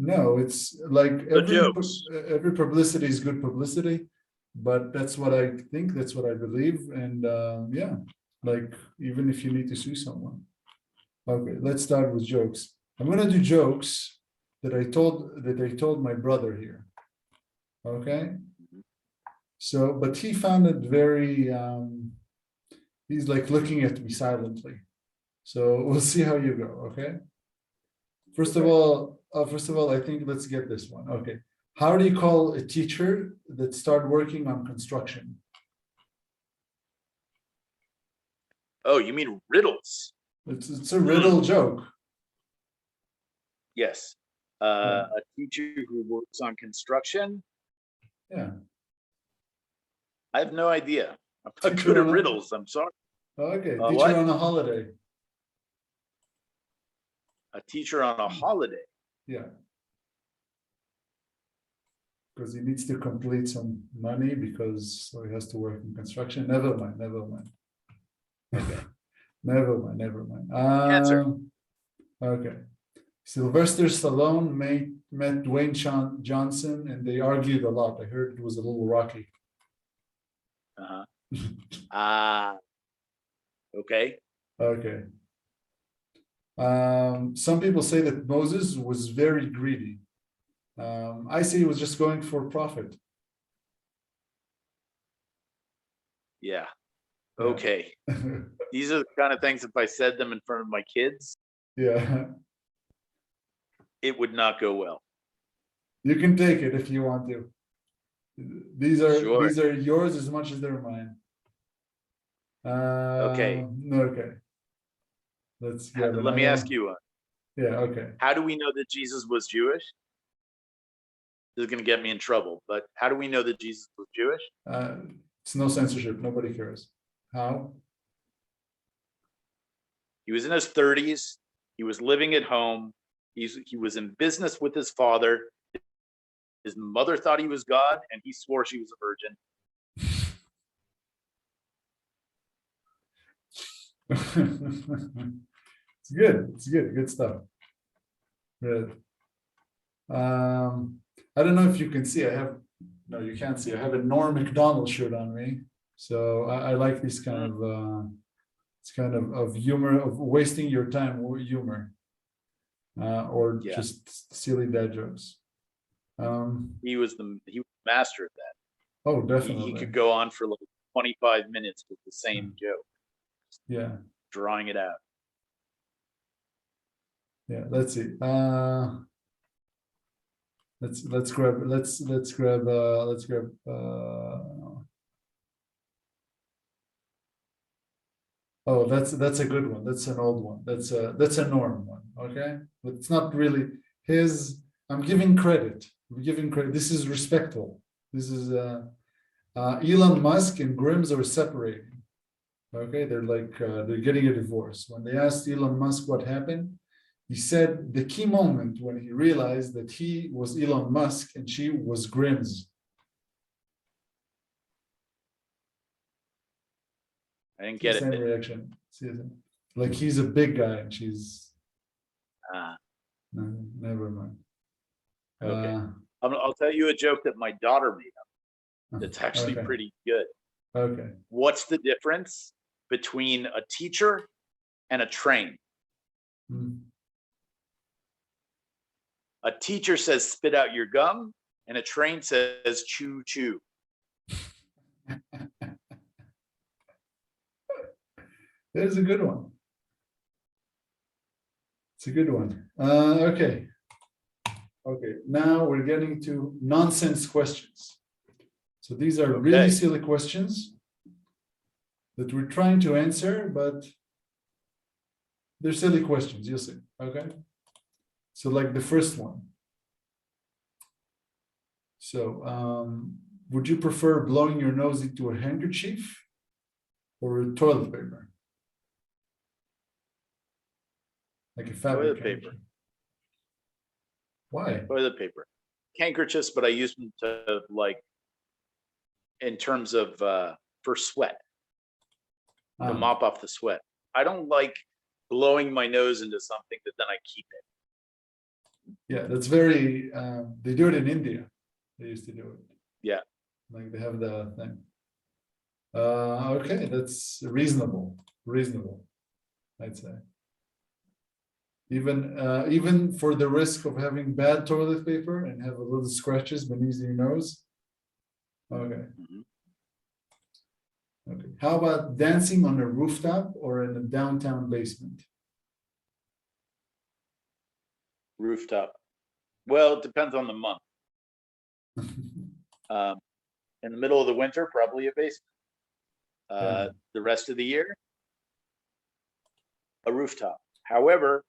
Speaker 1: No, it's like
Speaker 2: The jokes.
Speaker 1: every publicity is good publicity, but that's what I think, that's what I believe, and yeah, like even if you need to sue someone. Okay, let's start with jokes. I'm gonna do jokes that I told my brother here. Okay, so but he found it very he's like looking at me silently. So we'll see how you go. Okay. First of all, I think let's get this one. Okay. How do you call a teacher that start working on construction?
Speaker 2: Oh, you mean riddles?
Speaker 1: It's a riddle joke.
Speaker 2: Yes. A teacher who works on construction.
Speaker 1: Yeah.
Speaker 2: I have no idea. I'm not
Speaker 1: Teacher
Speaker 2: good at
Speaker 1: on a-
Speaker 2: riddles. I'm sorry.
Speaker 1: Okay.
Speaker 2: What?
Speaker 1: Teacher on a holiday.
Speaker 2: A teacher on a holiday.
Speaker 1: Yeah. Because he needs to complete some money because so he has to work in construction. Never mind.
Speaker 2: Okay.
Speaker 1: Never mind.
Speaker 2: Answer.
Speaker 1: Okay. Sylvester Stallone met Dwayne Johnson and they argued a lot. I heard it was a little rocky.
Speaker 2: Uh-huh. Okay.
Speaker 1: Okay. Some people say that Moses was very greedy. I say he was just going for profit.
Speaker 2: Yeah. Okay. These are the kind of things, if I said them in front of my kids,
Speaker 1: Yeah.
Speaker 2: it would not go well.
Speaker 1: You can take it if you want to. These are
Speaker 2: Sure.
Speaker 1: yours as much as they're mine.
Speaker 2: Okay.
Speaker 1: Okay. Let's get
Speaker 2: Let me ask you one.
Speaker 1: Yeah, okay.
Speaker 2: How do we know that Jesus was Jewish? This is going to get me in trouble, but how do we know that Jesus was Jewish?
Speaker 1: It's no censorship. Nobody cares. How?
Speaker 2: He was in his 30s. He was living at home. He was in business with his father. His mother thought he was God, and he swore she was a virgin.
Speaker 1: It's good. It's good. Good stuff. Good. I don't know if you can see. No, you can't see. I have a Norm Macdonald shirt on me, so I like this kind of. It's kind of humor, of wasting your time or humor, or just silly dad jokes.
Speaker 2: He was master of that.
Speaker 1: Oh, definitely.
Speaker 2: He could go on for like 25 minutes with the same joke.
Speaker 1: Yeah.
Speaker 2: Drawing it out.
Speaker 1: Yeah. Let's see. Let's grab. Oh, that's a good one. That's an old one. That's a Norm one. Okay, but it's not really his. I'm giving credit. This is respectful. This is Elon Musk and Grimm's are separating. Okay, they're getting a divorce. When they asked Elon Musk what happened, he said the key moment when he realized that he was Elon Musk and she was Grimm's.
Speaker 2: I didn't get
Speaker 1: Same
Speaker 2: it.
Speaker 1: reaction. Like he's a big guy and she's. No, never mind.
Speaker 2: Okay. I'll tell you a joke that my daughter made up. That's actually pretty good.
Speaker 1: Okay.
Speaker 2: What's the difference between a teacher and a train? A teacher says, spit out your gum, and a train says, chew, chew.
Speaker 1: There's a good one. It's a good one. Okay. Okay, now we're getting to nonsense questions. So these are really silly questions that we're trying to answer, but they're silly questions, you'll see. Okay. So like the first one. So would you prefer blowing your nose into a handkerchief or a toilet paper? Like a fabric
Speaker 2: Toilet paper.
Speaker 1: Why?
Speaker 2: Toilet paper. Handkerchiefs, but I use them to like, in terms of for sweat, to mop off the sweat. I don't like blowing my nose into something that then I keep it.
Speaker 1: Yeah, that's very, they do it in India. They used to do it.
Speaker 2: Yeah.
Speaker 1: Like they have the thing. Okay, that's reasonable, I'd say. Even for the risk of having bad toilet paper and have a little scratches beneath your nose. Okay.
Speaker 2: Mhm.
Speaker 1: Okay. How about dancing on a rooftop or in a downtown basement?
Speaker 2: Rooftop. Well, it depends on the month. In the middle of the winter, probably a basement.
Speaker 1: Yeah.
Speaker 2: The rest of the year, a rooftop. However,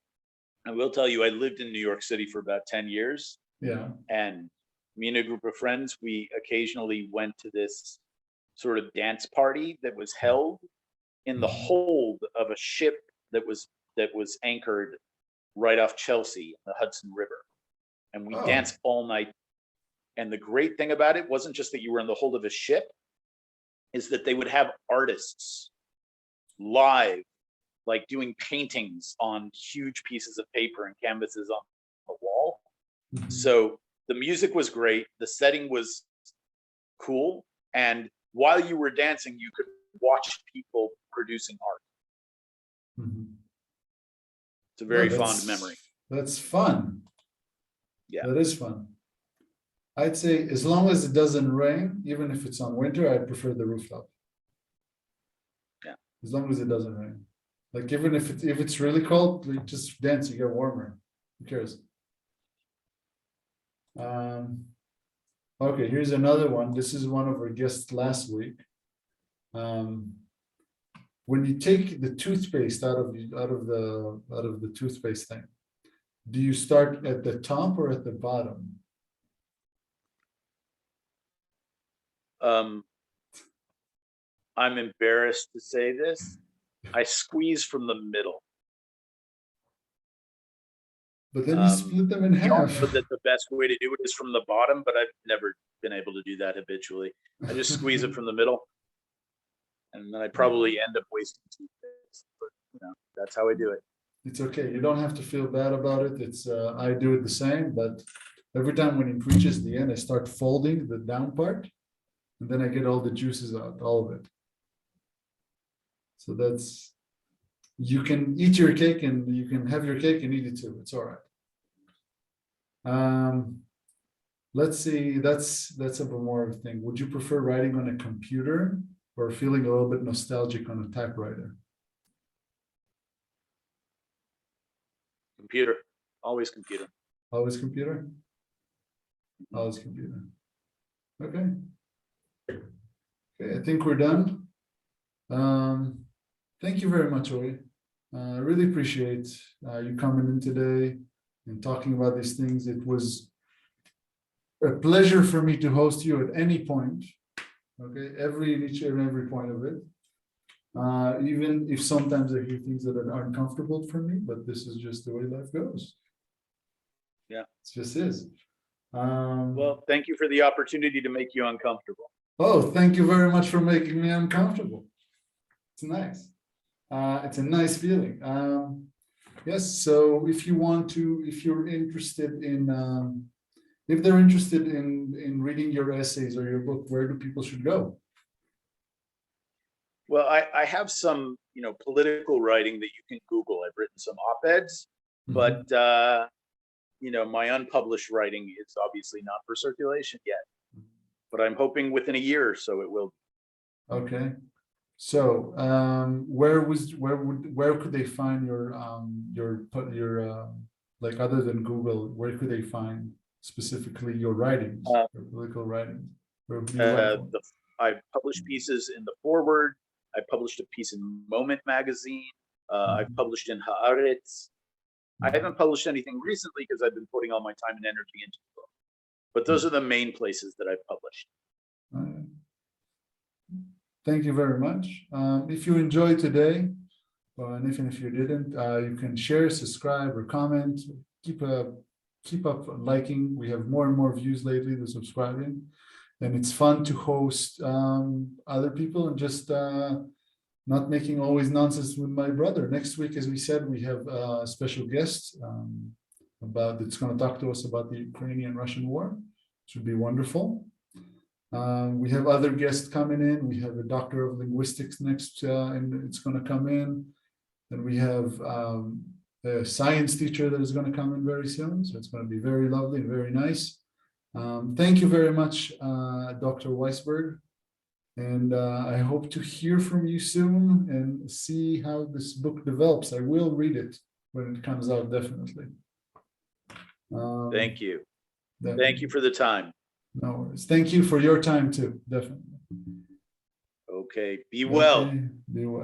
Speaker 2: I will tell you, I lived in New York City for about 10 years.
Speaker 1: Yeah.
Speaker 2: And me and a group of friends, we occasionally went to this sort of dance party that was held in the hold of a ship that was anchored right off Chelsea in the Hudson River. And we danced all night. And the great thing about it wasn't just that you were in the hold of a ship, is that they would have artists live, like doing paintings on huge pieces of paper and canvases on the wall. So the music was great, the setting was cool, and while you were dancing, you could watch people producing art. It's a very fond memory.
Speaker 1: That's fun.
Speaker 2: Yeah.
Speaker 1: That is fun. I'd say as long as it doesn't rain, even if it's on winter, I prefer the rooftop.
Speaker 2: Yeah.
Speaker 1: As long as it doesn't rain. Like even if it's really cold, like just dance, you get warmer. Who cares? Okay, here's another one. This is one of our guests last week. When you take the toothpaste out of the toothpaste thing, do you start at the top or at the bottom?
Speaker 2: I'm embarrassed to say this. I squeeze from the middle.
Speaker 1: But then you split them in half.
Speaker 2: But that the best way to do it is from the bottom, but I've never been able to do that habitually. I just squeeze it from the middle, and then I probably end up wasting toothpaste. But that's how I do it.
Speaker 1: It's okay. You don't have to feel bad about it. It's I do it the same, but every time when he preaches the end, I start folding the down part, and then I get all the juices out, all of it. So that's, you can eat your cake and you can have your cake and eat it too. It's all right. Let's see. That's a bit more of a thing. Would you prefer writing on a computer or feeling a little bit nostalgic on a typewriter?
Speaker 2: Computer, always computer.
Speaker 1: Always computer? Always computer. Okay. Okay, I think we're done. Thank you very much, Ori. I really appreciate you coming in today and talking about these things. It was a pleasure for me to host you at any point. Okay, each and every point of it. Even if sometimes I hear things that are uncomfortable for me, but this is just the way life goes.
Speaker 2: Yeah,
Speaker 1: it just is.
Speaker 2: Well, thank you for the opportunity to make you uncomfortable.
Speaker 1: Oh, thank you very much for making me uncomfortable. It's nice. It's a nice feeling. Yes. So if you're interested in, if they're interested in reading your essays or your book, where do people should go?
Speaker 2: Well, I have some, political writing that you can Google. I've written some op-eds, but my unpublished writing is obviously not for circulation yet. But I'm hoping within a year or so it will. Okay.
Speaker 1: So where could they find your like other than Google, where could they find specifically your writings, your political writings?
Speaker 2: I published pieces in the Forward. I published a piece in Moment magazine. I've published in Haaretz. I haven't published anything recently because I've been putting all my time and energy into the book. But those are the main places that I've published.
Speaker 1: Thank you very much. If you enjoyed today, and even if you didn't, you can share, subscribe, or comment. Keep up liking. We have more and more views lately than subscribing, and it's fun to host other people and just not making always nonsense with my brother. Next week, as we said, we have a special guest, that's going to talk to us about the Ukrainian-Russian war. Should be wonderful. We have other guests coming in. We have a doctor of linguistics next, and it's going to come in. And we have a science teacher that is going to come in very soon. So it's going to be very lovely and very nice. Thank you very much, Dr. Weisberg. And I hope to hear from you soon and see how this book develops. I will read it when it comes out, definitely.
Speaker 2: Thank you.
Speaker 1: Definitely.
Speaker 2: Thank you for the time.
Speaker 1: No worries. Thank you for your time too, definitely.
Speaker 2: Okay. Be well.
Speaker 1: Okay. Be well.